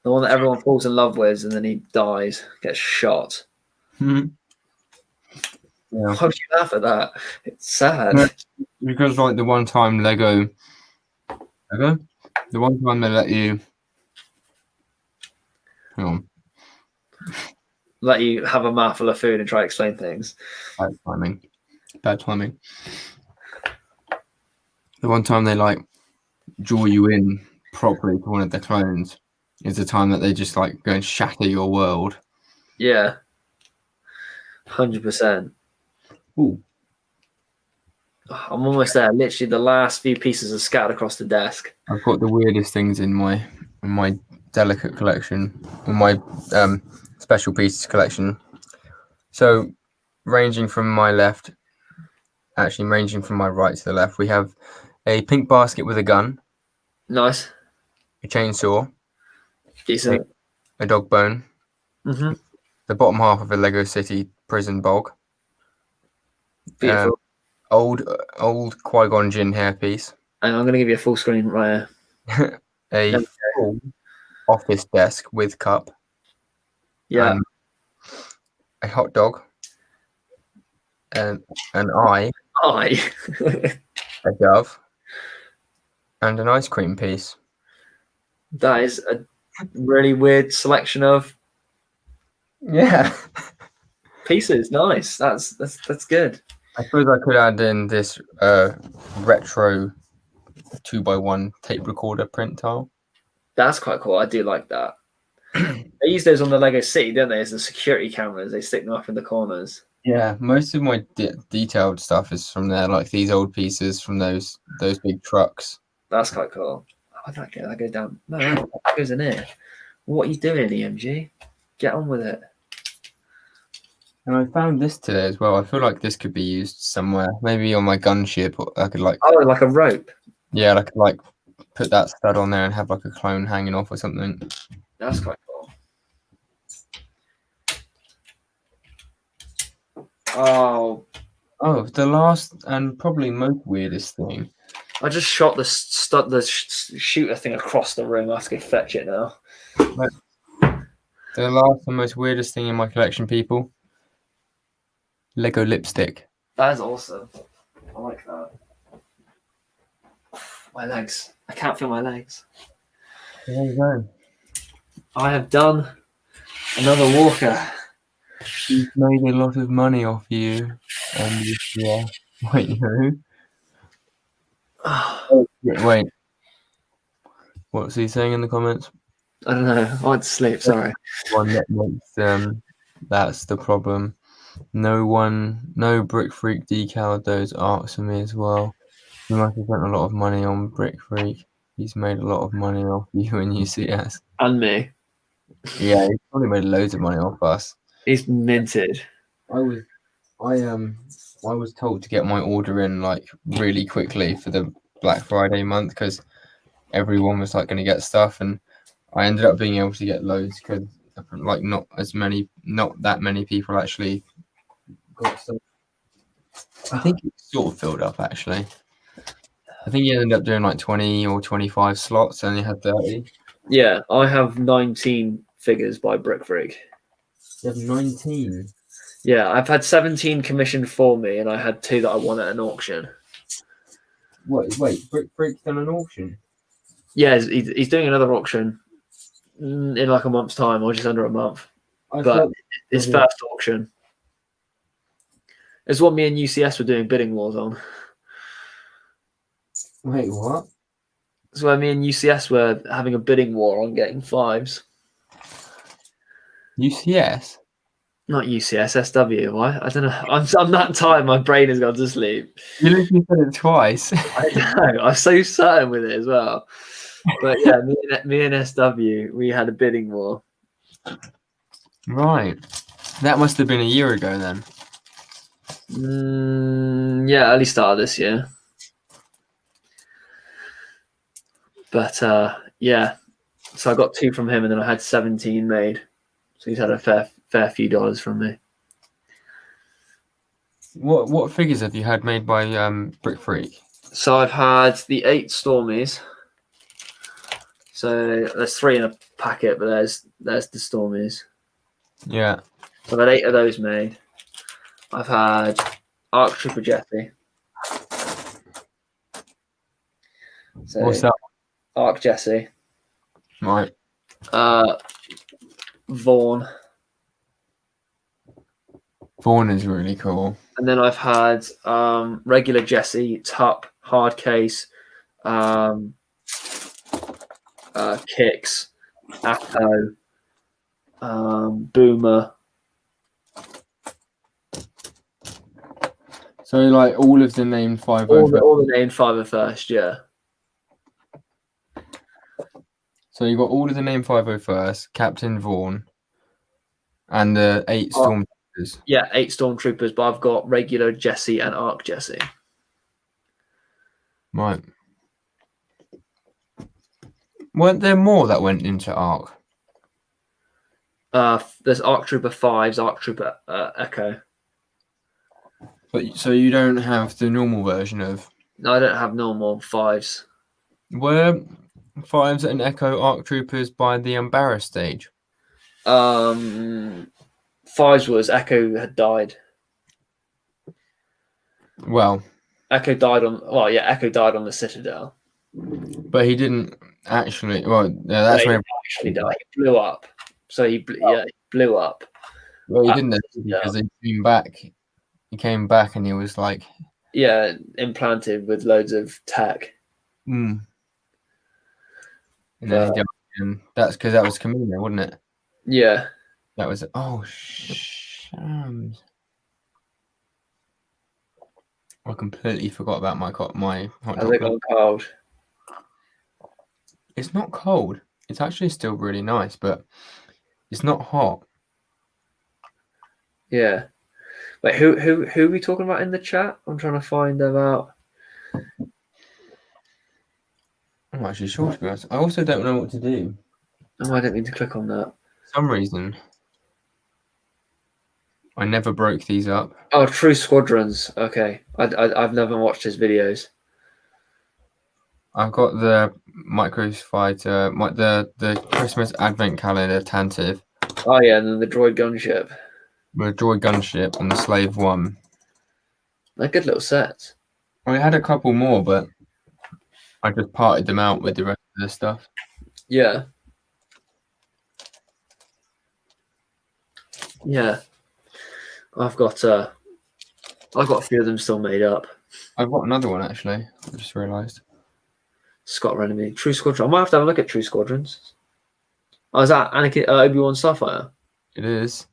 The one that everyone falls in love with and then he dies, gets shot. Yeah. Why would you laugh at that? It's sad. Because like the one time Lego Okay. The one time they let you. Hang on. Let you have a mouthful of food and try to explain things. Bad timing. Bad timing. The one time they like draw you in properly to one of the clones is the time that they just like go and shatter your world. Yeah. 100%. Ooh. I'm almost there. Literally, the last few pieces are scattered across the desk. I've got the weirdest things in my delicate collection, in my special pieces collection. So, ranging from my right to the left, we have a pink basket with a gun, Nice. a chainsaw, Decent. a dog bone, Mm-hmm. the bottom half of a Lego City prison bulb, Beautiful. old Qui-Gon Jinn hairpiece, And I'm going to give you a full screen right here. a full office desk with cup, Yeah. a hot dog, an eye, Hi. a dove, and an ice cream piece. That is a really weird selection of pieces. Nice. That's good. I suppose I could add in this retro 2x1 tape recorder print tile. That's quite cool. I do like that. They use those on the Lego City, don't they? As the security cameras, they stick them up in the corners. Yeah, most of my detailed stuff is from there, like these old pieces from those big trucks. That's quite cool. Oh, that goes down. No, that goes in here. What are you doing, EMG? Get on with it. And I found this today as well. I feel like this could be used somewhere, maybe on my gunship. Or I could like like a rope. Yeah, I could like put that stud on there and have like a clone hanging off or something. That's quite cool. Oh, the last and probably most weirdest thing. I just shot the shooter thing across the room. I have to go fetch it now. The last and most weirdest thing in my collection, people. Lego lipstick. That is awesome. I like that. My legs. I can't feel my legs. There you go. I have done another walker. He's made a lot of money off you. And yeah. Wait, who? Wait. What's he saying in the comments? I don't know. I went to sleep. Sorry. One that makes them. That's the problem. No Brick Freak decaled those arcs for me as well. He must have spent a lot of money on Brick Freak. He's made a lot of money off you and UCS. And me. Yeah, he's probably made loads of money off us. He's minted. I was told to get my order in like really quickly for the Black Friday month because everyone was like going to get stuff, and I ended up being able to get loads because like not that many people actually got stuff. I think it sort of filled up actually. I think you ended up doing like 20 or 25 slots and you had 30. Yeah, I have 19 figures by Brick Freak. You have 19? Yeah, I've had 17 commissioned for me, and I had 2 that I won at an auction. Wait, Brick Freak's done an auction? Yeah, he's doing another auction in like a month's time, or just under a month. But his first auction is what me and UCS were doing bidding wars on. Wait, what? So where me and UCS were having a bidding war on getting 5s. UCS? Not UCS, SW. Why? I don't know. I'm that tired. My brain has gone to sleep. You literally said it twice. I know. I'm so certain with it as well. But yeah, me and SW, we had a bidding war. Right. That must have been a year ago then. Yeah, early start of this year. But yeah, so I got 2 from him, and then I had 17 made. So he's had a fair few dollars from me. What figures have you had made by Brick Freak? So I've had the 8 Stormies. So there's 3 in a packet, but there's the Stormies. Yeah. So I've had 8 of those made. I've had Arc Trooper Jetty. So What's that? Arc Jesse. Right. Vaughn. Vaughn is really cool. And then I've had regular Jesse, Tup, hard case, kicks, Atto, Boomer. So like all of the named 5 all the named 501st, yeah. So you got all of the named 501st, Captain Vaughn, and the 8 Stormtroopers. Yeah, 8 Stormtroopers, but I've got regular Jesse and Arc Jesse. Right. Weren't there more that went into Arc? There's Arc Trooper 5s, Arc Trooper Echo. But so you don't have the normal version of? No, I don't have normal 5s. Were 5s and Echo Arc Troopers by the Embarrass stage? 5s was Echo had died. Well, Echo died on. Well, yeah, Echo died on the Citadel. But he didn't actually. Well, yeah, that's when he actually died. He blew up. So he blew up. Well, he didn't because he came back. He came back and he was like, yeah, implanted with loads of tech. And then he died, and that's because that was Camino, wasn't it? Yeah. That was shams. I completely forgot about my hot Has it gone cold? It's not cold. It's actually still really nice, but it's not hot. Yeah. Wait, who are we talking about in the chat? I'm trying to find them out. I'm actually sure, to be honest. I also don't know what to do. Oh, I didn't mean to click on that. For some reason, I never broke these up. Oh, True Squadrons. Okay. I've never watched his videos. I've got the Microfighter, the Christmas Advent Calendar Tantive. Oh, yeah, and then the Droid Gunship. The Droid Gunship and the Slave 1. They're good little sets. I had a couple more, but I just parted them out with the rest of the stuff. Yeah. Yeah. I've got a few of them still made up. I've got another one actually. I just realised. Scott Renemy. True Squadron. I might have to have a look at True Squadrons. Oh, is that Anakin Obi-Wan Starfire? It is.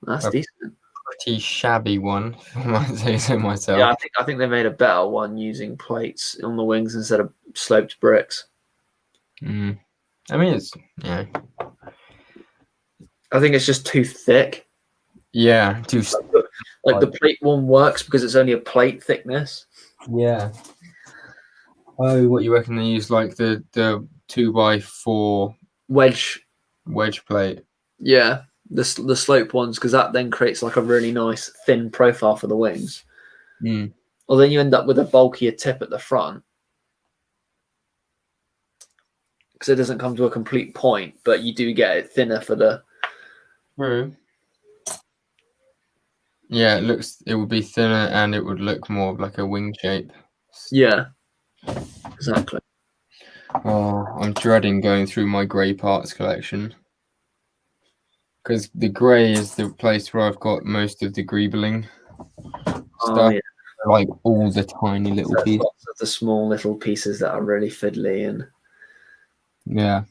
That's decent. Pretty shabby one, if I might say so myself. Yeah, I think they made a better one using plates on the wings instead of sloped bricks. I mean, it's I think it's just too thick. Yeah, too. Like the plate one works because it's only a plate thickness. Yeah. Oh, what you reckon they use like the 2x4 wedge plate? Yeah, the slope ones, because that then creates like a really nice thin profile for the wings. Well, then you end up with a bulkier tip at the front because it doesn't come to a complete point, but you do get it thinner for the. True. Yeah, it would be thinner and it would look more like a wing shape. Yeah, exactly. Oh, I'm dreading going through my grey parts collection. Because the grey is the place where I've got most of the greebling stuff. Yeah. Like all the tiny little pieces. Lots of the small little pieces that are really fiddly and. Yeah.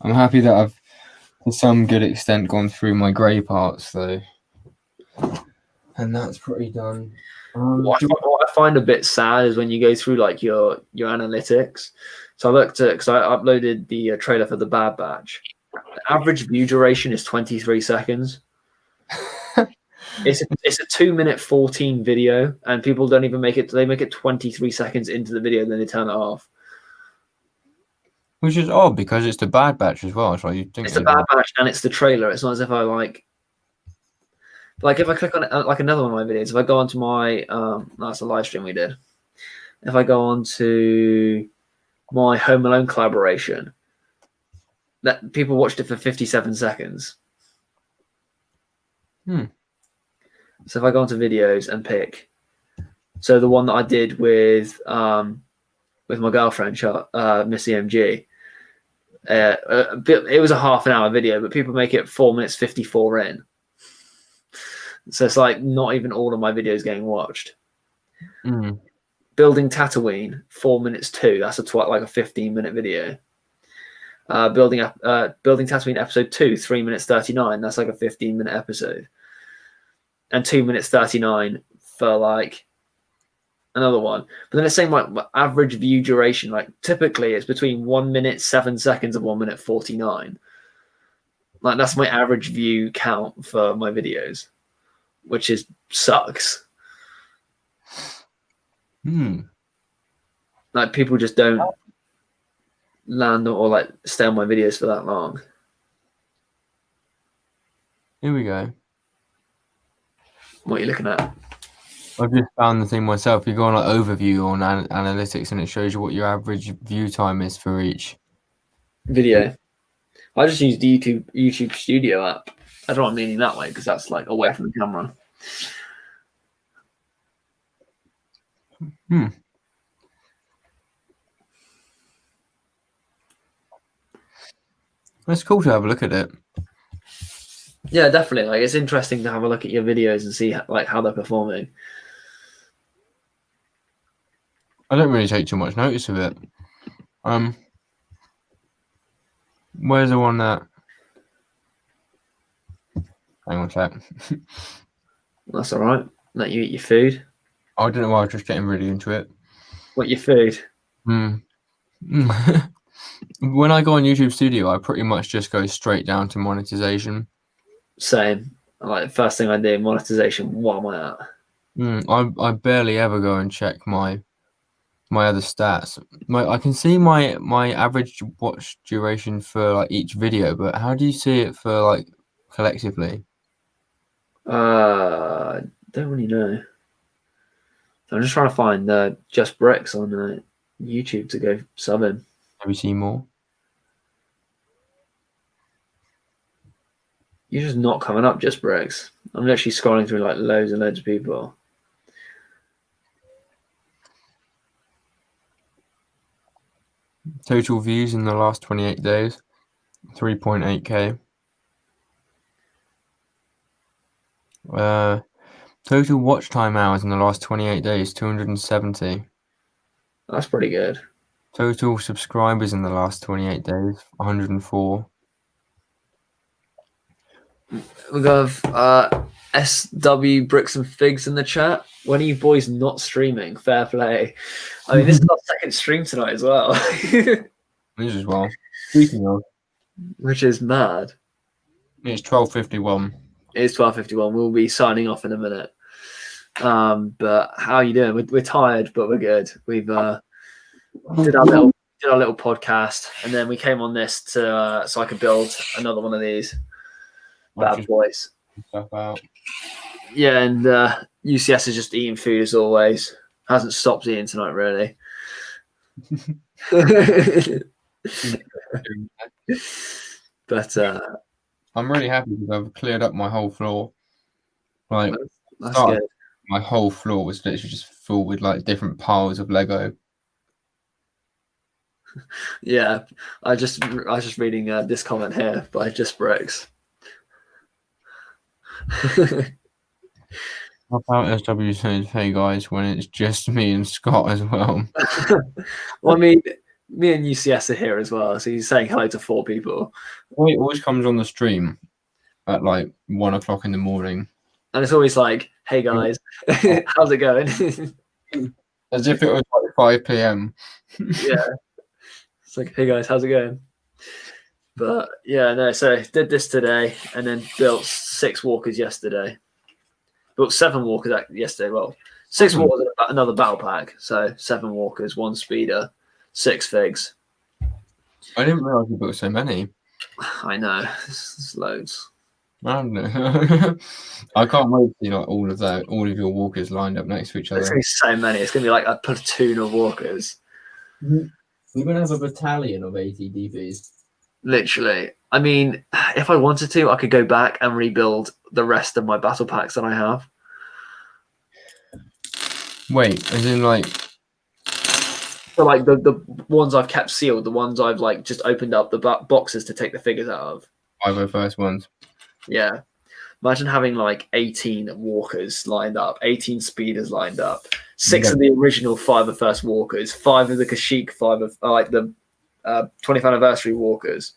I'm happy that I've, to some good extent, gone through my grey parts though. And that's pretty done. What I find a bit sad is when you go through like your analytics. So I looked at, because I uploaded the trailer for the Bad Batch. The average view duration is 23 seconds. It's a 2-minute 14 video, and people don't even make it. They make it 23 seconds into the video, and then they turn it off. Which is odd because it's the Bad Batch as well. So you think it's the Bad Batch and it's the trailer. It's not as if I like if I click on it, like another one of my videos. If I go onto my that's a live stream we did. If I go on to my Home Alone collaboration, that people watched it for 57 seconds. So if I go onto videos and pick, so the one that I did with with my girlfriend, Miss EMG. It was a half an hour video, but people make it 4 minutes 54 in. So it's like not even all of my videos getting watched. Building Tatooine, 4 minutes 2. That's like a 15-minute video. Building Tatooine episode 2, 3 minutes 39. That's like a 15-minute episode. And 2 minutes 39 for like another one. But then it's saying like average view duration. Like typically it's between 1 minute 7 seconds and 1 minute 49. Like that's my average view count for my videos, which sucks. Like people just don't land or like stay on my videos for that long. Here we go. What are you looking at? I've just found the thing myself. You go on like overview on analytics, and it shows you what your average view time is for each video. I just use the YouTube Studio app. I don't mean that way because that's like away from the camera. It's cool to have a look at it. Yeah, definitely. Like it's interesting to have a look at your videos and see like how they're performing. I don't really take too much notice of it. Where's the one that? Hang on a sec. That's all right. Let you eat your food. I don't know why I was just getting really into it. What your food? When I go on YouTube Studio, I pretty much just go straight down to monetization. Same. Like the first thing I do, monetization. What am I at? I barely ever go and check my other stats. I can see my average watch duration for like each video, but how do you see it for like collectively? Don't really know. I'm just trying to find Just Bricks on YouTube to go sub in. Have you seen more? You're just not coming up, Just Bricks. I'm literally scrolling through like loads and loads of people. Total views in the last 28 days, 3.8K. Total watch time hours in the last 28 days, 270. That's pretty good. Total subscribers in the last 28 days, 104. We got SW Bricks and Figs in the chat. When are you boys not streaming? Fair play. I mean, this is our second stream tonight as well. This as well. Speaking of, which is mad. It's 12:51. It is 12:51. We'll be signing off in a minute. But how are you doing? We're tired, but we're good. We've did our little podcast, and then we came on this to so I could build another one of these bad boys. Stuff out. Yeah, and UCS is just eating food as always. Hasn't stopped eating tonight, really. But I'm really happy because I've cleared up my whole floor. Like that's good. My whole floor was literally just full with like different piles of Lego. Yeah, I was just reading this comment here by Just Bricks. How about SW says, "Hey guys," when it's just me and Scott as well? Well, I mean, me and UCS are here as well, so he's saying hello to 4 people. Well, it always comes on the stream at like 1 o'clock in the morning, and it's always like, "Hey guys, how's it going?" As if it was like 5 p.m. Yeah, it's like, "Hey guys, how's it going?" But yeah, no. So did this today, and then built 6 walkers yesterday. Built 7 walkers yesterday. Well, 6 walkers and another battle pack. So 7 walkers, 1 speeder, 6 figs. I didn't realize you built so many. I know, it's loads. I don't know. I can't wait to see like all of your walkers lined up next to each other. There's gonna be so many. It's gonna be like a platoon of walkers. We're gonna have a battalion of ATDVs. Literally. I mean, if I wanted to, I could go back and rebuild the rest of my battle packs that I have. Wait, as in like So like the ones I've kept sealed, the ones I've like just opened up the boxes to take the figures out of. 501st ones. Yeah. Imagine having like 18 walkers lined up, 18 speeders lined up, 6 of the original 501st walkers, 5 of the Kashyyyk 5 of like the 20th anniversary walkers,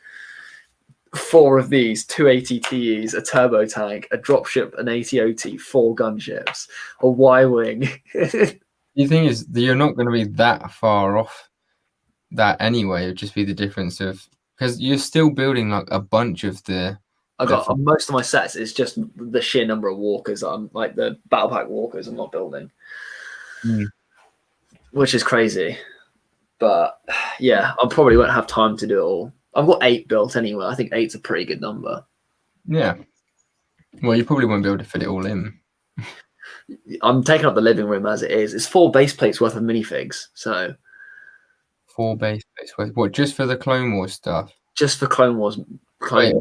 4 of these, 2 ATTEs, a turbo tank, a dropship, an ATOT, 4 gunships, a Y-wing. The thing is, you're not going to be that far off that anyway. It'd just be the difference of, because you're still building like a bunch of the. I got most of my sets. It's just the sheer number of walkers. I'm like the battle pack walkers. I'm not building, which is crazy. But yeah, I probably won't have time to do it all. I've got 8 built anyway. I think 8's a pretty good number. Yeah. Well, you probably won't be able to fit it all in. I'm taking up the living room as it is. It's 4 base plates worth of minifigs. So 4 base plates worth. What, just for the Clone Wars stuff? Just for Clone Wars. Wait,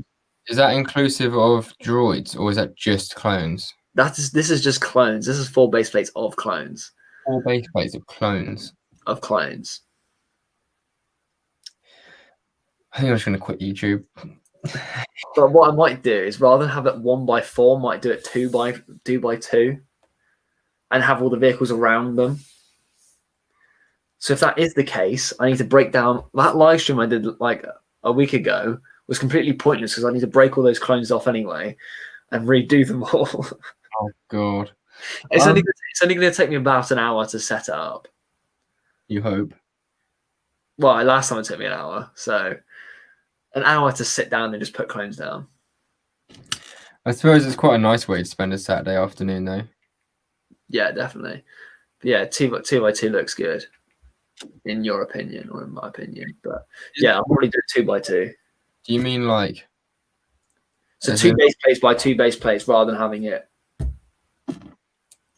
is that inclusive of droids, or is that just clones? This is just clones. This is 4 base plates of clones. 4 base plates of clones. Of clones. I think I'm just going to quit YouTube. But what I might do is, rather than have it 1x4, I might do it 2x2, and have all the vehicles around them. So if that is the case, I need to break down that live stream I did like a week ago was completely pointless because I need to break all those clones off anyway and redo them all. Oh god! It's only going to take me about an hour to set it up. You hope. Well, last time it took me an hour, so an hour to sit down and just put clones down. I suppose it's quite a nice way to spend a Saturday afternoon, though. Yeah, definitely. But yeah, 2x2 looks good, in your opinion or in my opinion. But yeah, I'll probably do 2x2. Do you mean like? So 2 base plates by 2 base plates, rather than having it.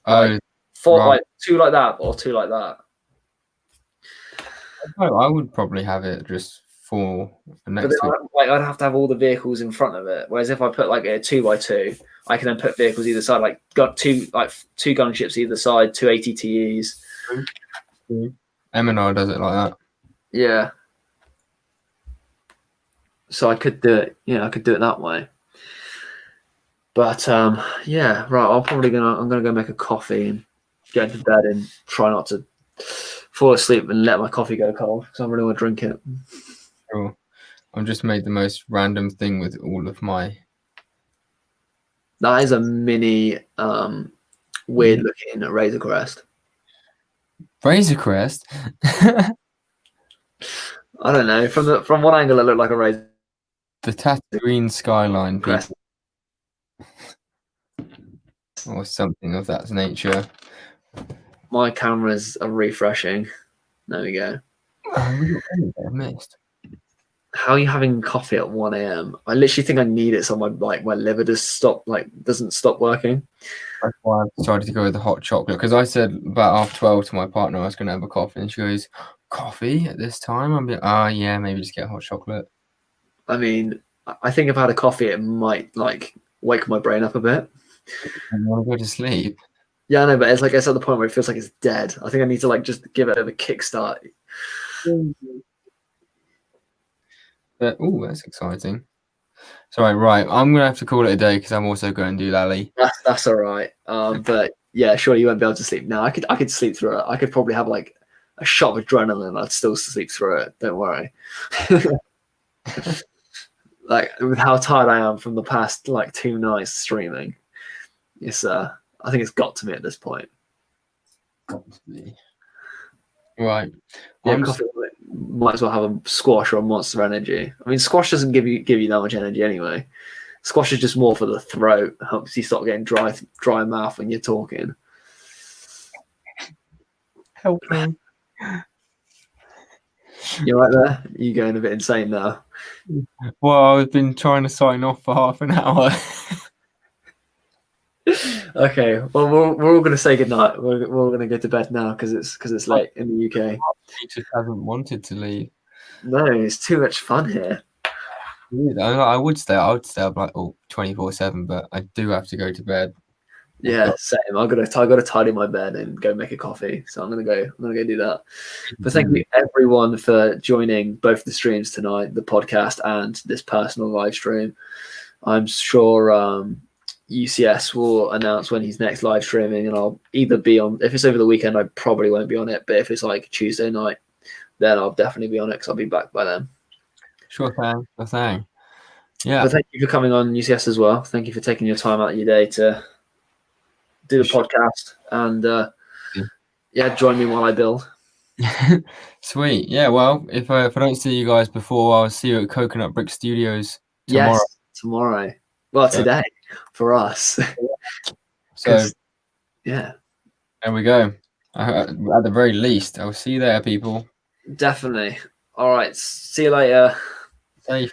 Oh, 4 right. Like 2 like that or 2 like that. No, I would probably have it just for next. But I'd have to have all the vehicles in front of it. Whereas if I put like a 2x2, I can then put vehicles either side. Like got 2 gunships either side, 2 ATTEs. M&R does it like that. Yeah. So I could do it. Yeah, I could do it that way. But yeah, right. I'm gonna go make a coffee and get into bed and try not to fall asleep and let my coffee go cold because I really want to drink it. Sure. I've just made the most random thing with all of my. That is a mini weird looking Razor Crest. Razor Crest? I don't know. From one angle it looked like a Razor. The Tatooine skyline Crest. Or something of that nature. My cameras are refreshing. There we go. I missed. How are you having coffee at 1 a.m.? I literally think I need it so my liver doesn't stop working. That's why I decided to go with the hot chocolate, because I said about 12:30 to my partner I was going to have a coffee, and she goes, "Coffee at this time?" I'm like, yeah, maybe just get hot chocolate. I mean, I think if I had a coffee, it might wake my brain up a bit. I want to go to sleep. Yeah, I know, but it's at the point where it feels like it's dead. I think I need to just give it a kickstart. But that's exciting. Sorry, right. I'm gonna have to call it a day because I'm also going to do Lally. That's all right. But yeah, sure, you won't be able to sleep now. I could sleep through it. I could probably have a shot of adrenaline. I'd still sleep through it. Don't worry. With how tired I am from the past 2 nights streaming, it's I think it's got to me at this point. Right. Yeah, might as well have a squash or a Monster Energy. I mean, squash doesn't give you that much energy anyway. Squash is just more for the throat. Helps you stop getting dry mouth when you're talking. Help me. You're right there? You're going a bit insane now. Well, I've been trying to sign off for half an hour. Okay, well, we're all going to say goodnight. We're all going to go to bed now because it's late in the UK. He just hasn't wanted to leave. No, it's too much fun here. I would stay up 24/7, but I do have to go to bed. Yeah, same. I gotta tidy my bed and go make a coffee. So I'm gonna go do that. But thank you everyone for joining both the streams tonight, the podcast and this personal live stream. I'm sure UCS will announce when he's next live streaming, and I'll either be on. If it's over the weekend, I probably won't be on it. But if it's like Tuesday night, then I'll definitely be on it because I'll be back by then. Sure thing. Yeah. But thank you for coming on UCS as well. Thank you for taking your time out of your day to do the podcast and join me while I build. Sweet. Yeah, well, if I don't see you guys before, I'll see you at Coconut Brick Studios tomorrow. Yes, tomorrow. Well, today for us. So yeah, there we go. At the very least, I'll see you there, people. Definitely. All right. See you later. Safe.